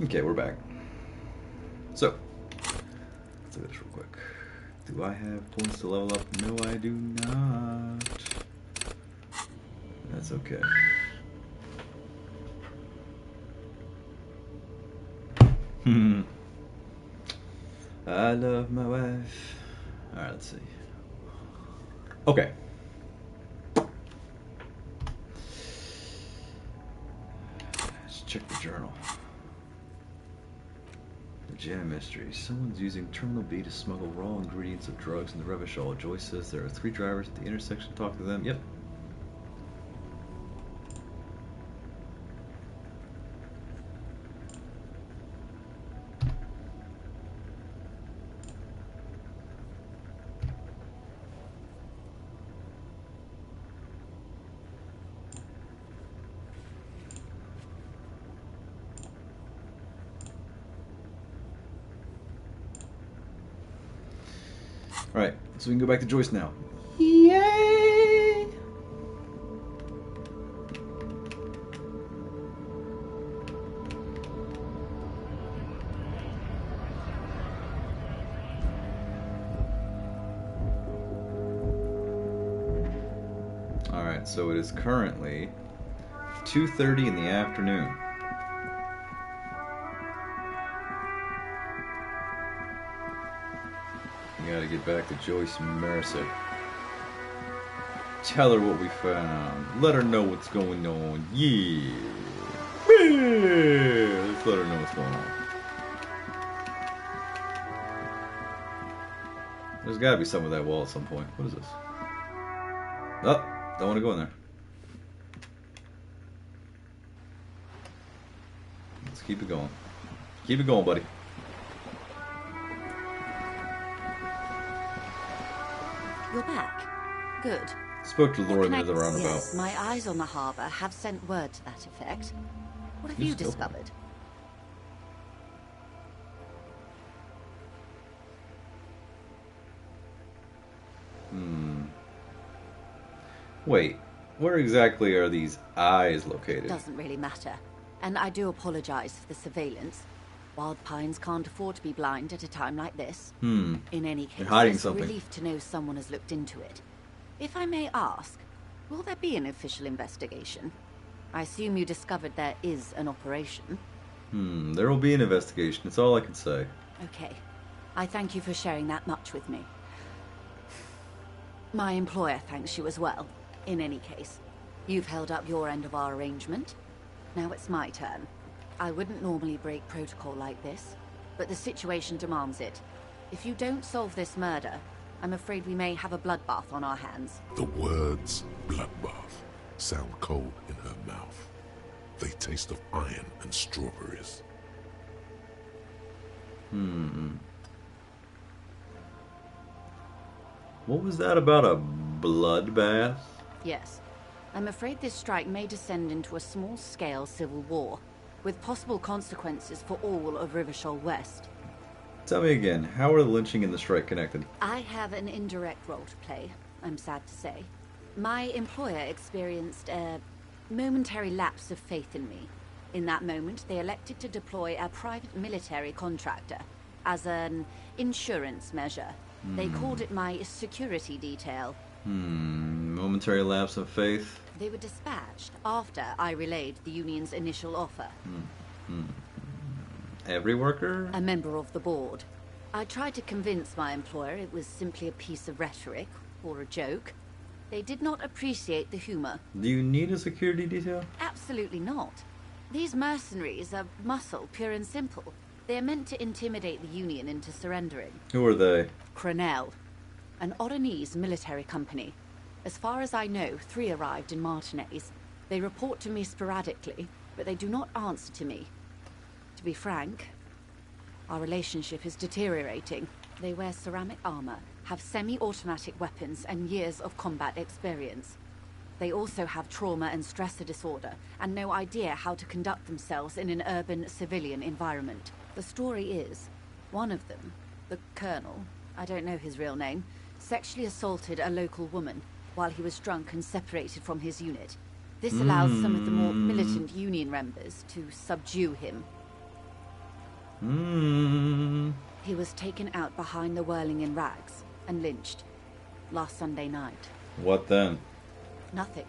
Okay, we're back. So, let's look at this real quick. Do I have points to level up? No, I do not. That's okay. I love my wife. Alright, let's see. Okay. Let's check the journal. The jam mystery. Someone's using Terminal B to smuggle raw ingredients of drugs in the Revachol. Joyce says there are 3 drivers at the intersection. Talk to them. Yep. Alright, so we can go back to Joyce now. Yay! Alright, so it is currently 2:30 in the afternoon. We gotta get back to Joyce Mercer. Tell her what we found. Let her know what's going on. Yeah. Let's let her know what's going on. There's gotta be some of that wall at some point. What is this? Oh, don't want to go in there. Let's keep it going. Keep it going, buddy. You're back. Good. Spoke to Laura near the roundabout. Yes, my eyes on the harbour have sent word to that effect. What have you discovered? Wait, where exactly are these eyes located? Doesn't really matter. And I do apologise for the surveillance. Wild Pines can't afford to be blind at a time like this. In any case, it's a relief to know someone has looked into it. If I may ask, will there be an official investigation? I assume you discovered there is an operation. There will be an investigation. That's all I can say. Okay. I thank you for sharing that much with me. My employer thanks you as well. In any case, you've held up your end of our arrangement. Now it's my turn. I wouldn't normally break protocol like this, but the situation demands it. If you don't solve this murder, I'm afraid we may have a bloodbath on our hands. The words bloodbath sound cold in her mouth. They taste of iron and strawberries. What was that about a bloodbath? Yes. I'm afraid this strike may descend into a small-scale civil war, with possible consequences for all of Rivershoal West. Tell me again, how are the lynching and the strike connected? I have an indirect role to play, I'm sad to say. My employer experienced a momentary lapse of faith in me. In that moment, they elected to deploy a private military contractor as an insurance measure. They called it my security detail. Momentary lapse of faith? They were dispatched after I relayed the union's initial offer. Every worker? A member of the board. I tried to convince my employer it was simply a piece of rhetoric or a joke. They did not appreciate the humor. Do you need a security detail? Absolutely not. These mercenaries are muscle, pure and simple. They are meant to intimidate the Union into surrendering. Who are they? Crenell, an Oronese military company. As far as I know, 3 arrived in Martinez. They report to me sporadically, but they do not answer to me. To be frank, our relationship is deteriorating. They wear ceramic armor, have semi-automatic weapons, and years of combat experience. They also have trauma and stressor disorder, and no idea how to conduct themselves in an urban civilian environment. The story is, one of them, the Colonel, I don't know his real name, sexually assaulted a local woman while he was drunk and separated from his unit. This allows some of the more militant Union members to subdue him. He was taken out behind the whirling in rags and lynched last Sunday night. What then? Nothing.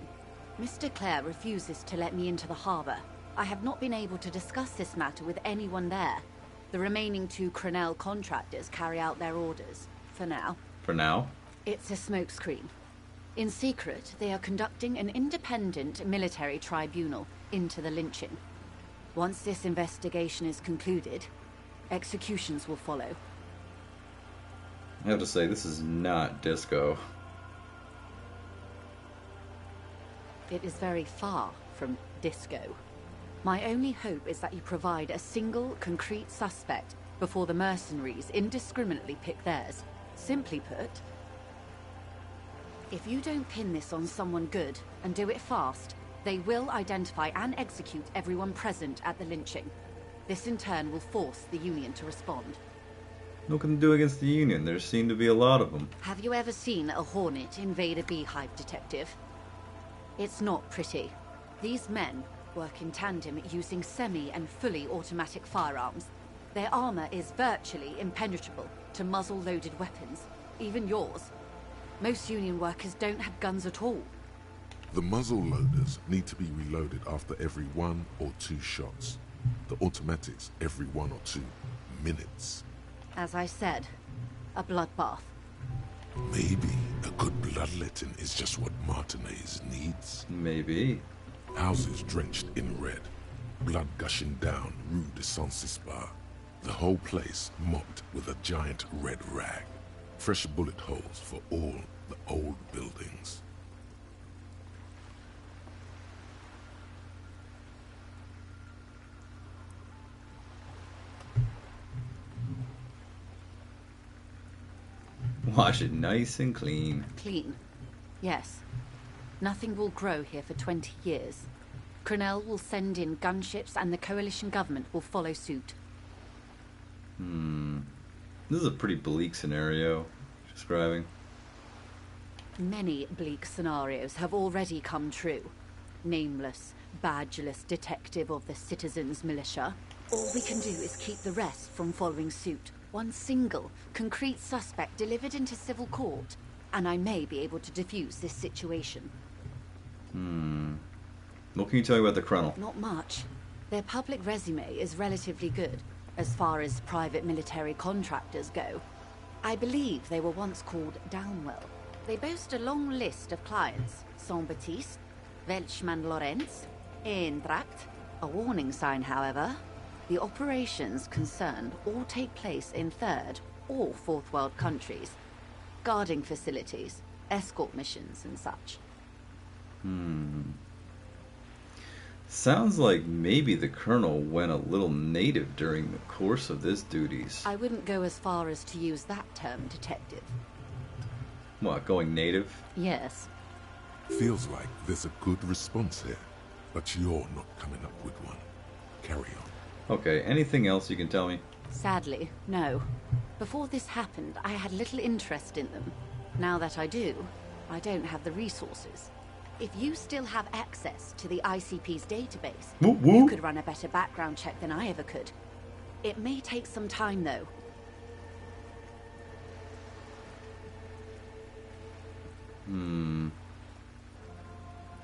Mr. Clare refuses to let me into the harbour. I have not been able to discuss this matter with anyone there. The remaining 2 Crenell contractors carry out their orders, for now. For now? It's a smokescreen. In secret, they are conducting an independent military tribunal into the lynching. Once this investigation is concluded, executions will follow. I have to say, this is not disco. It is very far from disco. My only hope is that you provide a single, concrete suspect before the mercenaries indiscriminately pick theirs. Simply put, if you don't pin this on someone good and do it fast, they will identify and execute everyone present at the lynching. This in turn will force the Union to respond. What can they do against the Union? There seem to be a lot of them. Have you ever seen a Hornet invade a beehive, Detective? It's not pretty. These men work in tandem using semi and fully automatic firearms. Their armor is virtually impenetrable to muzzle-loaded weapons, even yours. Most Union workers don't have guns at all. The muzzle loaders need to be reloaded after every 1 or 2 shots. The automatics every 1 or 2 minutes. As I said, a bloodbath. Maybe a good bloodletting is just what Martinez needs. Maybe. Houses drenched in red, blood gushing down Rue de Saint-Cispar. The whole place mopped with a giant red rag. Fresh bullet holes for all the old buildings. Wash it nice and clean. Clean. Yes. Nothing will grow here for 20 years. Cronell will send in gunships and the coalition government will follow suit. This is a pretty bleak scenario you're describing. Many bleak scenarios have already come true. Nameless, badgeless detective of the citizens' militia. All we can do is keep the rest from following suit. One single, concrete suspect delivered into civil court, and I may be able to defuse this situation. What can you tell me about the Cronel? Not much. Their public resume is relatively good, as far as private military contractors go. I believe they were once called Downwell. They boast a long list of clients. Saint-Baptiste, Welchman Lorenz, Eintracht. A warning sign, however. The operations concerned all take place in third or fourth world countries. Guarding facilities, escort missions and such. Sounds like maybe the Colonel went a little native during the course of his duties. I wouldn't go as far as to use that term, Detective. What, going native? Yes. Feels like there's a good response here, but you're not coming up with one. Carry on. Okay, anything else you can tell me? Sadly, no. Before this happened, I had little interest in them. Now that I do, I don't have the resources. If you still have access to the ICP's database, you could run a better background check than I ever could. It may take some time, though.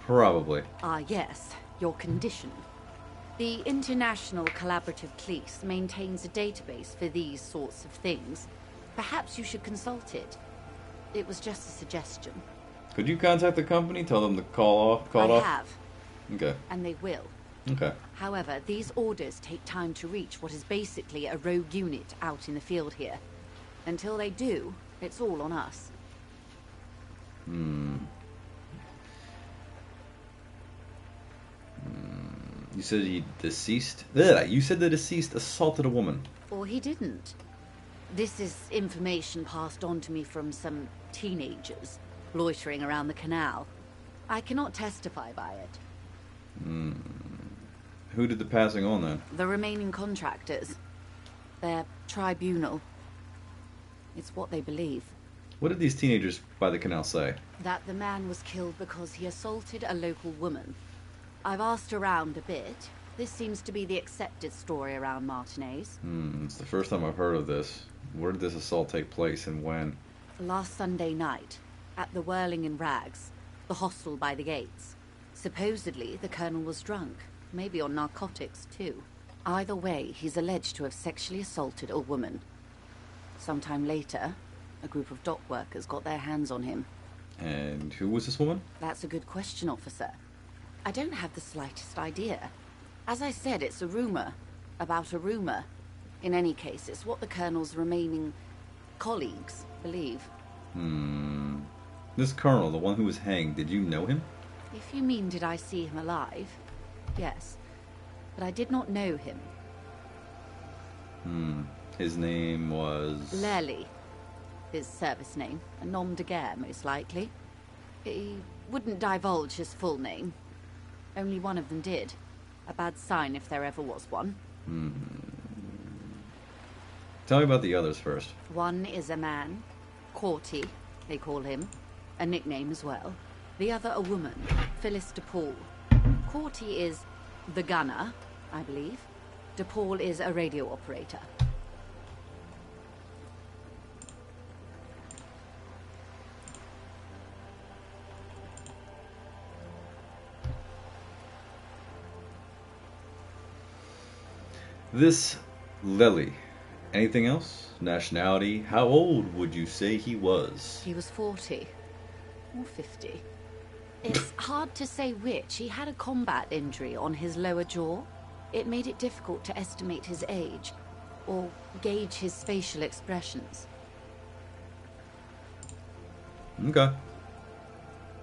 Probably. Ah, yes, your condition. The International Collaborative Police maintains a database for these sorts of things. Perhaps you should consult it. It was just a suggestion. Could you contact the company? Tell them to call off? I have. Okay. And they will. Okay. However, these orders take time to reach what is basically a rogue unit out in the field here. Until they do, it's all on us. You said he deceased? Ugh, you said the deceased assaulted a woman. Or he didn't. This is information passed on to me from some teenagers loitering around the canal. I cannot testify by it. Who did the passing on then? The remaining contractors. Their tribunal. It's what they believe. What did these teenagers by the canal say? That the man was killed because he assaulted a local woman. I've asked around a bit. This seems to be the accepted story around Martinez. It's the first time I've heard of this. Where did this assault take place and when? Last Sunday night, at the Whirling in Rags, the hostel by the gates. Supposedly, the colonel was drunk, maybe on narcotics too. Either way, he's alleged to have sexually assaulted a woman. Sometime later, a group of dock workers got their hands on him. And who was this woman? That's a good question, officer. I don't have the slightest idea. As I said, it's a rumor. About a rumor. In any case, it's what the colonel's remaining colleagues believe. This colonel, the one who was hanged, did you know him? If you mean did I see him alive? Yes. But I did not know him. His name was... Lely. His service name. A nom de guerre, most likely. He wouldn't divulge his full name. Only one of them did. A bad sign if there ever was one. Tell me about the others first. One is a man, Corty, they call him, a nickname as well. The other a woman, Phyllis DePaul. Corty is the gunner, I believe. DePaul is a radio operator. This Lely. Anything else? Nationality? How old would you say he was? He was 40. Or 50. It's hard to say which. He had a combat injury on his lower jaw. It made it difficult to estimate his age, or gauge his facial expressions. Okay.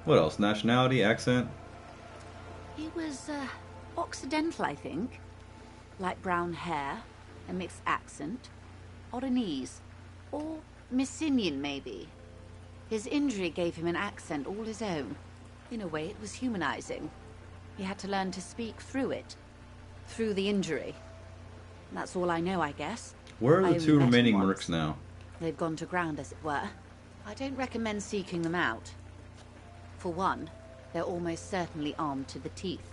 What else? Nationality? Accent? He was, Occidental, I think. Light brown hair, a mixed accent, Oranese, or Messinian, maybe. His injury gave him an accent all his own. In a way, it was humanizing. He had to learn to speak through it. Through the injury. That's all I know, I guess. Where are I the only two met him remaining once. mercs now? They've gone to ground, as it were. I don't recommend seeking them out. For one, they're almost certainly armed to the teeth.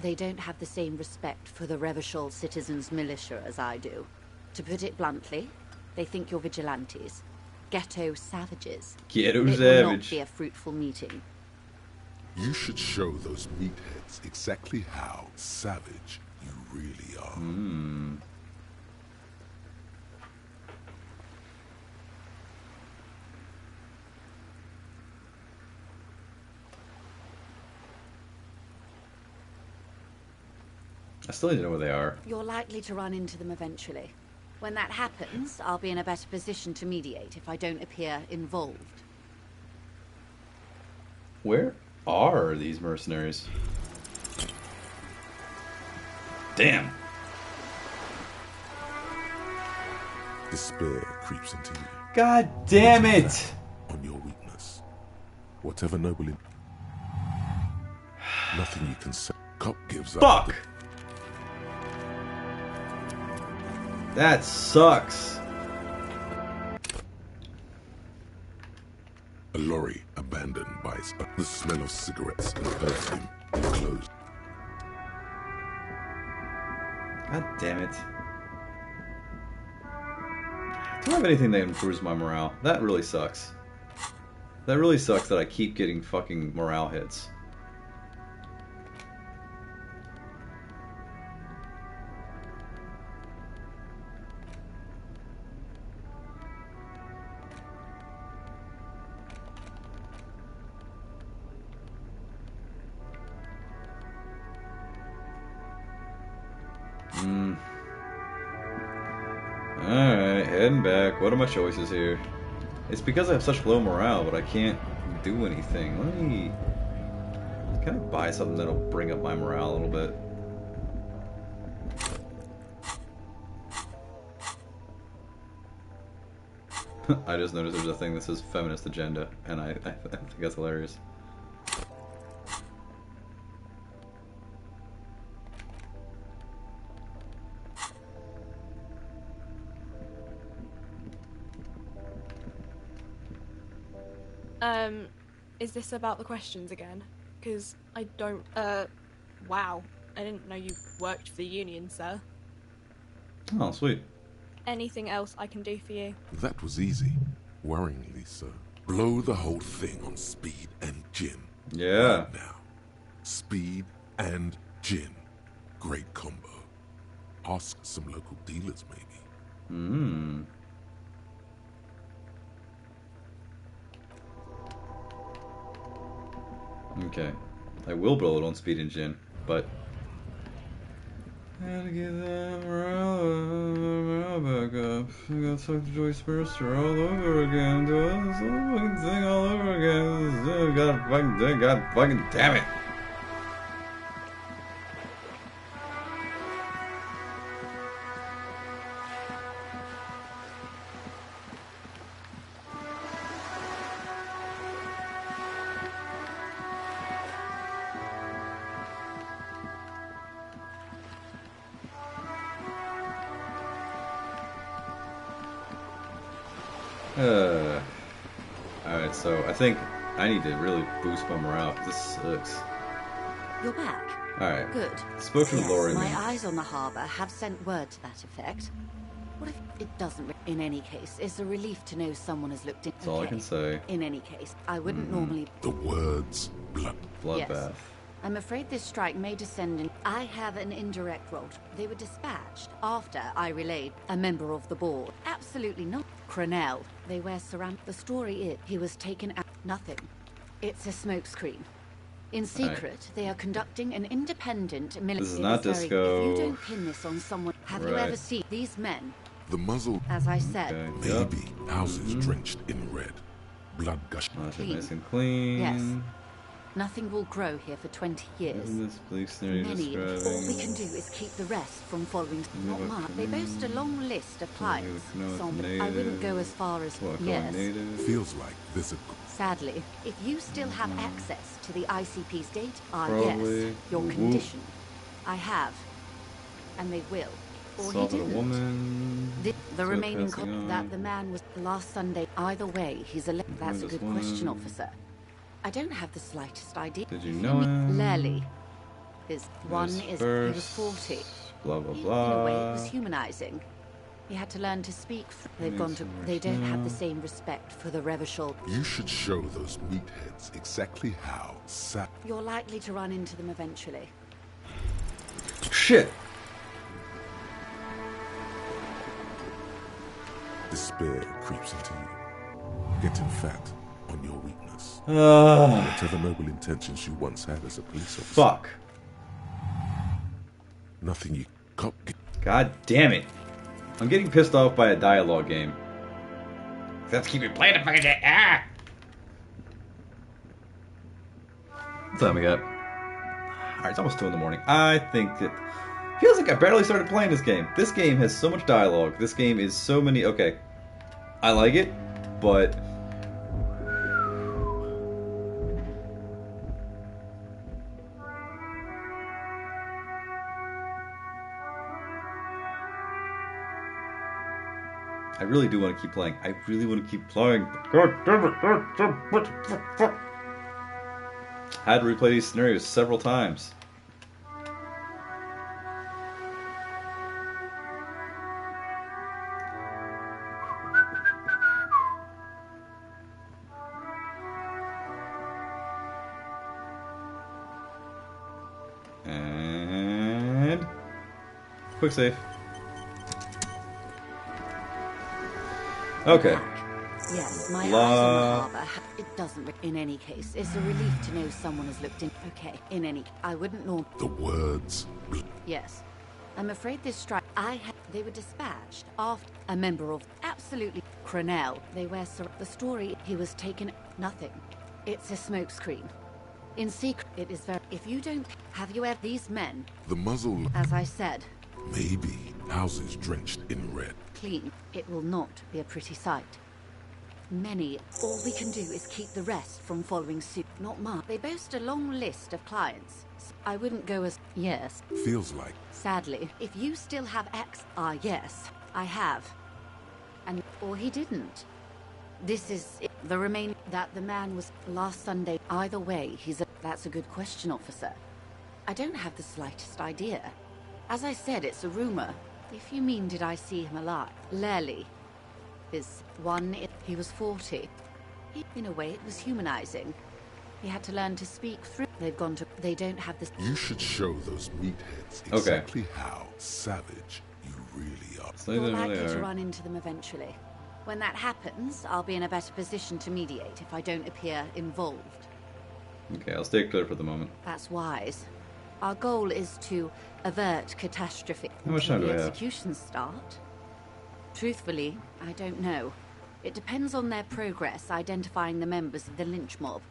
They don't have the same respect for the Revachol citizens' militia as I do. To put it bluntly, they think you're vigilantes. Ghetto savages. Ghetto It will not savage. be a fruitful meeting. You should show those meatheads exactly how savage you really are. I still need to know where they are. You're likely to run into them eventually. When that happens, I'll be in a better position to mediate if I don't appear involved. Where are these mercenaries? Damn. Despair creeps into you. God damn it! On your weakness. Whatever noble in... Nothing you can say. Cop gives up. Fuck! That sucks. A lorry abandoned by its... The smell of cigarettes envelops him in clothes. God damn it. Do I have anything that improves my morale? That really sucks. That really sucks that I keep getting fucking morale hits. Alright, heading back. What are my choices here? It's because I have such low morale, but I can't do anything. Let me... Can I buy something that'll bring up my morale a little bit? I just noticed there's a thing that says feminist agenda, and I think that's hilarious. Is this about the questions again? Because I don't, wow. I didn't know you worked for the Union, sir. Oh, sweet. Anything else I can do for you? That was easy. Worryingly so. Blow the whole thing on speed and gin. Yeah. Right now. Speed and gin. Great combo. Ask some local dealers, maybe. Okay. I will blow it on speed and gin, but... Gotta get that morale back up. I gotta talk to Joyce Mercer all over again. Do this whole fucking thing all over again. God fucking damn it. Alright, so I think I need to really boost my morale. This sucks. You're back. Alright. Good. Spoke to Yes, Lauren. my eyes on the harbour have sent word to that effect. What if it doesn't? In any case, it's a relief to know someone has looked in. That's all I can say. In any case, I wouldn't normally. The words bloodbath. Yes. I'm afraid this strike may descend in. I have an indirect role. They were dispatched after I relayed a member of the board. Absolutely not. Cronell. They wear ceramic. The story is he was taken out. Nothing. It's a smokescreen. In secret, they are conducting an independent military. This is not disco. If you don't pin this on someone, have you ever seen these men? The muzzle. As I said. Maybe houses drenched in red. Blood gush. Nice and clean. Yes. Nothing will grow here for 20 years. This bleak scenario Many. All we can do is keep the rest from following. Not much. They boast a long list of clients. I wouldn't go as far as yes. Feels like there's a. Sadly, if you still have access to the ICP's data, Probably. yes, your condition. I have, and they will. Or he Assaulted a didn't. woman. The remaining that the man was last Sunday. Either way, he's a. That's a good question, officer. I don't have the slightest idea. Did you know him? Lely. His one is he was First, 40. Blah blah In a way, it blah. was humanizing. He had to learn to speak. They've gone to. They don't have the same respect for the Revachol. You should show those meatheads exactly how You're likely to run into them eventually. Shit. despair creeps into you, getting fat on your weakness. Ah. Whatever noble intentions you once had as a police officer. Fuck. Nothing you cop. God damn it. I'm getting pissed off by a dialogue game. Let's keep it playing the fucking shit. Ah! What time we got? Alright, it's almost 2 in the morning. I think it feels like I barely started playing this game. This game has so much dialogue. This game is so many... Okay. I like it, but... I really do want to keep playing. I really want to keep playing. God damn it. I had to replay these scenarios several times. And... quick save. Okay. Yes, my eyes on the harbour. It doesn't. In any case, it's a relief to know someone has looked in. Okay. In any, I wouldn't know. The words. Yes, I'm afraid this strike. They were dispatched after a member of absolutely Cronell. They wear the story. He was taken. Nothing. It's a smokescreen. In secret, it is very. If you don't, have you ever these men? The muzzle. As I said. Maybe houses drenched in red. Clean. It will not be a pretty sight. Many. All we can do is keep the rest from following suit. Not much. They boast a long list of clients. I wouldn't go as... Yes. Feels like... Sadly, if you still have X... yes, I have. And... or he didn't. This is... the remain... that the man was... last Sunday. Either way, he's a... That's a good question, officer. I don't have the slightest idea. As I said, it's a rumor. If you mean did I see him alive? Lely. His one... he was 40. In a way, it was humanizing. He had to learn to speak through... They've gone to... They don't have this... You should show those meatheads exactly how savage you really are. You're likely to run into them eventually. When that happens, I'll be in a better position to mediate if I don't appear involved. Okay, I'll stay clear for the moment. That's wise. Our goal is to avert catastrophe. How much time do I have? Executions start. Truthfully, I don't know. It depends on their progress identifying the members of the lynch mob.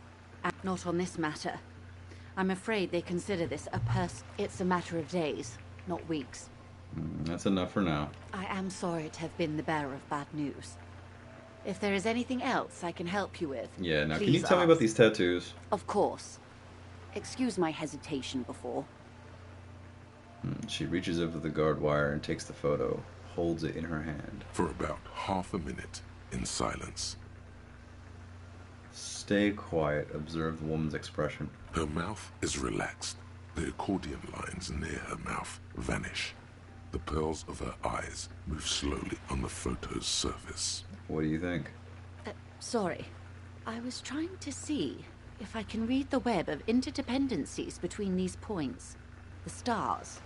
And not on this matter. I'm afraid they consider this a It's a matter of days, not weeks. That's enough for now. I am sorry to have been the bearer of bad news. If there is anything else I can help you with, Yeah, now can please you tell me ask. about these tattoos? Of course. Excuse my hesitation before. She reaches over the guard wire and takes the photo, holds it in her hand. For about half a minute, in silence. Stay quiet. Observe the woman's expression. Her mouth is relaxed. The accordion lines near her mouth vanish. The pearls of her eyes move slowly on the photo's surface. What do you think? Sorry. I was trying to see if I can read the web of interdependencies between these points. The stars.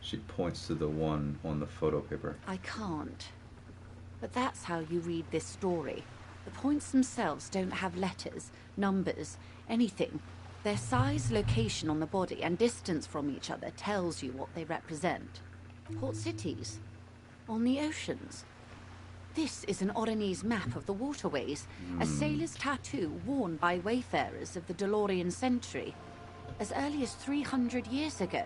She points to the one on the photo paper. I can't. But that's how you read this story. The points themselves don't have letters, numbers, anything. Their size, location on the body, and distance from each other tells you what they represent. Port cities. On the oceans. This is an Oronese map of the waterways, a sailor's tattoo worn by wayfarers of the Delorian century, as early as 300 years ago.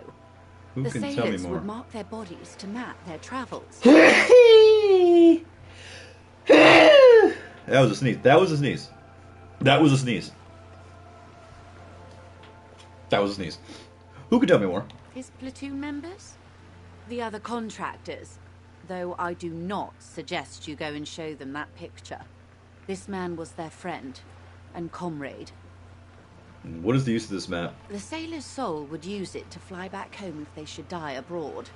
Who The can tell me sailors more? would mark their bodies to map their travels. That was a sneeze. That was a sneeze. That was a sneeze. That was a sneeze. Who can tell me more? His platoon members? The other contractors. Though I do not suggest you go and show them that picture. This man was their friend and comrade. What is the use of this map? The sailor's soul would use it to fly back home if they should die abroad.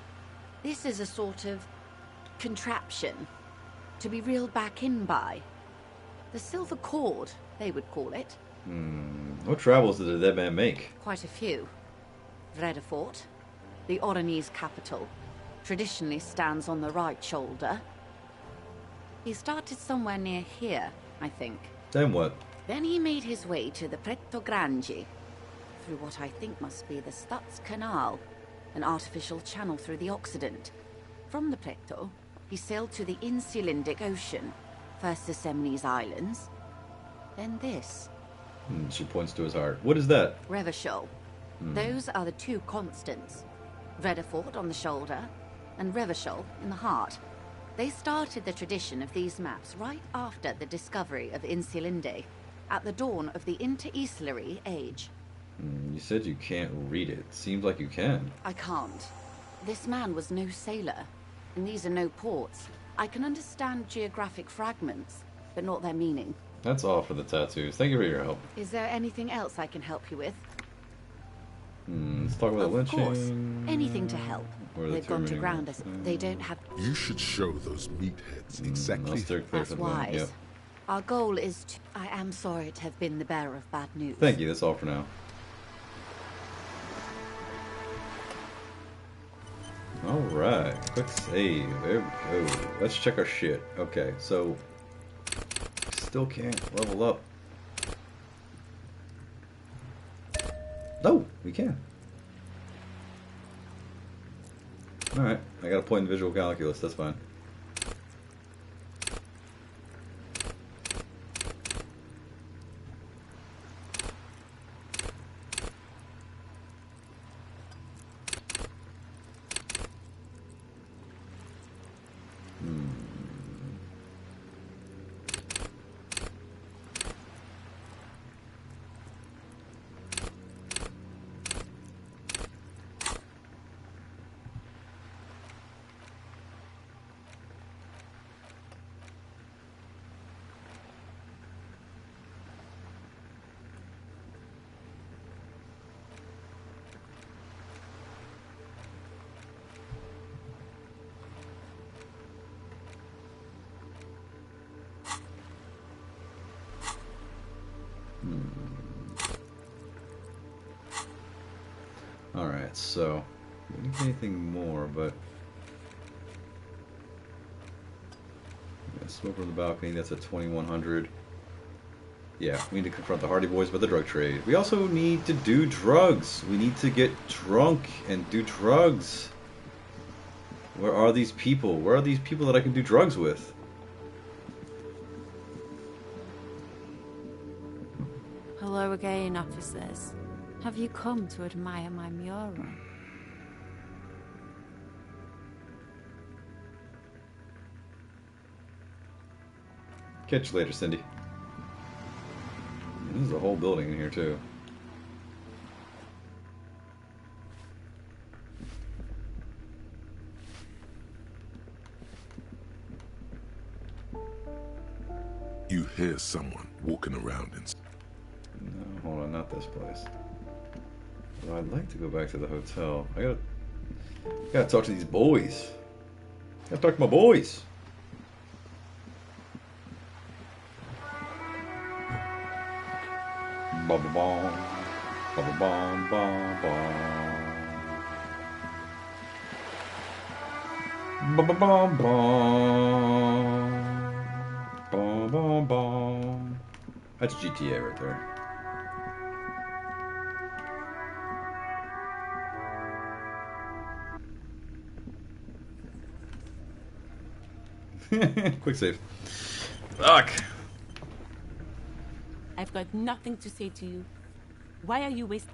This is a sort of contraption to be reeled back in by. The silver cord, they would call it. What travels did the dead man make? Quite a few. Vredefort, the Oronese capital, traditionally stands on the right shoulder. He started somewhere near here, I think. Then what? Then he made his way to the Pretto Grande, through what I think must be the Stutz Canal, an artificial channel through the Occident. From the Pretto, he sailed to the Insulindic Ocean, first the Semnes Islands, then this. She points to his heart. What is that? Revachol. Those are the two constants. Vredefort on the shoulder, and Revachol in the heart. They started the tradition of these maps right after the discovery of Insulinde, at the dawn of the Interinsulary Age. You said you can't read it. Seems like you can. I can't. This man was no sailor, and these are no ports. I can understand geographic fragments, but not their meaning. That's all for the tattoos. Thank you for your help. Is there anything else I can help you with? Let's talk about the lynching. Of course. Anything to help. Where are the They've two gone to remaining ground ones? us. They don't have... You should show those meatheads exactly. I'll steer clear That's from them. wise. Yep. Our goal is to... I am sorry to have been the bearer of bad news. Thank you. That's all for now. Alright. Quick save. There we go. Let's check our shit. Okay, so... Still can't level up. No, we can. Alright, I got a point in visual calculus, that's fine. Alright, so we didn't get anything more, but smoke from the balcony, that's at 2100. Yeah, we need to confront the Hardy Boys by the drug trade. We also need to do drugs. We need to get drunk and do drugs. Where are these people? Where are these people that I can do drugs with? Hello again, officers. Have you come to admire my mural? Catch you later, Cindy. There's a whole building in here, too. You hear someone walking around in... No, hold on, not this place. Well, I'd like to go back to the hotel. I gotta talk to these boys. Gotta talk to my boys. Ba ba bom, ba ba bom, bom bom. Ba ba bom bom, bom bom bom. That's GTA right there. Quick save. Fuck. I've got nothing to say to you. Why are you wasting...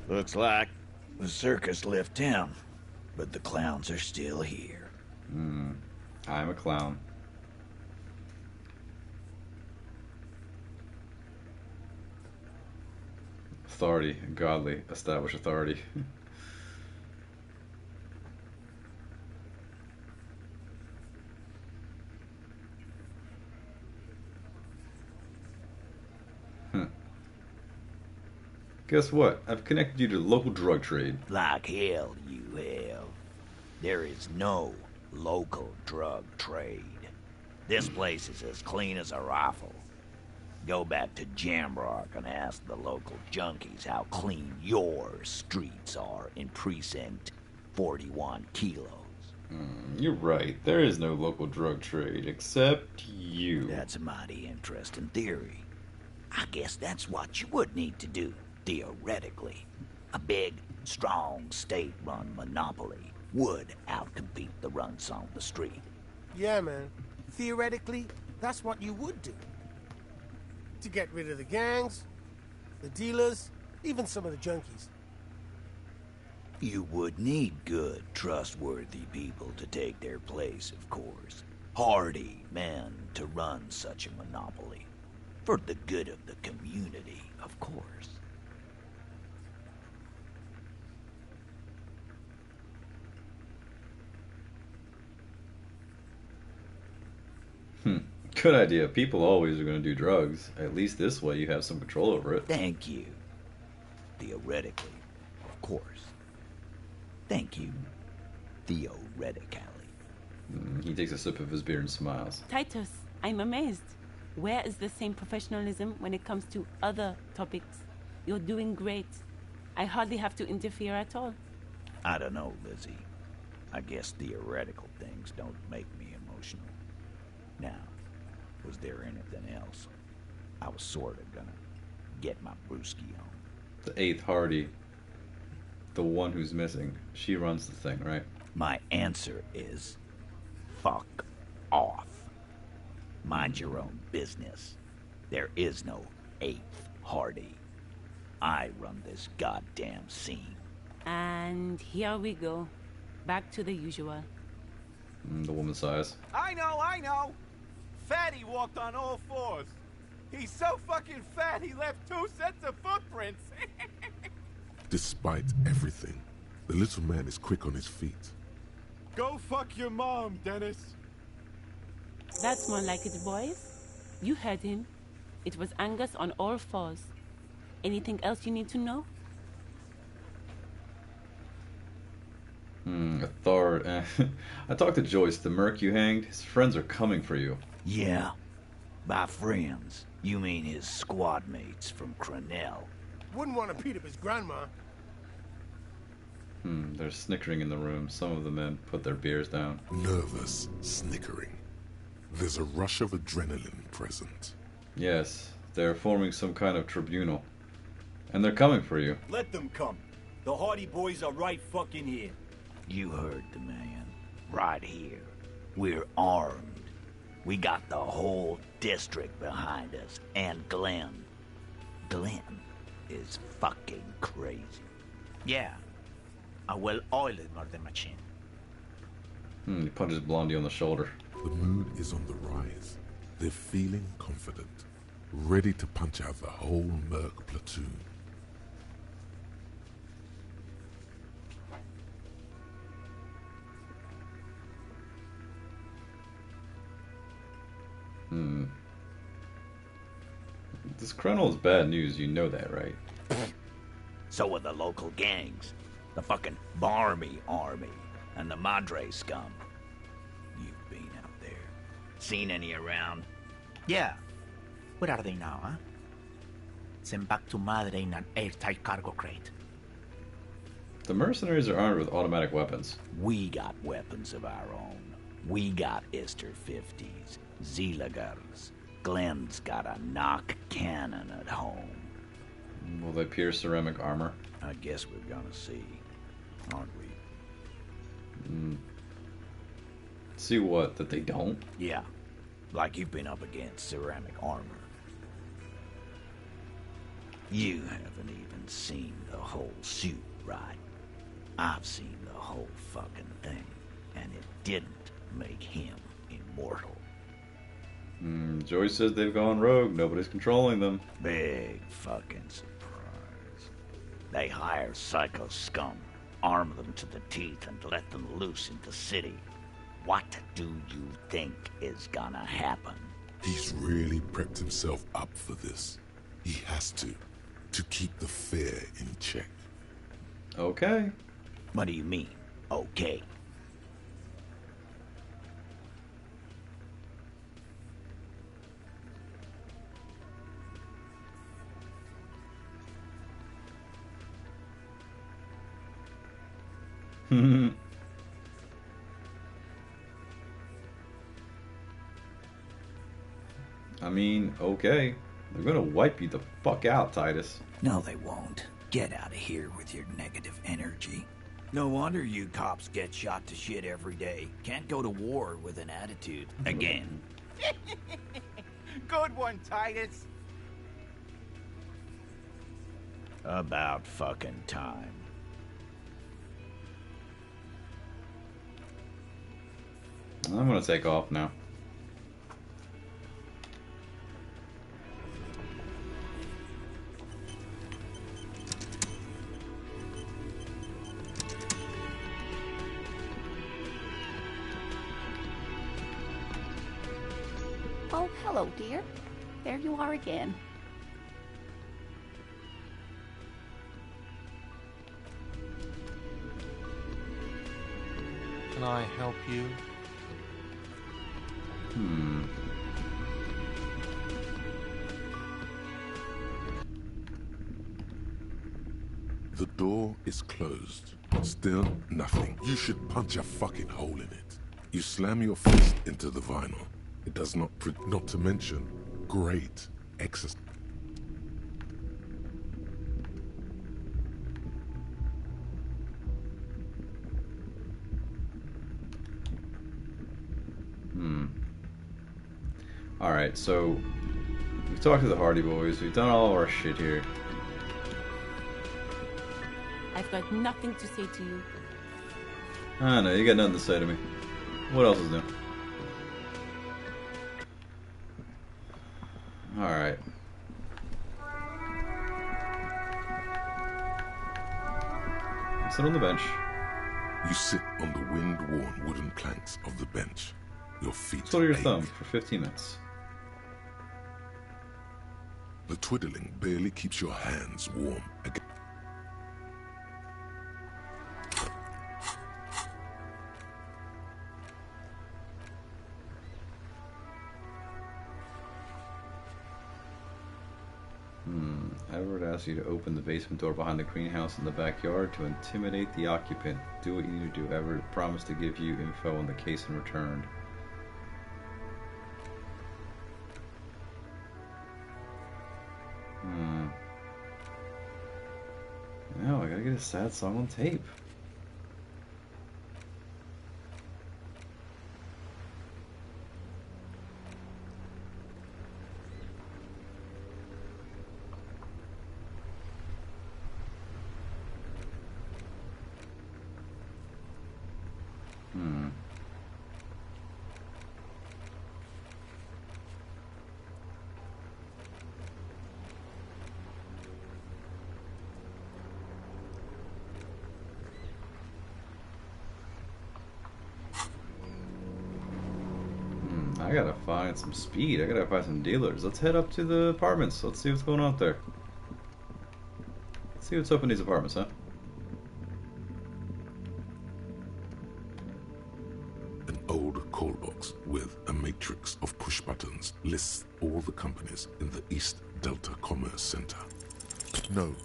Looks like the circus left town, but the clowns are still here. I'm a clown. Authority, godly, established authority. Guess what? I've connected you to the local drug trade. Like hell you have. There is no local drug trade. This place is as clean as a rifle. Go back to Jamrock and ask the local junkies how clean your streets are in Precinct 41 Kilos. You're right. There is no local drug trade except you. That's a mighty interesting theory. I guess that's what you would need to do, theoretically. A big, strong, state-run monopoly would outcompete the runs on the street. Yeah, man. Theoretically, that's what you would do. To get rid of the gangs, the dealers, even some of the junkies. You would need good, trustworthy people to take their place, of course. Hardy men to run such a monopoly. For the good of the community, of course. Good idea. People always are going to do drugs. At least this way you have some control over it. Thank you. Theoretically, of course. Thank you. Theoretically. He takes a sip of his beer and smiles. Titus, I'm amazed. Where is the same professionalism when it comes to other topics? You're doing great. I hardly have to interfere at all. I don't know, Lizzie. I guess theoretical things don't make me emotional. Now, was there anything else? I was sort of gonna get my brewski on. The 8th Hardy. The one who's missing. She runs the thing, right? My answer is... fuck off. Mind your own business. There is no 8th Hardy. I run this goddamn scene. And here we go. Back to the usual. The woman sighs. I know! Fatty walked on all fours. He's so fucking fat he left 2 sets of footprints. Despite everything, the little man is quick on his feet. Go fuck your mom, Dennis. That's more like it, boys. You heard him. It was Angus on all fours. Anything else you need to know? I talked to Joyce, the merc you hanged. His friends are coming for you. Yeah. By friends, you mean his squad mates from Cronell. Wouldn't want to beat up his grandma. There's snickering in the room. Some of the men put their beers down. Nervous snickering. There's a rush of adrenaline present. Yes, they're forming some kind of tribunal. And they're coming for you. Let them come. The Hardy Boys are right fucking here. You heard the man. Right here. We're armed. We got the whole district behind us. And Glenn. Glenn is fucking crazy. Yeah. A well-oiled murder machine. He punches Blondie on the shoulder. The mood is on the rise. They're feeling confident. Ready to punch out the whole merc platoon. Hmm. This Krenel is bad news, you know that, right? So are the local gangs. The fucking Barmy Army and the Madre scum. You've been out there. Seen any around? Yeah. Where are they now, huh? Sent back to Madre in an airtight cargo crate. The mercenaries are armed with automatic weapons. We got weapons of our own. We got Ister 50s, Zeelagers. Glenn's got a knock cannon at home. Will they pierce ceramic armor? I guess we're gonna see, aren't we? See what? That they don't? Yeah, like you've been up against ceramic armor. You haven't even seen the whole suit, right? I've seen the whole fucking thing, and it didn't make him immortal. Joyce says they've gone rogue. Nobody's controlling them. Big fucking surprise. They hire psycho scum, arm them to the teeth, and let them loose in the city. What do you think is gonna happen? He's really prepped himself up for this. He has to keep the fear in check. Okay. What do you mean, okay? I mean, okay. They're gonna wipe you the fuck out, Titus. No, they won't. Get out of here with your negative energy. No wonder you cops get shot to shit every day. Can't go to war with an attitude. Again. Good one, Titus. About fucking time. I'm gonna take off now. Oh, hello, dear. There you are again. Can I help you? The door is closed. Still nothing. You should punch a fucking hole in it. You slam your fist into the vinyl. It does not not to mention great exercise. Alright, so we've talked to the Hardy Boys, we've done all of our shit here. I've got nothing to say to you. I know, you got nothing to say to me. What else is new? Alright. Sit on the bench. You sit on the wind-worn wooden planks of the bench. Your feet Twiddle your ache. thumb for 15 minutes. The twiddling barely keeps your hands warm. Edward asks you to open the basement door behind the greenhouse in the backyard to intimidate the occupant. Do what you need to do. Edward promised to give you info on the case in return. No, I gotta get a sad song on tape. I gotta find some speed. I gotta find some dealers. Let's head up to the apartments. Let's see what's going on there. Let's see what's up in these apartments, huh? An old call box with a matrix of push buttons lists all the companies in the East Delta Commerce Center. No.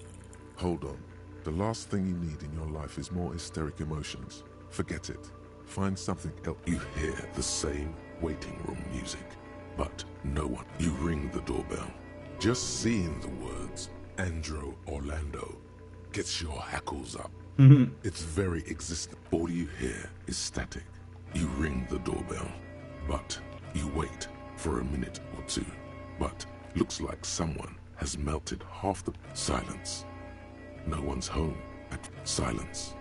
Hold on. The last thing you need in your life is more hysteric emotions. Forget it. Find something else. You hear the same waiting room music, but no one. You ring the doorbell. Just seeing the words Andro Orlando gets your hackles up. Its very existence. All you hear is static. You ring the doorbell, but you wait for a minute or two. But looks like someone has melted half the silence. No one's home. Silence.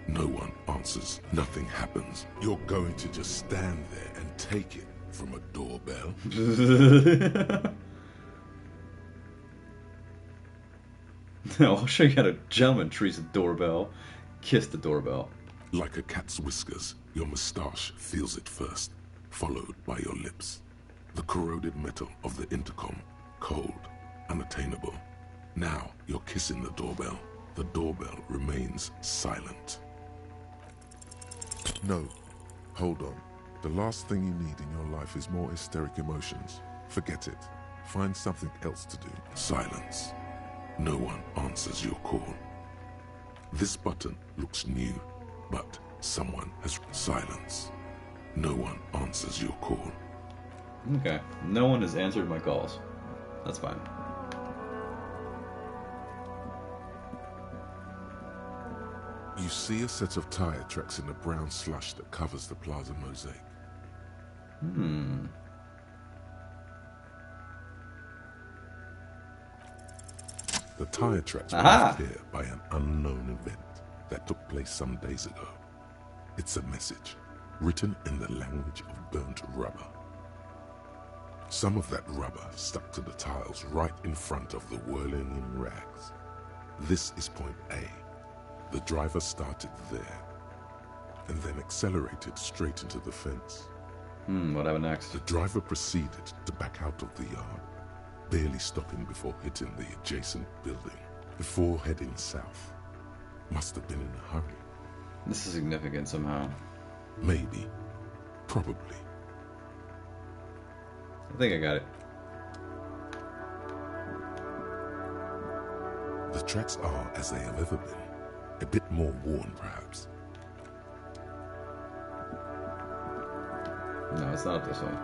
No one answers. Nothing happens. You're going to just stand there and take it from a doorbell? No, I'll show you how a gentleman treats a doorbell. Kiss the doorbell. Like a cat's whiskers, your moustache feels it first, followed by your lips. The corroded metal of the intercom, cold, unattainable. Now you're kissing the doorbell. The doorbell remains silent. No. Hold on. The last thing you need in your life is more hysteric emotions. Forget it. Find something else to do. Silence. No one answers your call. This button looks new, but someone has silence. No one answers your call. Okay. No one has answered my calls. That's fine. You see a set of tire tracks in the brown slush that covers the plaza mosaic. The tire tracks were left here by an unknown event that took place some days ago. It's a message, written in the language of burnt rubber. Some of that rubber stuck to the tiles right in front of the whirling in rags. This is point A. The driver started there, and then accelerated straight into the fence. What happened next? The driver proceeded to back out of the yard, barely stopping before hitting the adjacent building, before heading south. Must have been in a hurry. This is significant somehow. Maybe. Probably. I think I got it. The tracks are as they have ever been. A bit more worn, perhaps. No, it's not this one.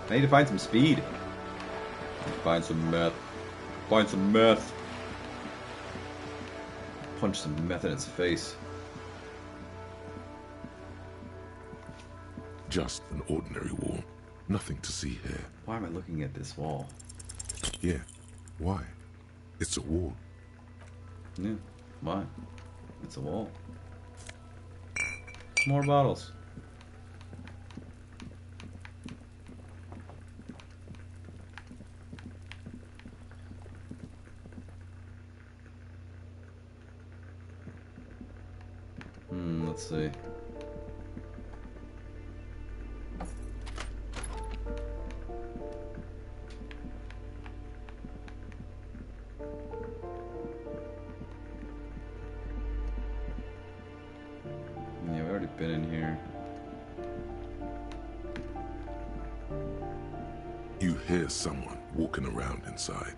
I need to find some speed. Find some meth. Find some meth. Punch some meth in its face. Just an ordinary wall. Nothing to see here. Why am I looking at this wall? Yeah. Why? It's a wall. Yeah. Why? It's a wall. More bottles. Let's see. Yeah, we've already been in here. You hear someone walking around inside.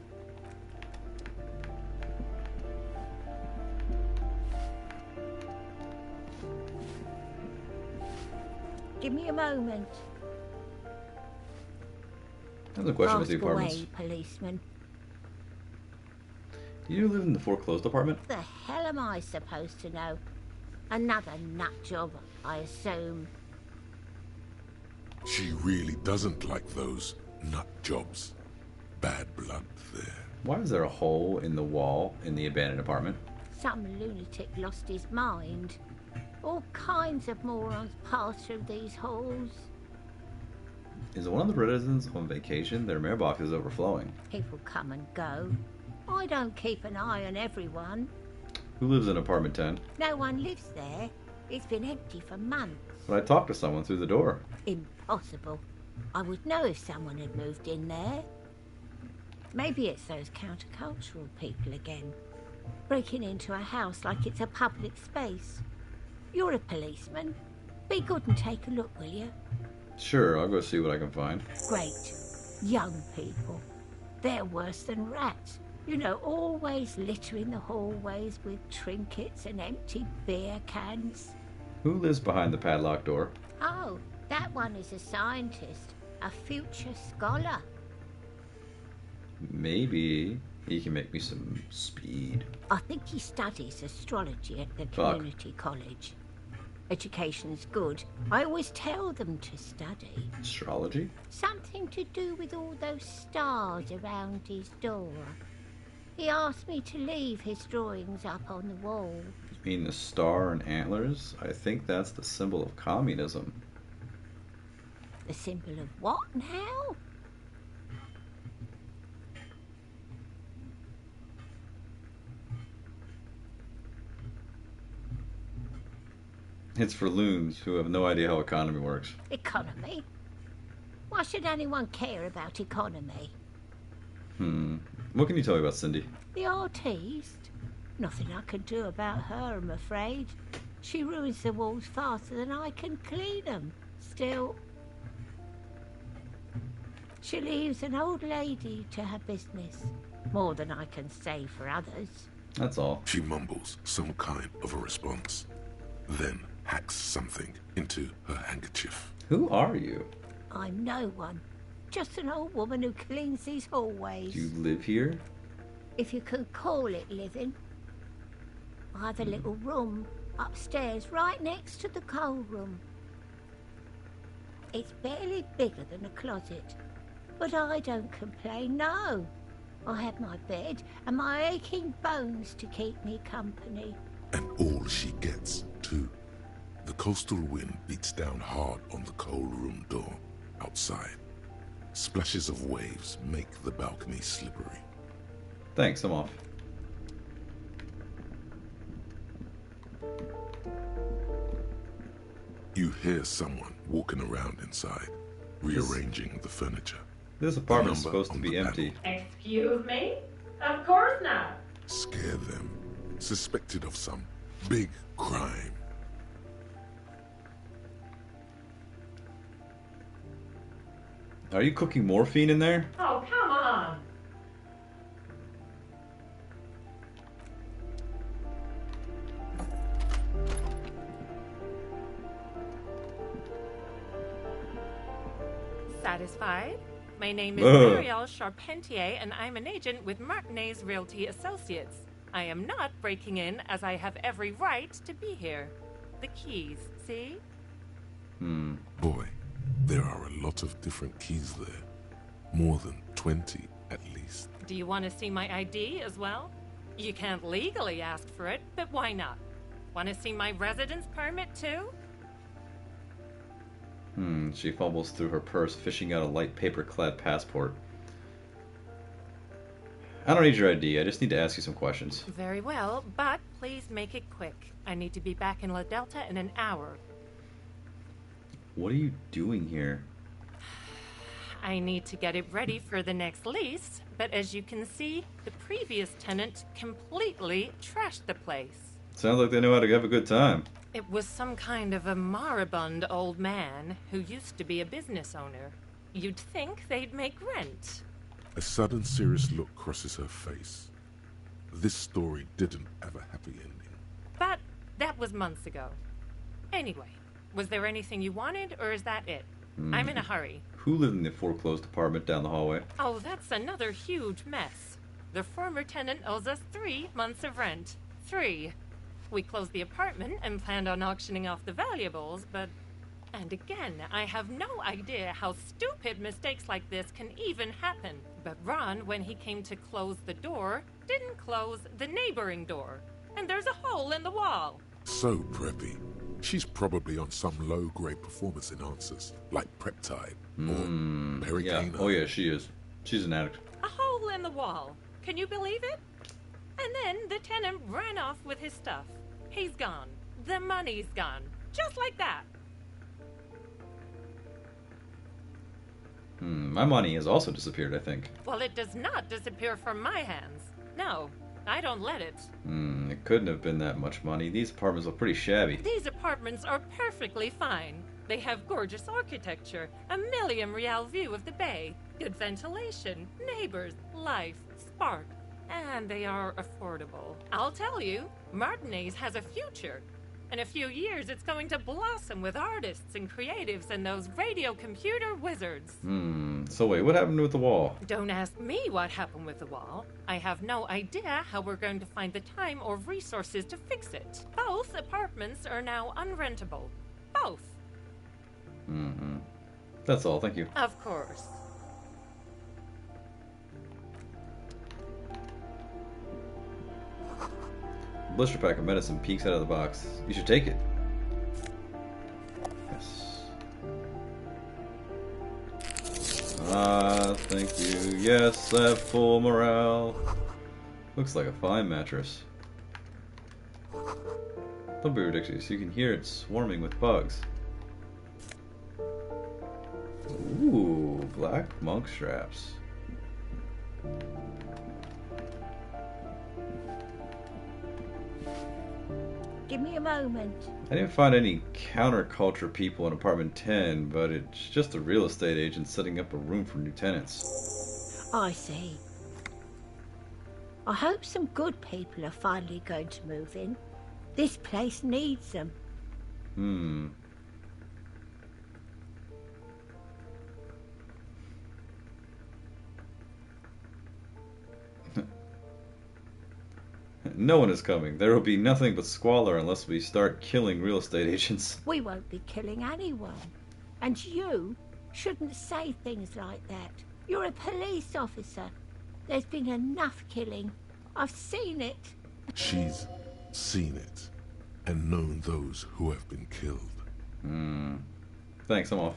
Give me a moment. I have a question with the Ask apartments. away, policeman. You live in the foreclosed apartment? The hell am I supposed to know? Another nut job, I assume. She really doesn't like those nut jobs. Bad blood there. Why is there a hole in the wall in the abandoned apartment? Some lunatic lost his mind. All kinds of morons pass through these halls. Is one of the residents on vacation? Their mailbox is overflowing. People come and go. I don't keep an eye on everyone. Who lives in apartment 10? No one lives there. It's been empty for months. But I talked to someone through the door. Impossible. I would know if someone had moved in there. Maybe it's those countercultural people again, breaking into a house like it's a public space. You're a policeman. Be good and take a look, will you? Sure, I'll go see what I can find. Great. Young people. They're worse than rats. You know, always littering the hallways with trinkets and empty beer cans. Who lives behind the padlocked door? Oh, that one is a scientist, a future scholar. Maybe he can make me some speed. I think he studies astrology at the community college. Education's good. I always tell them to study. Astrology? Something to do with all those stars around his door. He asked me to leave his drawings up on the wall. You mean the star and antlers? I think that's the symbol of communism. The symbol of what now? It's for loons who have no idea how economy works. Economy? Why should anyone care about economy? What can you tell me about Cindy? The artiste? Nothing I can do about her, I'm afraid. She ruins the walls faster than I can clean them. Still, she leaves an old lady to her business. More than I can say for others. That's all. She mumbles some kind of a response, then hacks something into her handkerchief. Who are you? I'm no one. Just an old woman who cleans these hallways. Do you live here? If you can call it living. I have a little room upstairs right next to the coal room. It's barely bigger than a closet, but I don't complain, no. I have my bed and my aching bones to keep me company. And all she gets, too. The coastal wind beats down hard on the coal room door outside. Splashes of waves make the balcony slippery. Thanks, I'm off. You hear someone walking around inside, rearranging the furniture. This apartment's supposed to be empty. Excuse me? Of course not. Scare them. Suspected of some big crime. Are you cooking morphine in there? Oh, come on. Satisfied? My name is Ugh. Ariel Charpentier, and I'm an agent with Martinez Realty Associates. I am not breaking in, as I have every right to be here. The keys, see? Boy, there are a lot of different keys there. More than 20, at least. Do you want to see my ID as well? You can't legally ask for it, but why not? Want to see my residence permit too? She fumbles through her purse, fishing out a light paper-clad passport. I don't need your ID, I just need to ask you some questions. Very well, but please make it quick. I need to be back in La Delta in an hour. What are you doing here? I need to get it ready for the next lease, but as you can see, the previous tenant completely trashed the place. Sounds like they know how to have a good time. It was some kind of a moribund old man who used to be a business owner. You'd think they'd make rent. A sudden serious look crosses her face. This story didn't have a happy ending. But that was months ago. Anyway, was there anything you wanted, or is that it? I'm in a hurry. Who lived in the foreclosed apartment down the hallway? Oh, that's another huge mess. The former tenant owes us 3 months of rent. 3. We closed the apartment and planned on auctioning off the valuables, but... And again, I have no idea how stupid mistakes like this can even happen. But Ron, when he came to close the door, didn't close the neighboring door. And there's a hole in the wall. So preppy. She's probably on some low-grade performance enhancers, like Preptide or Yeah. Pericane. Oh yeah, she is. She's an addict. A hole in the wall. Can you believe it? And then the tenant ran off with his stuff. He's gone. The money's gone. Just like that. My money has also disappeared, I think. Well, it does not disappear from my hands. No, I don't let it. It couldn't have been that much money. These apartments look pretty shabby. These apartments are perfectly fine. They have gorgeous architecture, a million-real view of the bay, good ventilation, neighbors, life, spark, and they are affordable. I'll tell you, Martinez has a future. In a few years, it's going to blossom with artists and creatives and those radio computer wizards. So wait, what happened with the wall? Don't ask me what happened with the wall. I have no idea how we're going to find the time or resources to fix it. Both apartments are now unrentable. Both. That's all, thank you. Of course. Blister pack of medicine peeks out of the box. You should take it. Yes. Thank you. Yes, I have full morale. Looks like a fine mattress. Don't be ridiculous. You can hear it swarming with bugs. Ooh, black monk straps. Give me a moment. I didn't find any counterculture people in apartment 10, but it's just a real estate agent setting up a room for new tenants. I see. I hope some good people are finally going to move in. This place needs them. No one is coming. There will be nothing but squalor unless we start killing real estate agents. We won't be killing anyone. And you shouldn't say things like that. You're a police officer. There's been enough killing. I've seen it. She's seen it and known those who have been killed. Thanks, I'm off.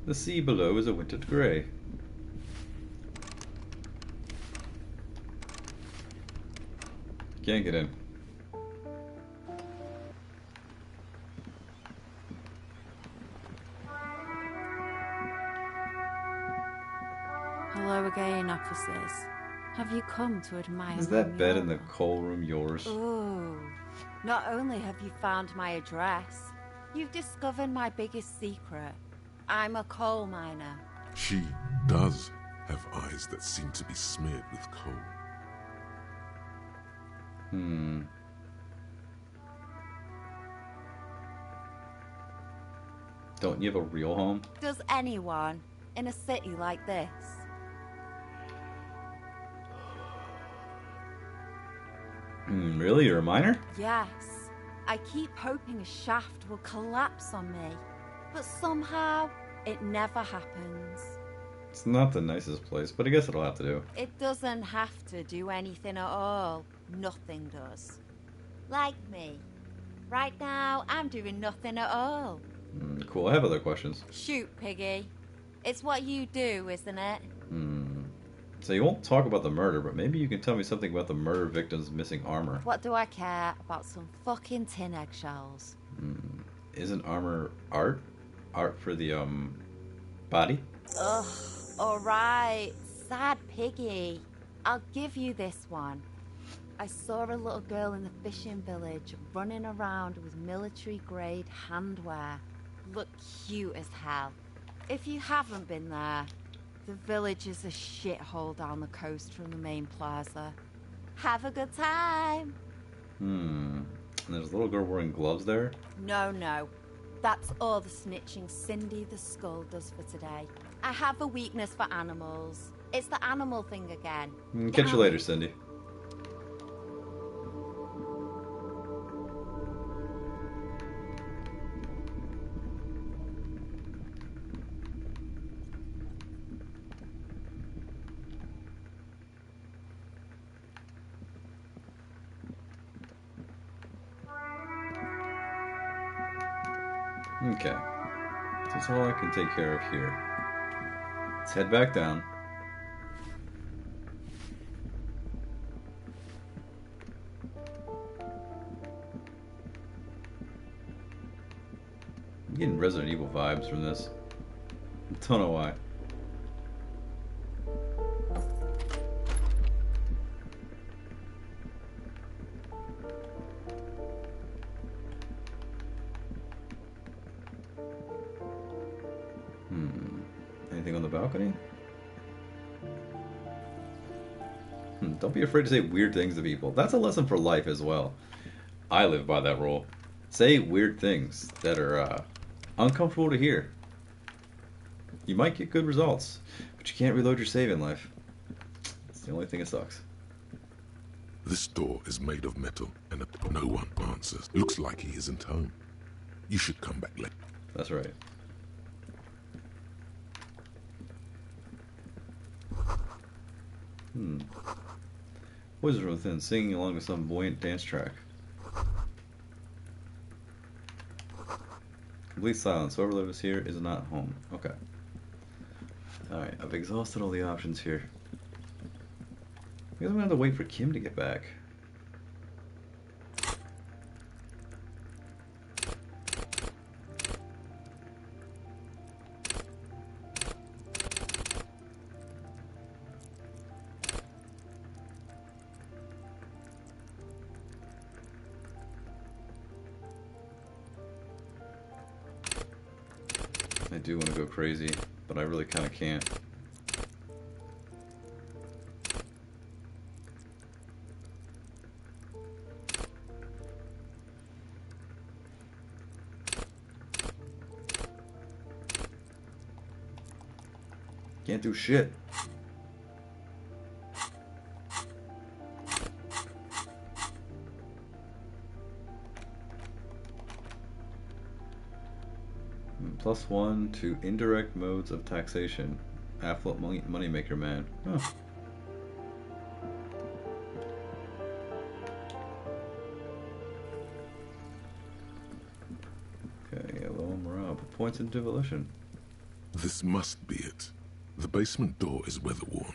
The sea below is a wintered grey. Can't get in. Hello again, officers. Have you come to admire Is my that bed in the mural? coal room yours? Ooh. Not only have you found my address, you've discovered my biggest secret. I'm a coal miner. She does have eyes that seem to be smeared with coal. Don't you have a real home? Does anyone in a city like this? Really? You're a miner? Yes. I keep hoping a shaft will collapse on me, but somehow it never happens. It's not the nicest place, but I guess it'll have to do. It doesn't have to do anything at all. Nothing does. Like me. Right now, I'm doing nothing at all. Cool, I have other questions. Shoot, Piggy. It's what you do, isn't it? So you won't talk about the murder, but maybe you can tell me something about the murder victim's missing armor. What do I care about some fucking tin eggshells? Isn't armor art? Art for the, body? Ugh, alright. Sad Piggy. I'll give you this one. I saw a little girl in the fishing village running around with military-grade handwear. Looked cute as hell. If you haven't been there, the village is a shithole down the coast from the main plaza. Have a good time. And there's a little girl wearing gloves there? No. That's all the snitching Cindy the Skull does for today. I have a weakness for animals. It's the animal thing again. Catch you later, Cindy. Okay. That's all I can take care of here. Let's head back down. I'm getting Resident Evil vibes from this. Don't know why. Anything on the balcony? Don't be afraid to say weird things to people. That's a lesson for life as well. I live by that rule. Say weird things that are uncomfortable to hear. You might get good results, but you can't reload your save in life. It's the only thing that sucks. This door is made of metal, and no one answers. Looks like he isn't home. You should come back later. That's right. Voices from within, singing along with some buoyant dance track. Complete silence. Whoever lives here is not home. Okay. Alright, I've exhausted all the options here. I guess I'm gonna have to wait for Kim to get back. I do want to go crazy, but I really kind of can't. Can't do shit. +1 to indirect modes of taxation. Affluent moneymaker man. Huh. Okay, low morale. Put points into devolution. This must be it. The basement door is weather-worn.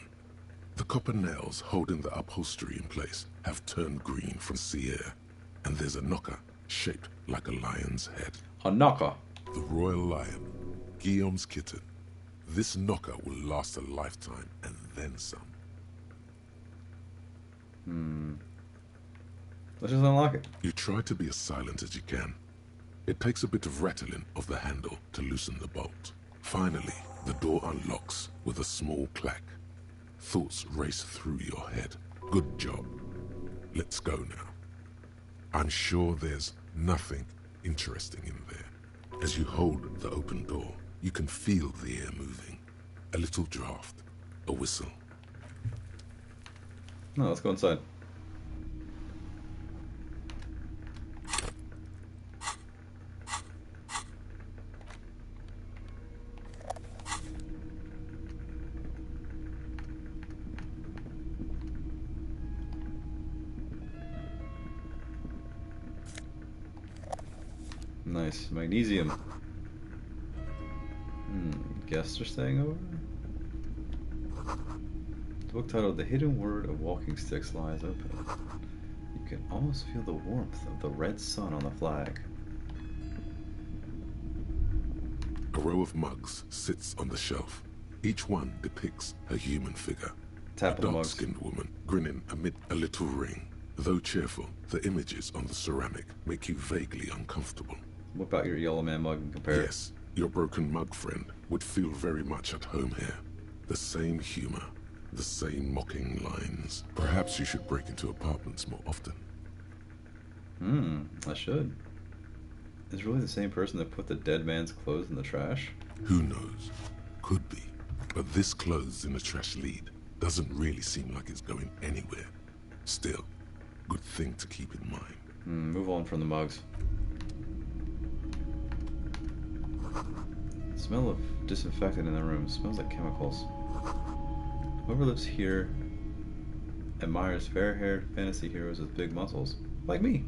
The copper nails holding the upholstery in place have turned green from sea air, and there's a knocker shaped like a lion's head. A knocker? The royal lion, Guillaume's kitten. This knocker will last a lifetime and then some. Let's just unlock it. You try to be as silent as you can. It takes a bit of rattling of the handle to loosen the bolt. Finally, the door unlocks with a small clack. Thoughts race through your head. Good job. Let's go now. I'm sure there's nothing interesting in there. As you hold the open door, you can feel the air moving. A little draft, a whistle. No, let's go inside. Nice. Magnesium. Guests are staying over? The book titled The Hidden Word of Walking Sticks lies open. You can almost feel the warmth of the red sun on the flag. A row of mugs sits on the shelf. Each one depicts a human figure. Tap a dark-skinned woman grinning amid a little ring. Though cheerful, the images on the ceramic make you vaguely uncomfortable. Whip out your yellow man mug and compare Yes, your broken mug friend would feel very much at home here. The same humor, the same mocking lines. Perhaps you should break into apartments more often. I should. Is it really the same person that put the dead man's clothes in the trash? Who knows? Could be. But this clothes in the trash lead doesn't really seem like it's going anywhere. Still, good thing to keep in mind. Move on from the mugs. Smell of disinfectant in the room. Smells like chemicals. Whoever lives here admires fair-haired fantasy heroes with big muscles. Like me.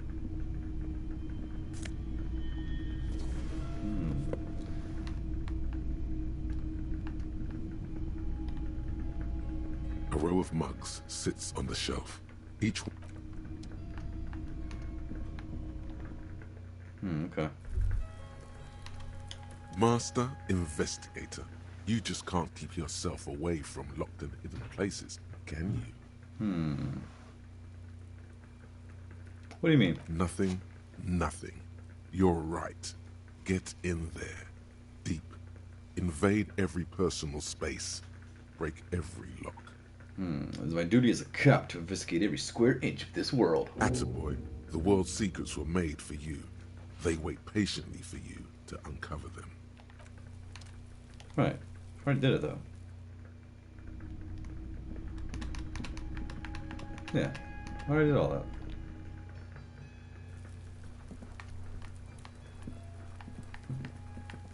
row of mugs sits on the shelf. Each one. Okay. Master Investigator. You just can't keep yourself away from locked and hidden places, can you? What do you mean? Nothing. You're right. Get in there. Deep. Invade every personal space. Break every lock. It's my duty as a cop to investigate every square inch of this world. Attaboy, the world's secrets were made for you. They wait patiently for you to uncover them. Right. Already did it, though. Yeah. Already did all that.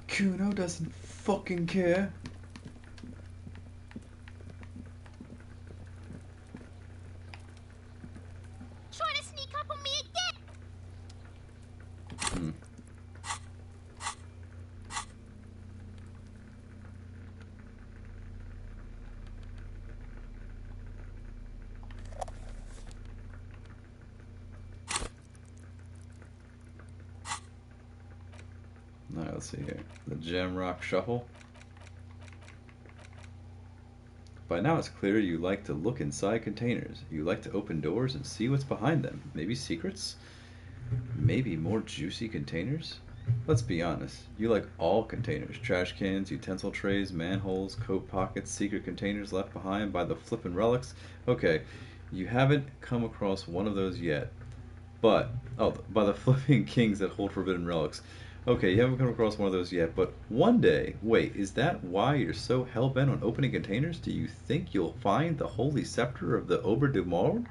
Kuno doesn't fucking care. Trying to sneak up on me again. Alright, let's see here. The Jamrock Shuffle. By now it's clear you like to look inside containers. You like to open doors and see what's behind them. Maybe secrets? Maybe more juicy containers? Let's be honest. You like all containers. Trash cans, utensil trays, manholes, coat pockets, secret containers left behind by the flippin' relics. Okay, you haven't come across one of those yet. But, by the flipping kings that hold forbidden relics. Okay, you haven't come across one of those yet, but one day, wait, is that why you're so hell-bent on opening containers? Do you think you'll find the holy scepter of the Ober de Morgue?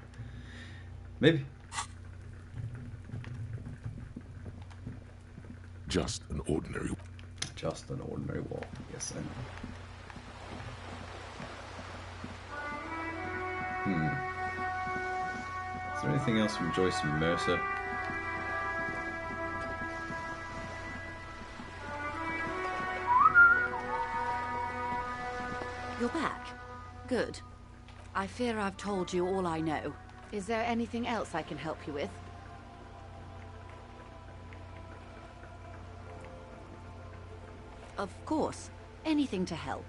Maybe. Just an ordinary wall. Yes, I know. Is there anything else from Joyce Mercer? You're back. Good. I fear I've told you all I know. Is there anything else I can help you with? Of course. Anything to help.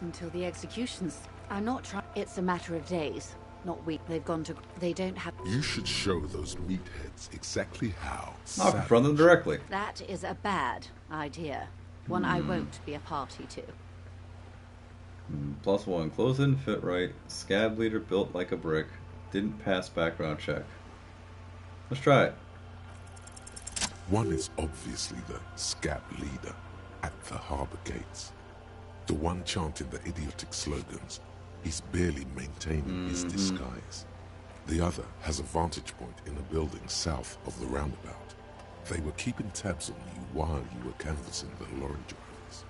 Until the executions. I'm not trying. It's a matter of days, not weeks. They've gone to. They don't have. You should show those meatheads exactly how. I'll confront them directly. That is a bad idea. One I won't be a party to. +1. Clothes didn't fit right. Scab leader built like a brick. Didn't pass background check. Let's try it. One is obviously the scab leader at the harbor gates. The one chanting the idiotic slogans. He's barely maintaining his disguise. The other has a vantage point in a building south of the roundabout. They were keeping tabs on you while you were canvassing the lorry drivers.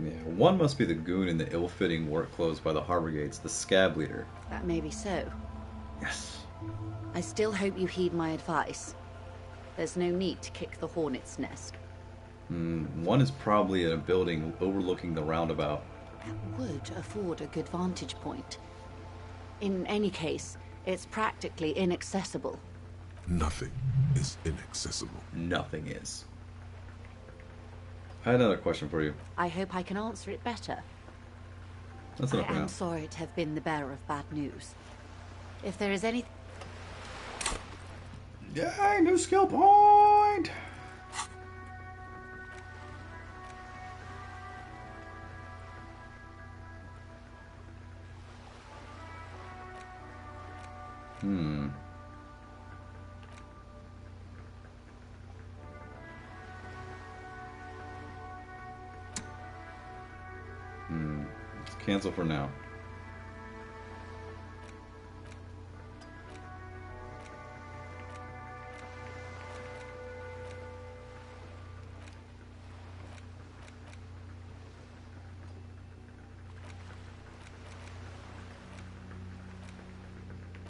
Yeah, one must be the goon in the ill-fitting work clothes by the harbor gates, the scab leader. That may be so. Yes. I still hope you heed my advice. There's no need to kick the hornet's nest. One is probably in a building overlooking the roundabout. That would afford a good vantage point. In any case, it's practically inaccessible. Nothing is inaccessible. Nothing is. I had another question for you. I hope I can answer it better. That's enough for I am now. sorry to have been the bearer of bad news. If there is anything... Yay, new skill point! Let's cancel for now.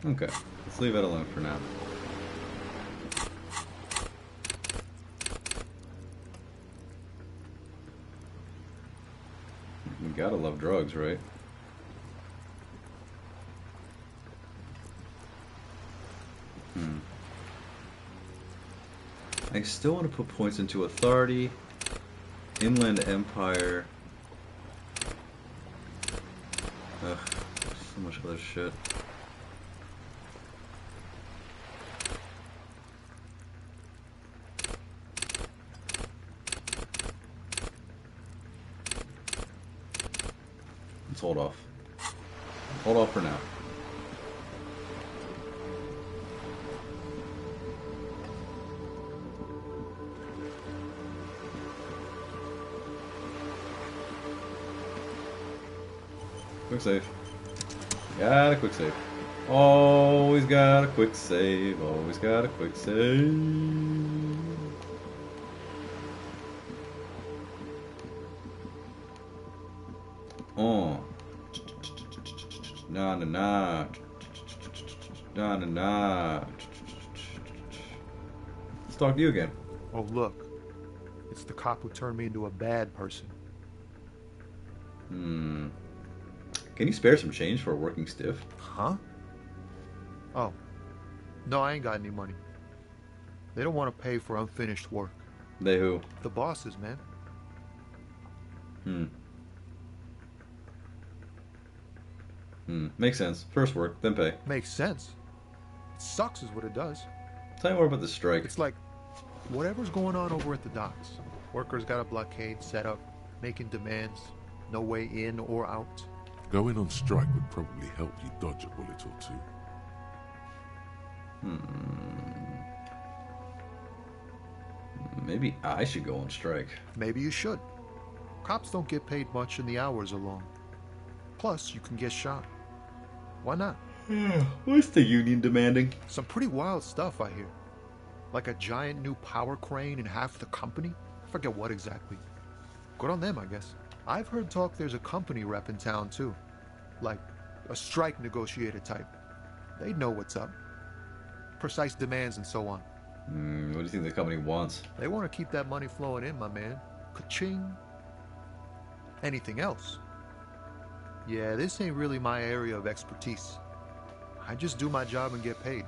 Okay, let's leave it alone for now. gotta love drugs, right? I still want to put points into Authority, Inland Empire. Ugh, so much other shit. Let's hold off. Hold off for now. Quick save. Got a quick save. Always got a quick save. Always got a quick save. Oh. Nah, nah, nah. Nah, nah, nah. Let's talk to you again. Oh, look. It's the cop who turned me into a bad person. Can you spare some change for a working stiff? Huh? Oh. No, I ain't got any money. They don't want to pay for unfinished work. They who? The bosses, man. Makes sense. First work, then pay. Makes sense. It sucks is what it does. Tell me more about the strike. It's like whatever's going on over at the docks. Workers got a blockade set up, making demands, no way in or out. Going on strike would probably help you dodge a bullet or two. Maybe I should go on strike. Maybe you should. Cops don't get paid much and the hours are long. Plus, you can get shot. Why not? What's the union demanding? Some pretty wild stuff, I hear. Like a giant new power crane in half the company? I forget what exactly. Good on them, I guess. I've heard talk there's a company rep in town, too. Like a strike negotiator type. They'd know what's up. Precise demands and so on. What do you think the company wants? They want to keep that money flowing in, my man. Ka-ching. Anything else? Yeah, this ain't really my area of expertise. I just do my job and get paid.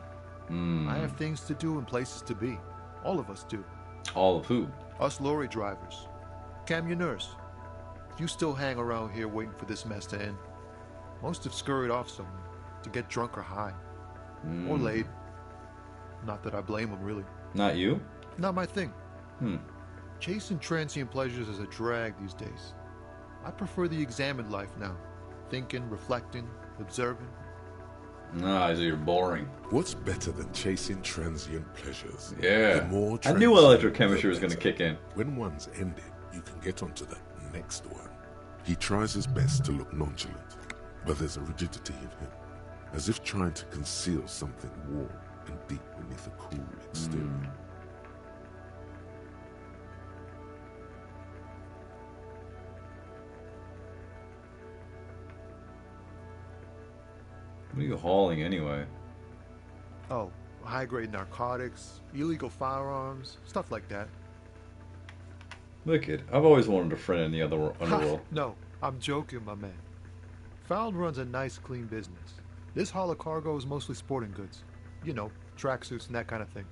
I have things to do and places to be. All of us do. All of who? Us lorry drivers. Camionneurs. You still hang around here waiting for this mess to end. Most have scurried off somewhere to get drunk or high. Or laid. Not that I blame them, really. Not you? Not my thing. Chasing transient pleasures is a drag these days. I prefer the examined life now. Thinking, reflecting, observing. Nah, so you're boring. What's better than chasing transient pleasures? Yeah. The more I knew electrochemistry was going to kick in. When one's ended, you can get onto the next one. He tries his best to look nonchalant, but there's a rigidity in him, as if trying to conceal something warm and deep beneath a cool exterior. What are you hauling anyway? Oh, high-grade narcotics, illegal firearms, stuff like that. Look it, I've always wanted a friend in the other underworld. No, I'm joking, my man. Found runs a nice, clean business. This haul of cargo is mostly sporting goods. You know, tracksuits and that kind of thing.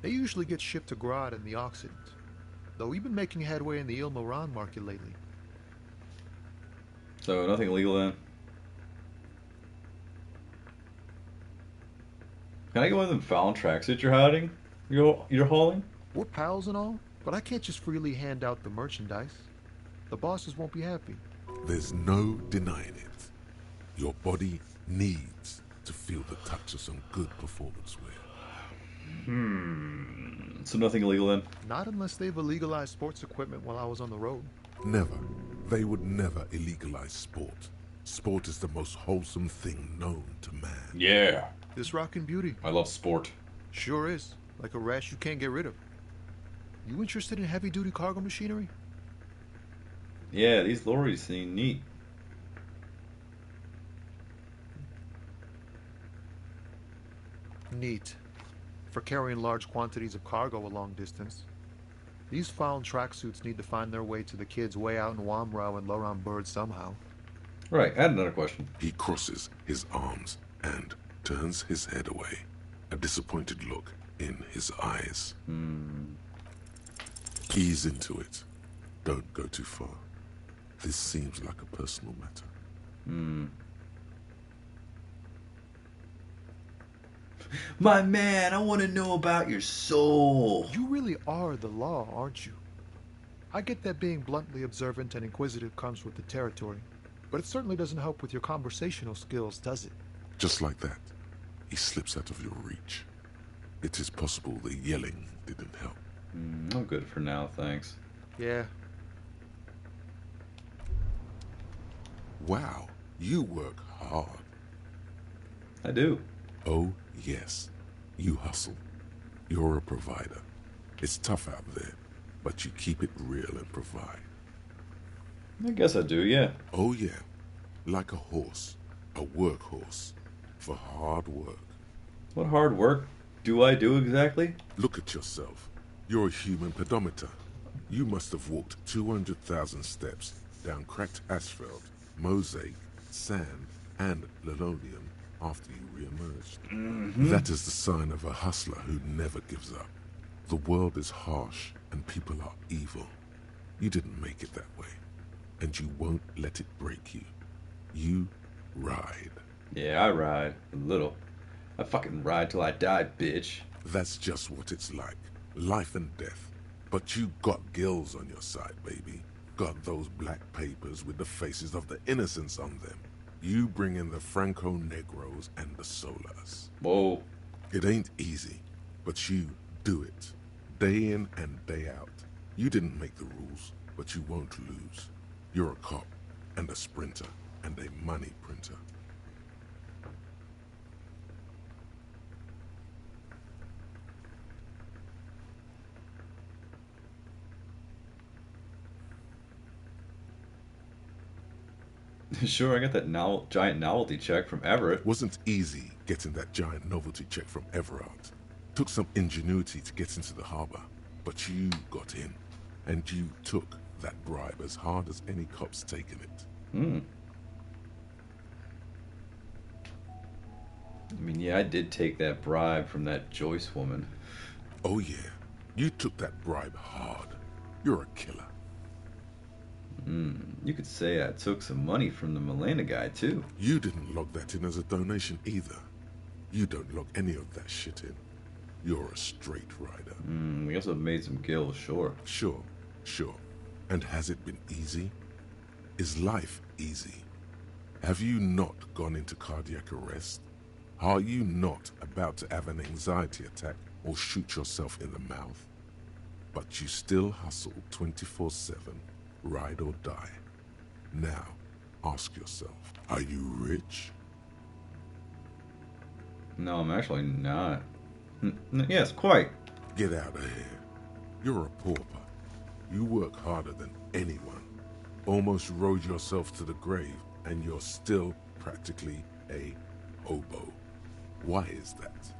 They usually get shipped to Grodd in the Occident, though we've been making headway in the Il-Moran market lately. So, nothing illegal then? Can I go in the found tracksuit you're hiding? You're hauling? We're pals and all, but I can't just freely hand out the merchandise. The bosses won't be happy. There's no denying it. Your body needs to feel the touch of some good performance wear. So nothing illegal then? Not unless they've illegalized sports equipment while I was on the road. Never. They would never illegalize sport. Sport is the most wholesome thing known to man. Yeah. This rockin' beauty. I love sport. Sure is. Like a rash you can't get rid of. You interested in heavy-duty cargo machinery? Yeah, these lorries seem neat. Neat. For carrying large quantities of cargo a long distance. These found tracksuits need to find their way to the kids way out in Wamrau and Loran Bird somehow. Right, I had another question. He crosses his arms and turns his head away, a disappointed look in his eyes. Ease into it. Don't go too far. This seems like a personal matter. My man, I want to know about your soul. You really are the law, aren't you? I get that being bluntly observant and inquisitive comes with the territory, but it certainly doesn't help with your conversational skills, does it? Just like that, he slips out of your reach. It is possible the yelling didn't help. I'm good for now, thanks. Yeah. Wow, you work hard. I do. Oh, yes. You hustle. You're a provider. It's tough out there, but you keep it real and provide. I guess I do, yeah. Oh, yeah. Like a horse. A workhorse. For hard work. What hard work do I do exactly? Look at yourself. You're a human pedometer. You must have walked 200,000 steps down cracked asphalt, mosaic, sand, and linoleum after you re-emerged. That is the sign of a hustler who never gives up. The world is harsh and people are evil. You didn't make it that way, and you won't let it break you. You ride. Yeah, I ride. A little. I fucking ride till I die, bitch. That's just what it's like. Life and death. But you got gills on your side, baby. Got those black papers with the faces of the innocents on them. You bring in the Franco Negros and the Solas. Whoa. It ain't easy, but you do it. Day in and day out. You didn't make the rules, but you won't lose. You're a cop, and a sprinter, and a money printer. Sure, I got that giant novelty check from Everett. Wasn't easy getting that giant novelty check from Everett. Took some ingenuity to get into the harbor, but you got in, and you took that bribe as hard as any cop's taken it. I mean, yeah, I did take that bribe from that Joyce woman. Oh yeah, you took that bribe hard. You're a killer. You could say I took some money from the Milena guy, too. You didn't log that in as a donation either. You don't log any of that shit in. You're a straight rider. We also made some gills, sure. Sure. And has it been easy? Is life easy? Have you not gone into cardiac arrest? Are you not about to have an anxiety attack or shoot yourself in the mouth? But you still hustle 24/7, ride or die. Now, ask yourself, are you rich? No, I'm actually not. Yes, quite. Get out of here. You're a pauper. You work harder than anyone. Almost rode yourself to the grave, and you're still practically a hobo. Why is that?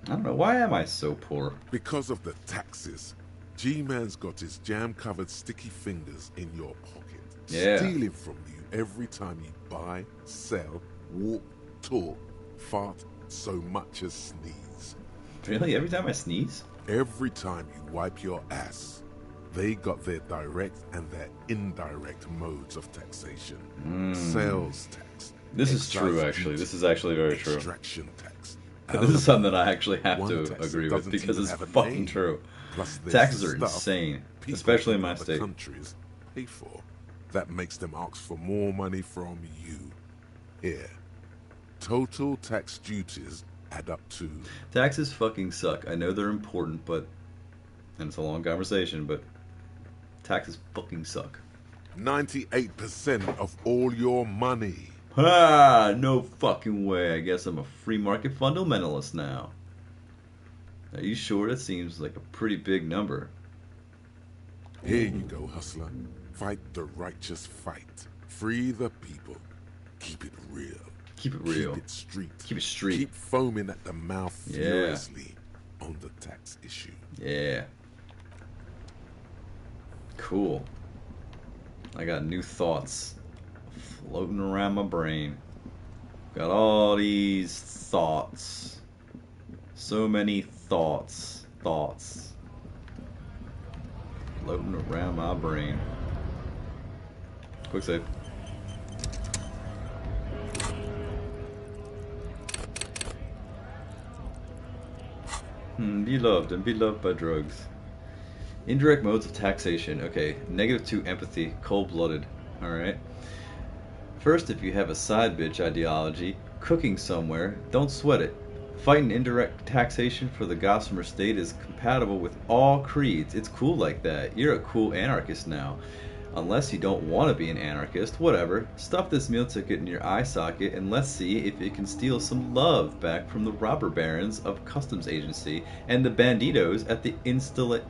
I don't know. Why am I so poor? Because of the taxes. G-Man's got his jam-covered sticky fingers in your pocket. Yeah. Stealing from you every time you buy, sell, walk, talk, fart, so much as sneeze. Really? Every time I sneeze? Every time you wipe your ass. They got their direct and their indirect modes of taxation. Sales tax. This is true, actually. This is actually very true. Extraction tax. This is something that I actually have One to tax agree that with doesn't because even it's have a fucking name. true. Plus there's Taxes the are stuff insane, people especially in from my other state. countries pay for. That makes them ask for more money from you. Here. Total tax duties add up to... Taxes fucking suck. I know they're important, but... And it's a long conversation, but... Taxes fucking suck. 98% of all your money. Ah, no fucking way. I guess I'm a free market fundamentalist now. Are you sure? That seems like a pretty big number. Here you go, hustler. Fight the righteous fight. Free the people. Keep it real. Keep it real. Keep it street. Keep it street. Keep foaming at the mouth furiously on the tax issue. Yeah. Cool. I got new thoughts floating around my brain. Got all these thoughts. So many thoughts. Floating around my brain. Quick save. Be loved and be loved by drugs. Indirect modes of taxation. Okay. -2 empathy. Cold-blooded. Alright. First, if you have a side bitch ideology, cooking somewhere, don't sweat it. Fighting indirect taxation for the Gossamer state is compatible with all creeds. It's cool like that. You're a cool anarchist now. Unless you don't want to be an anarchist, whatever. Stuff this meal ticket in your eye socket and let's see if it can steal some love back from the robber barons of Customs Agency and the banditos at the Insil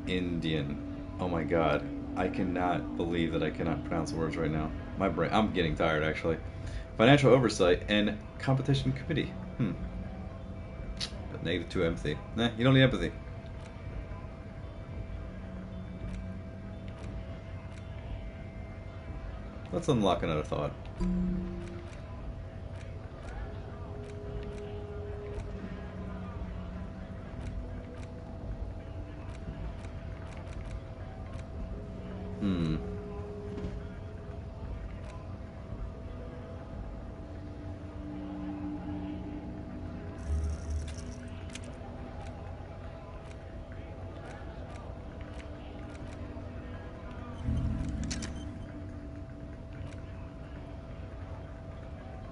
Indian. Oh my god. I cannot believe that I cannot pronounce the words right now. My brain, I'm getting tired actually. Financial Oversight and Competition Committee. But -2 empathy. Nah, you don't need empathy. Let's unlock another thought.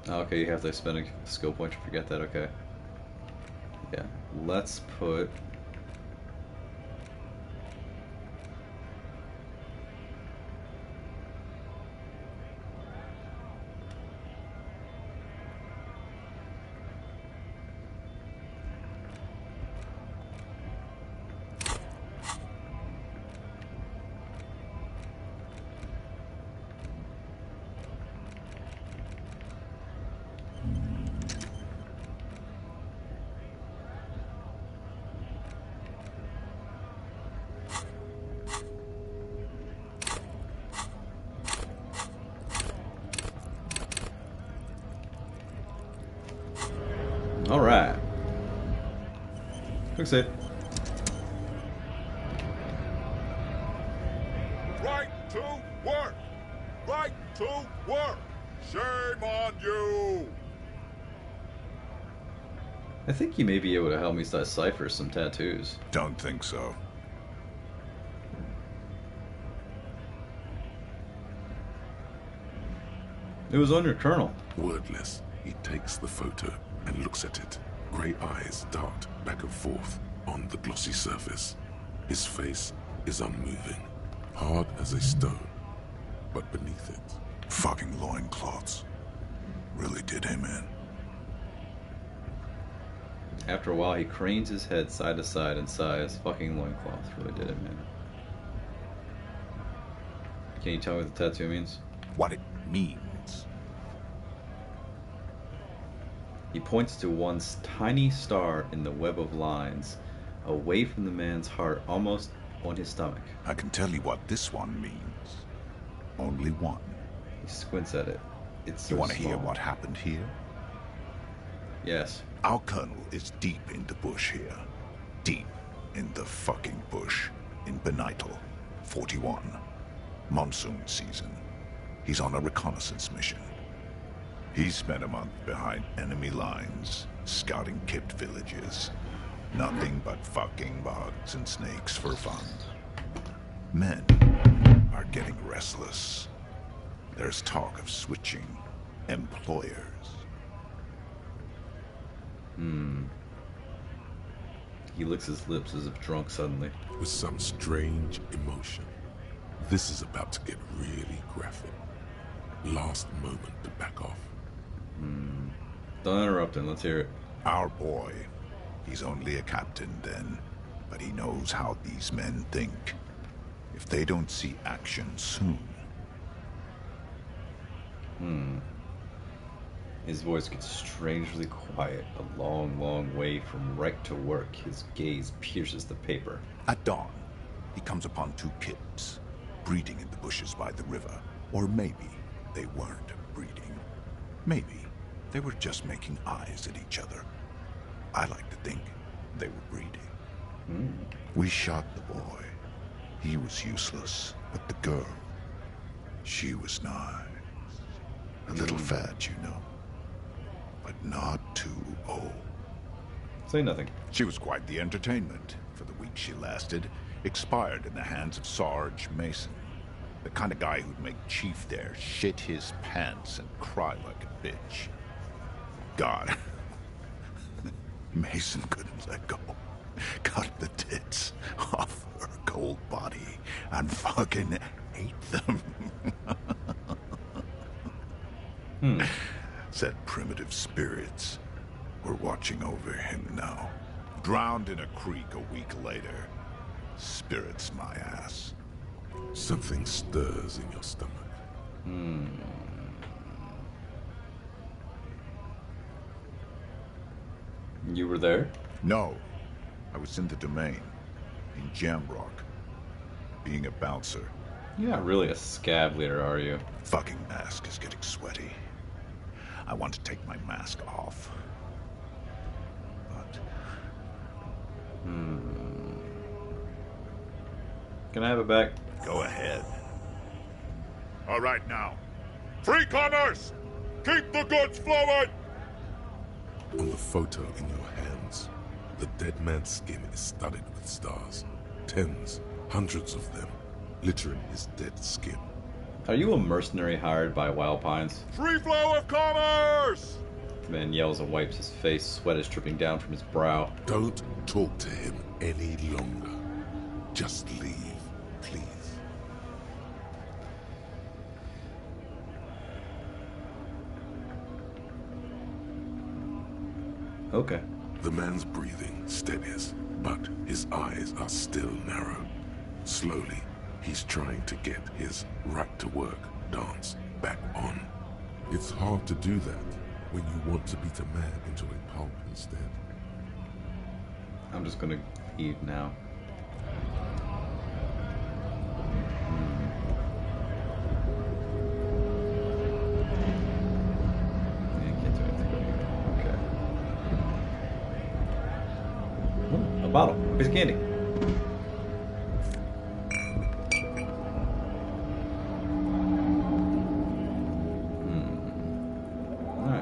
Okay, you have to spend a skill point to forget that, okay. Yeah, let's put... Alright. Quick save. Right to work! Right to work! Shame on you! I think you may be able to help me decipher some tattoos. Don't think so. It was on your kernel. Wordless, he takes the photo and looks at it. Grey eyes dart back and forth on the glossy surface. His face is unmoving, hard as a stone, but beneath it... Fucking loincloths. Really did him in. After a while, he cranes his head side to side and sighs. Fucking loincloth really did it, man. Can you tell me what the tattoo means? What it means? He points to one tiny star in the web of lines, away from the man's heart, almost on his stomach. I can tell you what this one means. Only one. He squints at it. It's so You want to hear small. what happened here? Yes. Our colonel is deep in the bush here. Deep in the fucking bush. In Benital, 41. Monsoon season. He's on a reconnaissance mission. He spent a month behind enemy lines, scouting kipped villages. Nothing but fucking bugs and snakes for fun. Men are getting restless. There's talk of switching employers. He licks his lips as if drunk suddenly. With some strange emotion. This is about to get really graphic. Last moment to back off. Don't interrupt him. Let's hear it. Our boy, He's only a captain then, but he knows how these men think. If they don't see action soon... His voice gets strangely quiet, a long, long way from right to work. His gaze pierces the paper. At dawn, he comes upon two kids, breeding in the bushes by the river. Or maybe they weren't breeding. Maybe they were just making eyes at each other. I like to think they were breeding. We shot the boy. He was useless, but the girl, she was nice. A little fat, you know, but not too old. Say nothing. She was quite the entertainment for the week she lasted. Expired in the hands of Sarge Mason, the kind of guy who'd make Chief there shit his pants and cry like a bitch. God, Mason couldn't let go. Cut the tits off her cold body and fucking ate them. Said primitive spirits were watching over him now. Drowned in a creek a week later. Spirits my ass. Something stirs in your stomach. You were there? No. I was in the domain. In Jamrock. Being a bouncer. You're not really a scab leader, are you? Fucking mask is getting sweaty. I want to take my mask off. But... Can I have it back? Go ahead. All right now. Free commerce! Keep the goods flowing! On the photo in your hands, the dead man's skin is studded with stars. Tens, hundreds of them, littering his dead skin. Are you a mercenary hired by Wild Pines? Free flow of commerce! The man yells and wipes his face. Sweat is dripping down from his brow. Don't talk to him any longer. Just leave, please. Okay. The man's breathing steadies, but his eyes are still narrow. Slowly, he's trying to get his right-to-work dance back on. It's hard to do that when you want to beat a man into a pulp instead. I'm just gonna eat now. Can't do anything. Okay. Ooh, a bottle. A piece of candy.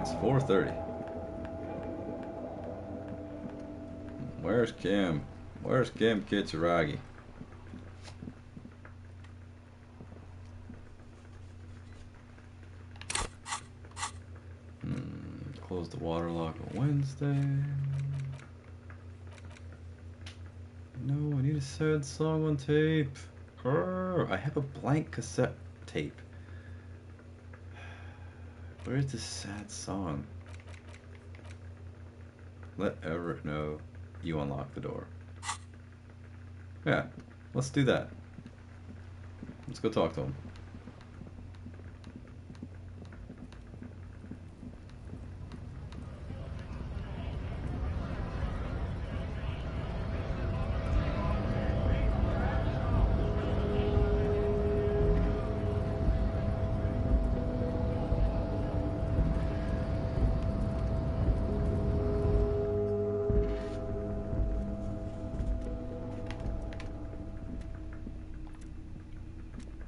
It's 4:30. Where's Kim? Where's Kim Kitsuragi? Close the water lock on Wednesday. No, I need a sad song on tape. I have a blank cassette tape. Where is this sad song? Let Everett know you unlock the door. Yeah, let's do that. Let's go talk to him.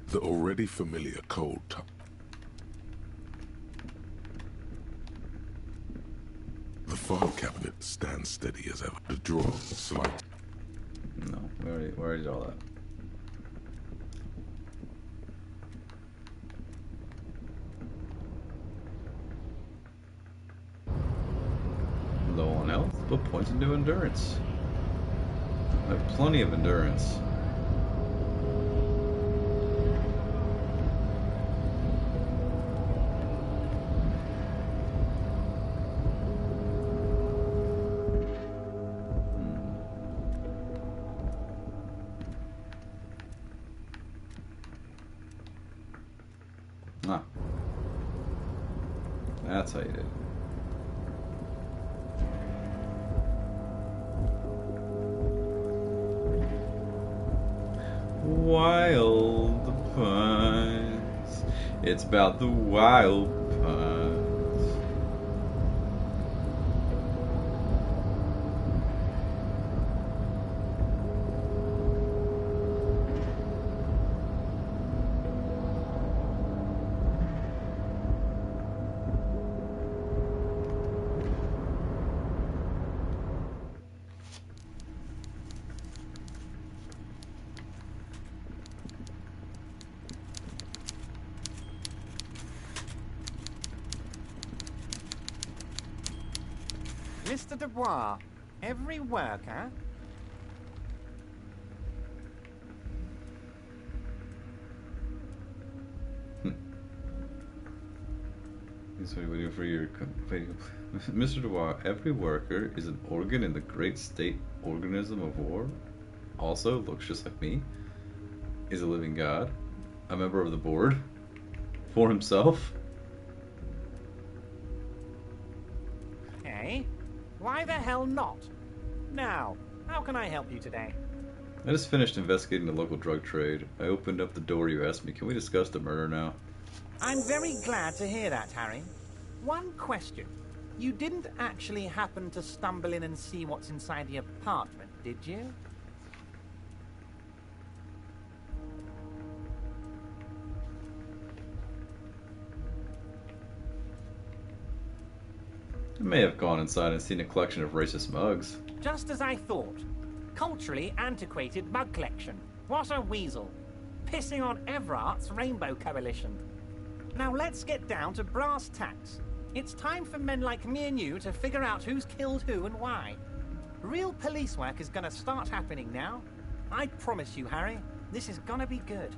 The already familiar cold tub. The file cabinet stands steady as ever. The drawer slight. No, we already did all that. Low on health, but points into endurance. I have plenty of endurance. Ah. That's how you did it. Wild Pines. It's about the Wild Pines. Mr. Dubois, every worker... That's what we do for your Mr. Dubois, every worker is an organ in the great state organism of war. Also looks just like me. Is a living god. A member of the board. For himself. Hey? Why the hell not? Now, how can I help you today? I just finished investigating the local drug trade. I opened up the door you asked me. Can we discuss the murder now? I'm very glad to hear that, Harry. One question. You didn't actually happen to stumble in and see what's inside the apartment, did you? I may have gone inside and seen a collection of racist mugs. Just as I thought. Culturally antiquated mug collection. What a weasel. Pissing on Everart's Rainbow Coalition. Now let's get down to brass tacks. It's time for men like me and you to figure out who's killed who and why. Real police work is gonna start happening now. I promise you, Harry, this is gonna be good.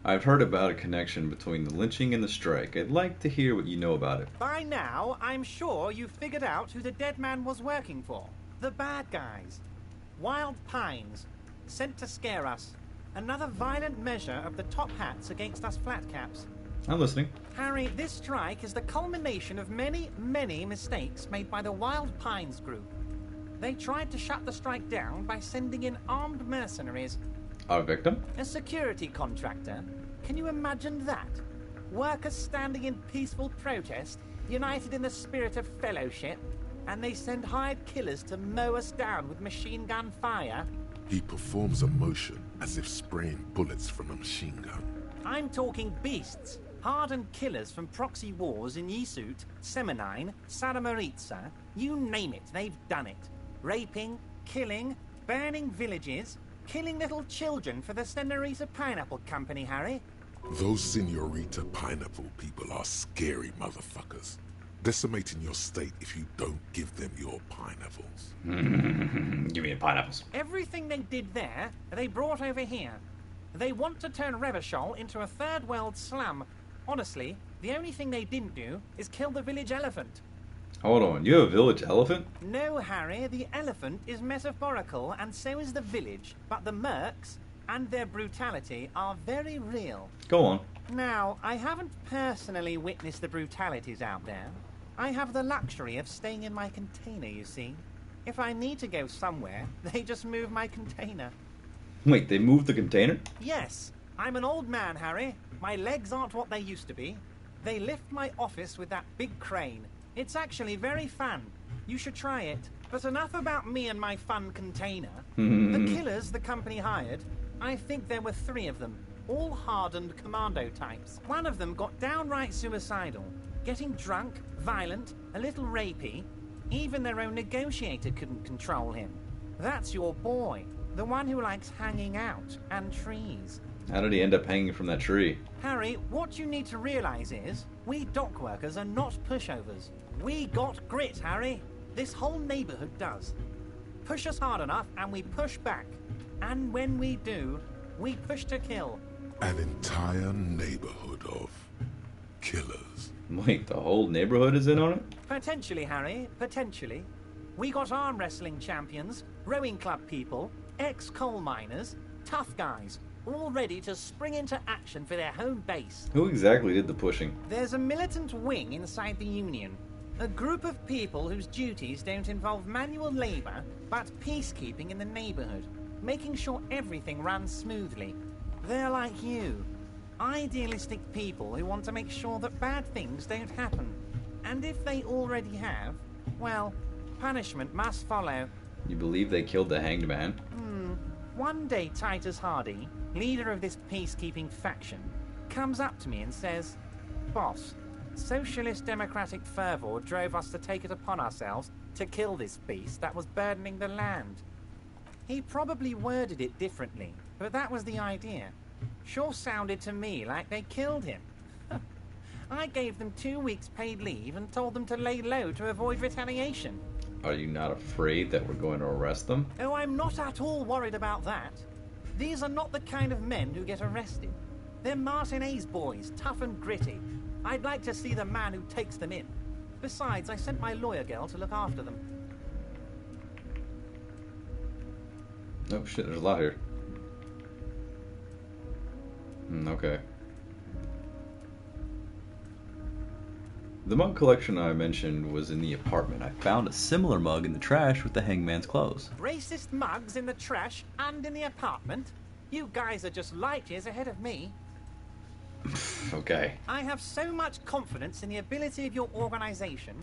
I've heard about a connection between the lynching and the strike. I'd like to hear what you know about it. By now, I'm sure you've figured out who the dead man was working for. The bad guys. Wild Pines. Sent to scare us. Another violent measure of the top hats against us flatcaps. I'm listening. Harry, this strike is the culmination of many, many mistakes made by the Wild Pines group. They tried to shut the strike down by sending in armed mercenaries. Our victim? A security contractor. Can you imagine that? Workers standing in peaceful protest, united in the spirit of fellowship, and they send hired killers to mow us down with machine gun fire? He performs a motion as if spraying bullets from a machine gun. I'm talking beasts. Hardened killers from proxy wars in Yisut, Semenine, Saramaritsa, you name it, they've done it. Raping, killing, burning villages, killing little children for the Senorita Pineapple Company, Harry. Those Senorita Pineapple people are scary motherfuckers. Decimating your state if you don't give them your pineapples. Give me the pineapples. Everything they did there, they brought over here. They want to turn Revachol into a third world slum. Honestly, the only thing they didn't do is kill the village elephant. Hold on, you have a village elephant? No, Harry, the elephant is metaphorical and so is the village, but the mercs and their brutality are very real. Go on. Now, I haven't personally witnessed the brutalities out there. I have the luxury of staying in my container, you see. If I need to go somewhere, they just move my container. Wait, they moved the container? Yes. I'm an old man, Harry. My legs aren't what they used to be. They lift my office with that big crane. It's actually very fun. You should try it. But enough about me and my fun container. The killers the company hired, I think there were 3 of them, all hardened commando types. One of them got downright suicidal, getting drunk, violent, a little rapey. Even their own negotiator couldn't control him. That's your boy, the one who likes hanging out and trees. How did he end up hanging from that tree? Harry, what you need to realize is, we dock workers are not pushovers. We got grit, Harry. This whole neighborhood does. Push us hard enough and we push back. And when we do, we push to kill. An entire neighborhood of killers. Wait, the whole neighborhood is in on it? Potentially, Harry, potentially. We got arm wrestling champions, rowing club people, ex-coal miners, tough guys, all ready to spring into action for their home base. Who exactly did the pushing? There's a militant wing inside the Union. A group of people whose duties don't involve manual labor, but peacekeeping in the neighborhood, making sure everything runs smoothly. They're like you. Idealistic people who want to make sure that bad things don't happen. And if they already have, well, punishment must follow. You believe they killed the Hanged Man? One day Titus Hardy, leader of this peacekeeping faction, comes up to me and says, "Boss, socialist democratic fervor drove us to take it upon ourselves to kill this beast that was burdening the land." He probably worded it differently, but that was the idea. Sure sounded to me like they killed him. I gave them 2 weeks paid leave and told them to lay low to avoid retaliation. Are you not afraid that we're going to arrest them? Oh, I'm not at all worried about that. These are not the kind of men who get arrested. They're Martinez boys, tough and gritty. I'd like to see the man who takes them in. Besides, I sent my lawyer girl to look after them. Oh shit, there's a lot here. Okay. The mug collection I mentioned was in the apartment. I found a similar mug in the trash with the Hangman's clothes. Racist mugs in the trash and in the apartment? You guys are just light years ahead of me. Okay. I have so much confidence in the ability of your organization.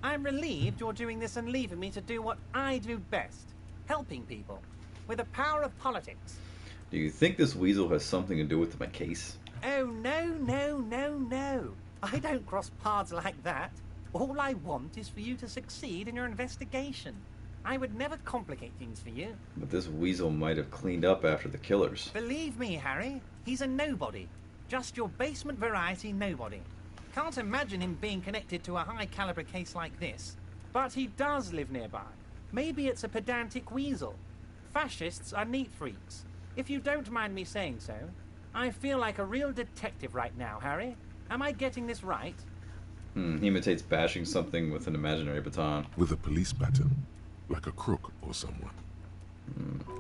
I'm relieved you're doing this and leaving me to do what I do best. Helping people. With the power of politics. Do you think this weasel has something to do with my case? Oh, no, no, no, no. I don't cross paths like that. All I want is for you to succeed in your investigation. I would never complicate things for you. But this weasel might have cleaned up after the killers. Believe me, Harry, he's a nobody. Just your basement variety nobody. Can't imagine him being connected to a high-caliber case like this. But he does live nearby. Maybe it's a pedantic weasel. Fascists are neat freaks. If you don't mind me saying so, I feel like a real detective right now, Harry. Am I getting this right? He imitates bashing something with an imaginary baton. With a police baton, like a crook or someone.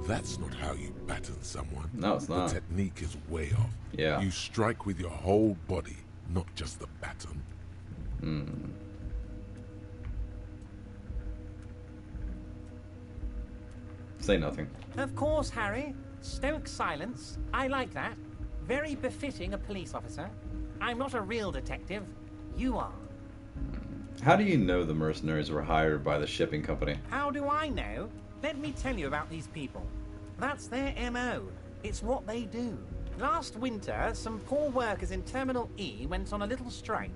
That's not how you baton someone. No, it's not. The technique is way off. Yeah. You strike with your whole body, not just the baton. Say nothing. Of course, Harry. Stoic silence. I like that. Very befitting a police officer. I'm not a real detective. You are. How do you know the mercenaries were hired by the shipping company? How do I know? Let me tell you about these people. That's their MO. It's what they do. Last winter, some poor workers in Terminal E went on a little strike.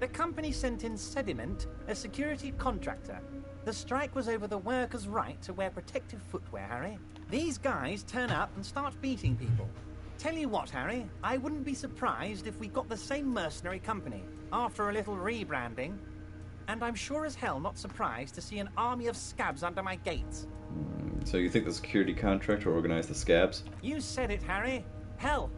The company sent in Sediment, a security contractor. The strike was over the workers' right to wear protective footwear, Harry. These guys turn up and start beating people. Tell you what, Harry, I wouldn't be surprised if we got the same mercenary company after a little rebranding. And I'm sure as hell not surprised to see an army of scabs under my gates. So you think the security contractor organized the scabs? You said it, Harry. Hell,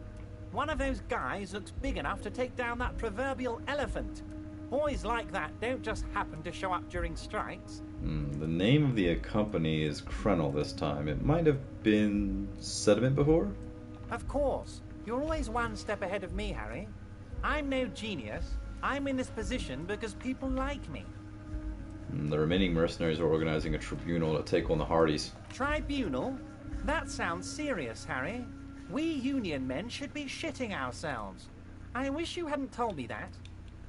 one of those guys looks big enough to take down that proverbial elephant. Boys like that don't just happen to show up during strikes. The name of the company is Krenel this time. It might have been Sediment before? Of course. You're always one step ahead of me, Harry. I'm no genius. I'm in this position because people like me. The remaining mercenaries are organizing a tribunal to take on the Hardys. Tribunal? That sounds serious, Harry. We Union men should be shitting ourselves. I wish you hadn't told me that.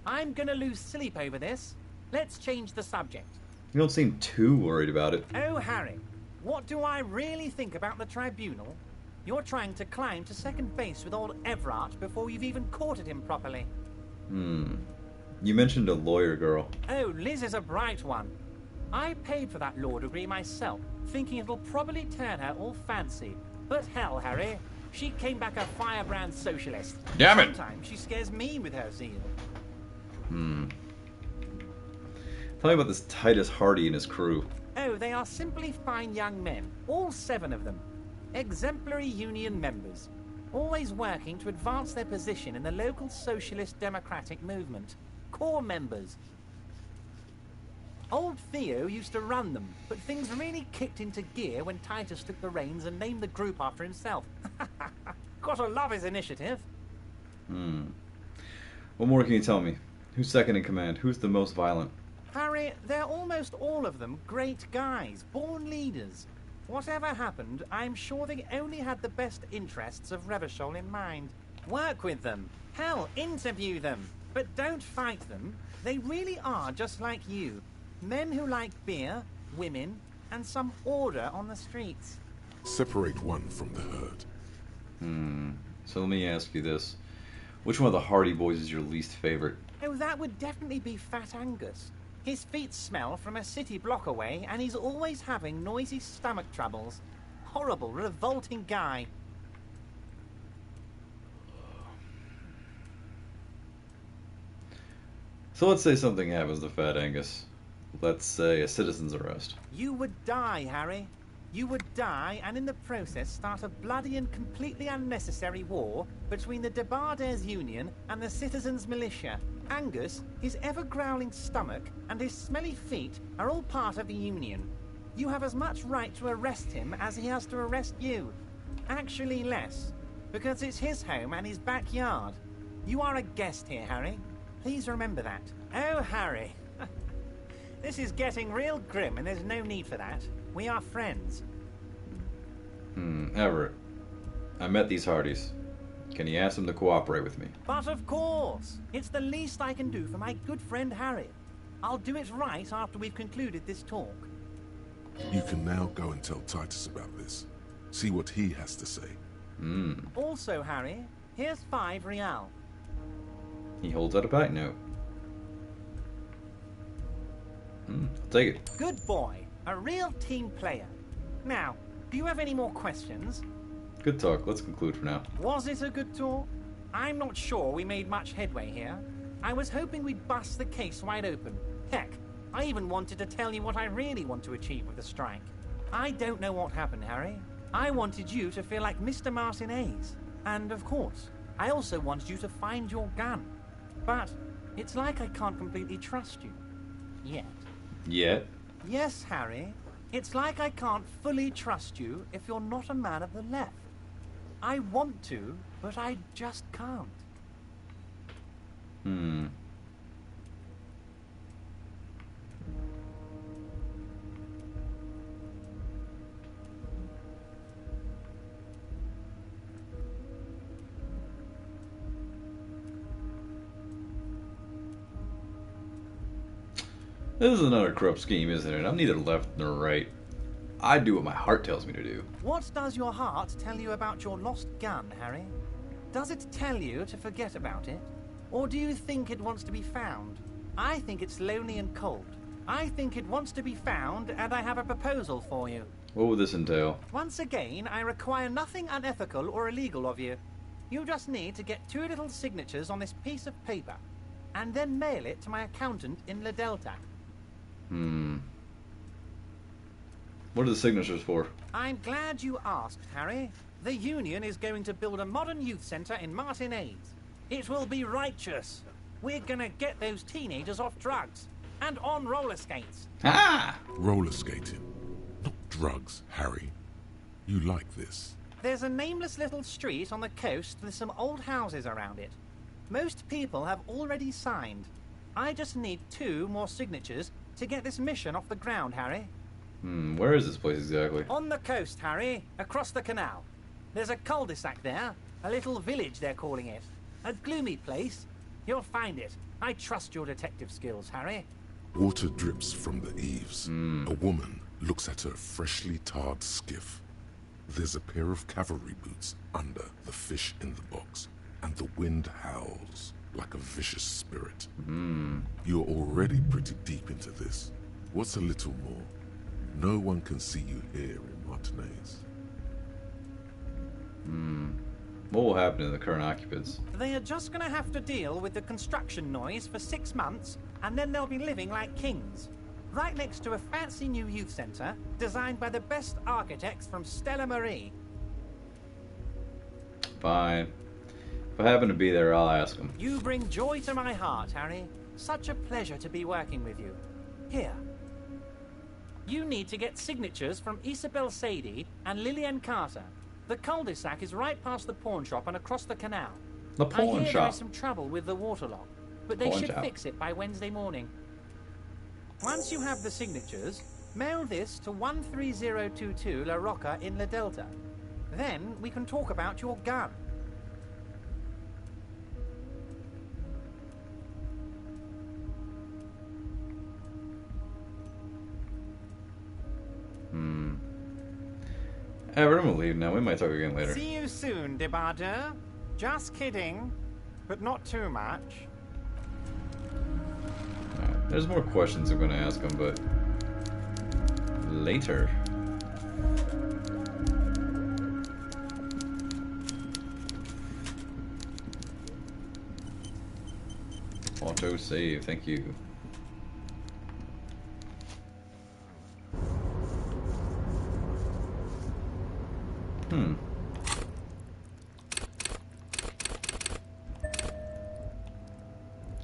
I'm gonna lose sleep over this. Let's change the subject. You don't seem too worried about it. Oh, Harry, what do I really think about the tribunal? You're trying to climb to second base with old Everard before you've even courted him properly. You mentioned a lawyer girl. Oh, Liz is a bright one. I paid for that law degree myself, thinking it'll probably turn her all fancy. But hell, Harry, she came back a firebrand socialist. Damn it! Sometimes she scares me with her zeal. Tell me about this Titus Hardy and his crew. Oh, they are simply fine young men, all 7 of them. Exemplary union members, always working to advance their position in the local socialist democratic movement. Core members. Old Theo used to run them, but things really kicked into gear when Titus took the reins and named the group after himself. Gotta love his initiative. What more can you tell me? Who's second in command? Who's the most violent? Harry, they're almost all of them great guys, born leaders. Whatever happened, I'm sure they only had the best interests of Revachol in mind. Work with them. Hell, interview them. But don't fight them. They really are just like you. Men who like beer, women, and some order on the streets. Separate one from the herd. So let me ask you this. Which one of the Hardy Boys is your least favorite? Oh, that would definitely be Fat Angus. His feet smell from a city block away, and he's always having noisy stomach troubles. Horrible, revolting guy. So let's say something happens to Fat Angus. Let's say a citizen's arrest. You would die, Harry. You would die, and in the process start a bloody and completely unnecessary war between the Debarders Union and the Citizens Militia. Angus, his ever-growling stomach, and his smelly feet are all part of the Union. You have as much right to arrest him as he has to arrest you. Actually less, because it's his home and his backyard. You are a guest here, Harry. Please remember that. Oh, Harry. This is getting real grim, and there's no need for that. We are friends. Everett. I met these Hardys. Can you ask them to cooperate with me? But of course! It's the least I can do for my good friend Harry. I'll do it right after we've concluded this talk. You can now go and tell Titus about this. See what he has to say. Also, Harry, here's 5 real. He holds out a banknote. I'll take it. Good boy. A real team player. Now, do you have any more questions? Good talk. Let's conclude for now. Was it a good talk? I'm not sure we made much headway here. I was hoping we'd bust the case wide open. Heck, I even wanted to tell you what I really want to achieve with the strike. I don't know what happened, Harry. I wanted you to feel like Mr. Martinez. And of course, I also wanted you to find your gun. But it's like I can't completely trust you. Yet. Yet? Yes, Harry. It's like I can't fully trust you if you're not a man of the left. I want to, but I just can't. This is another corrupt scheme, isn't it? I'm neither left nor right. I do what my heart tells me to do. What does your heart tell you about your lost gun, Harry? Does it tell you to forget about it? Or do you think it wants to be found? I think it's lonely and cold. I think it wants to be found, and I have a proposal for you. What would this entail? Once again, I require nothing unethical or illegal of you. You just need to get 2 little signatures on this piece of paper, and then mail it to my accountant in La Delta. What are the signatures for? I'm glad you asked, Harry. The Union is going to build a modern youth centre in Martinez. It will be righteous. We're gonna get those teenagers off drugs and on roller skates. Roller skating, not drugs, Harry. You like this? There's a nameless little street on the coast with some old houses around it. Most people have already signed. I just need 2 more signatures to get this mission off the ground, Harry. Where is this place exactly? On the coast, Harry, across the canal. There's a cul-de-sac there, a little village they're calling it. A gloomy place. You'll find it. I trust your detective skills, Harry. Water drips from the eaves. A woman looks at her freshly tarred skiff. There's a pair of cavalry boots under the fish in the box, and the wind howls like a vicious spirit. You're already pretty deep into this. What's a little more? No one can see you here in Martinez. What will happen to the current occupants? They are just gonna have to deal with the construction noise for 6 months, and then they'll be living like kings. Right next to a fancy new youth centre, designed by the best architects from Stella Marie. Fine. If I happen to be there, I'll ask them. You bring joy to my heart, Harry. Such a pleasure to be working with you. Here, You need to get signatures from Isabel Sadie and Lillian Carter. The cul-de-sac is right past the pawn shop and across the canal. The pawn I hear shop. there is some trouble with the waterlock, but they Pawn should shop. fix it by Wednesday morning. Once you have the signatures, mail this to 13022 La Rocca in La Delta. Then we can talk about your gun. I'm gonna leave now. We might talk again later. See you soon, Debardeur. Just kidding, but not too much. Alright, there's more questions I'm gonna ask him, but later. Auto save, thank you.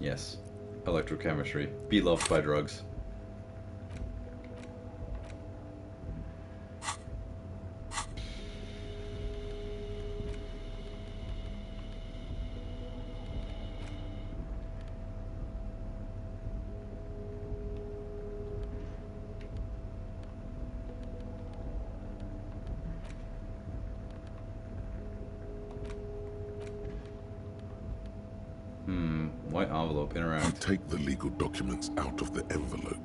Yes. Electrochemistry. Be loved by drugs. White envelope, interact. You take the legal documents out of the envelope.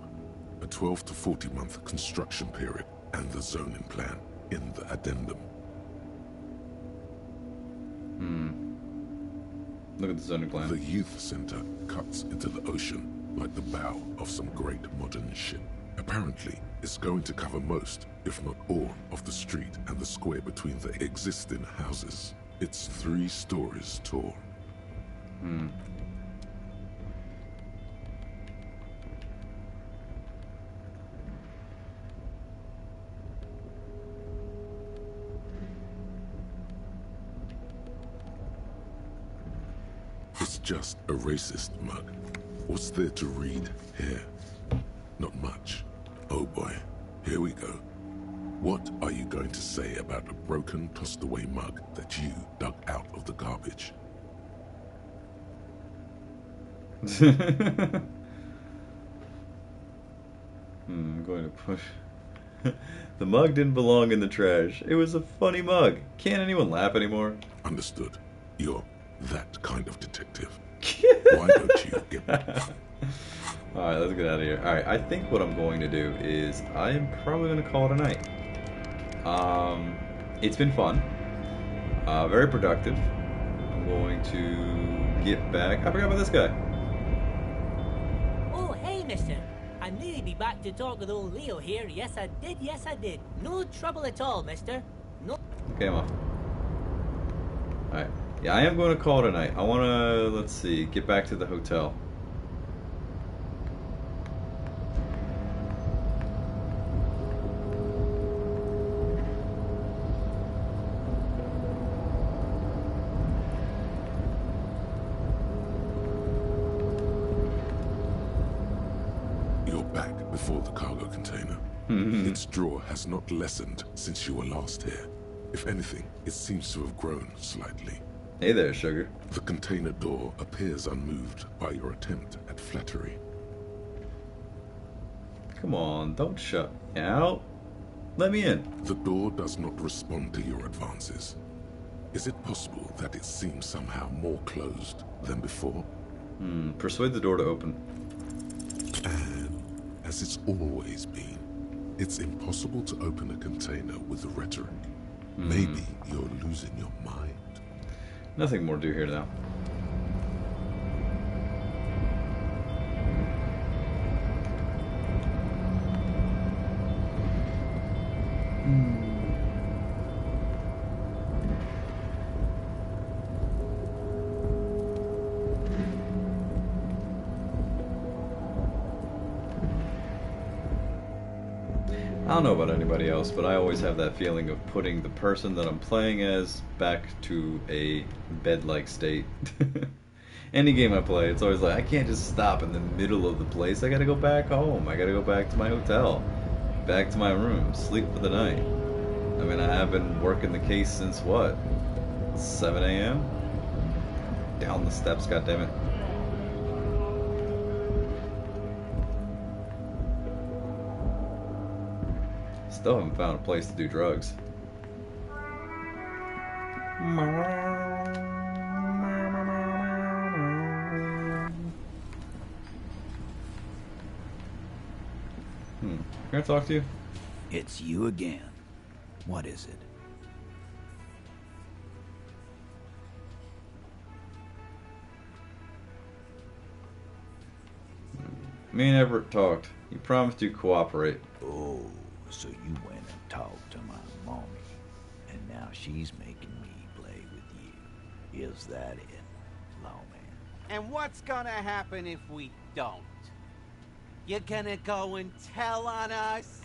A 12 to 40 month construction period and the zoning plan in the addendum. Look at the zoning plan. The youth center cuts into the ocean like the bow of some great modern ship. Apparently, it's going to cover most, if not all, of the street and the square between the existing houses. It's 3 stories tall. It's just a racist mug. What's there to read here? Not much. Oh boy, here we go. What are you going to say about a broken, tossed-away mug that you dug out of the garbage? I'm going to push. The mug didn't belong in the trash. It was a funny mug. Can't anyone laugh anymore? Understood. You're that kind of detective. Why don't you get... Alright, let's get out of here. Alright, I think what I'm going to do is I am probably going to call it a night. It's been fun. Very productive. I'm going to get back. I forgot about this guy. Oh, hey, mister. I nearly be back to talk with old Leo here. Yes, I did. Yes, I did. No trouble at all, mister. No. Okay, I'm off. Alright. Yeah, I am going to call it a night. I want to, let's see, get back to the hotel. You're back before the cargo container. Its draw has not lessened since you were last here. If anything, it seems to have grown slightly. Hey there, sugar. The container door appears unmoved by your attempt at flattery. Come on, don't shut me out. Let me in. The door does not respond to your advances. Is it possible that it seems somehow more closed than before? Persuade the door to open. And, as it's always been, it's impossible to open a container with rhetoric. Maybe you're losing your mind. Nothing more to do here now. I don't know about anybody else, but I always have that feeling of putting the person that I'm playing as back to a bed-like state. Any game I play, it's always like, I can't just stop in the middle of the place. I gotta go back home. I gotta go back to my hotel. back to my room, sleep for the night. I mean, I have been working the case since what? 7 a.m.? Down the steps, goddammit. Still haven't found a place to do drugs. Can I talk to you? It's you again. What is it? Me and Everett talked. He promised you'd cooperate. Oh, so you went and talked to my mommy, and now she's making me play with you. Is that it, lawman? And what's gonna happen if we don't? You're gonna go and tell on us?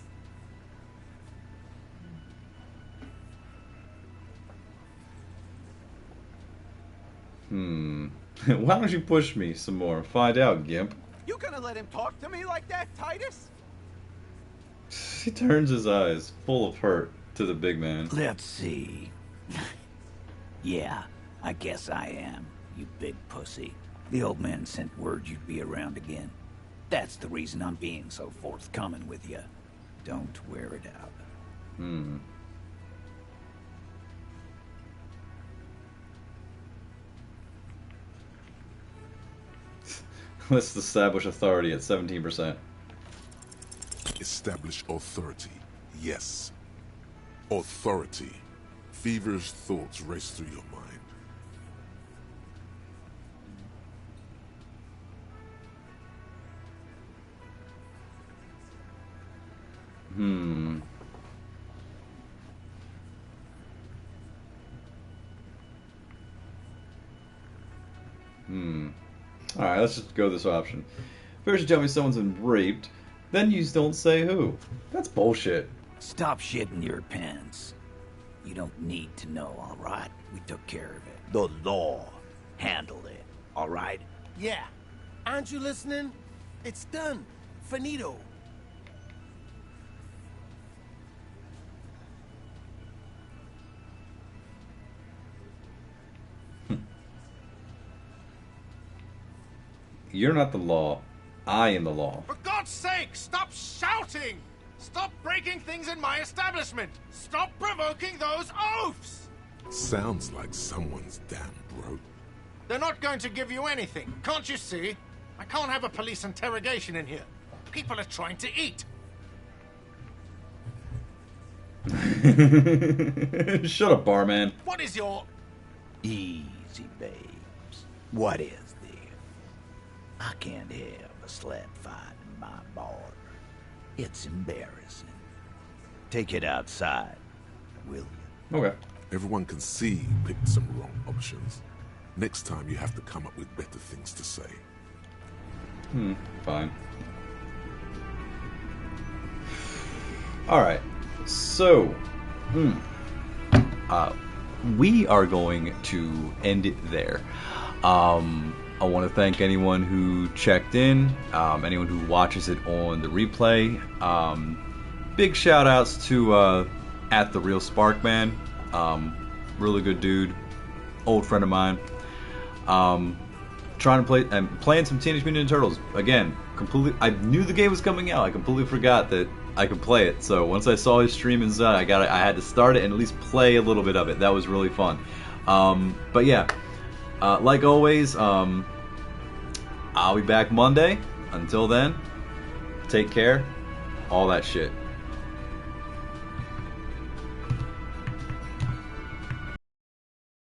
Why don't you push me some more? Find out, Gimp. You gonna let him talk to me like that, Titus? He turns his eyes, full of hurt, to the big man. Let's see. Yeah, I guess I am, you big pussy. The old man sent word you'd be around again. That's the reason I'm being so forthcoming with you. Don't wear it out. Let's establish authority at 17%. Establish authority. Yes. Authority. Feverish thoughts race through your mind. Alright, let's just go this option. First you tell me someone's been raped, then you don't say who. That's bullshit. Stop shitting your pants. You don't need to know, alright? We took care of it. The law handled it, alright? Yeah. Aren't you listening? It's done. Finito. You're not the law. I am the law. For God's sake, stop shouting! Stop breaking things in my establishment! Stop provoking those oafs! Sounds like someone's damn broke. They're not going to give you anything, can't you see? I can't have a police interrogation in here. People are trying to eat. Shut up, barman. What is your... Easy, babes. What is there? I can't have a slap fight in my bar. It's embarrassing. Take it outside, will you? Okay. Everyone can see you picked some wrong options. Next time you have to come up with better things to say. Fine. Alright. So, we are going to end it there. I want to thank anyone who checked in, anyone who watches it on the replay. Big shout outs to at the Real Sparkman, really good dude, old friend of mine. Trying to playing some Teenage Mutant Ninja Turtles again. Completely, I knew the game was coming out. I completely forgot that I could play it. So once I saw his stream inside, I had to start it and at least play a little bit of it. That was really fun. But yeah, like always, I'll be back Monday. Until then, take care. All that shit.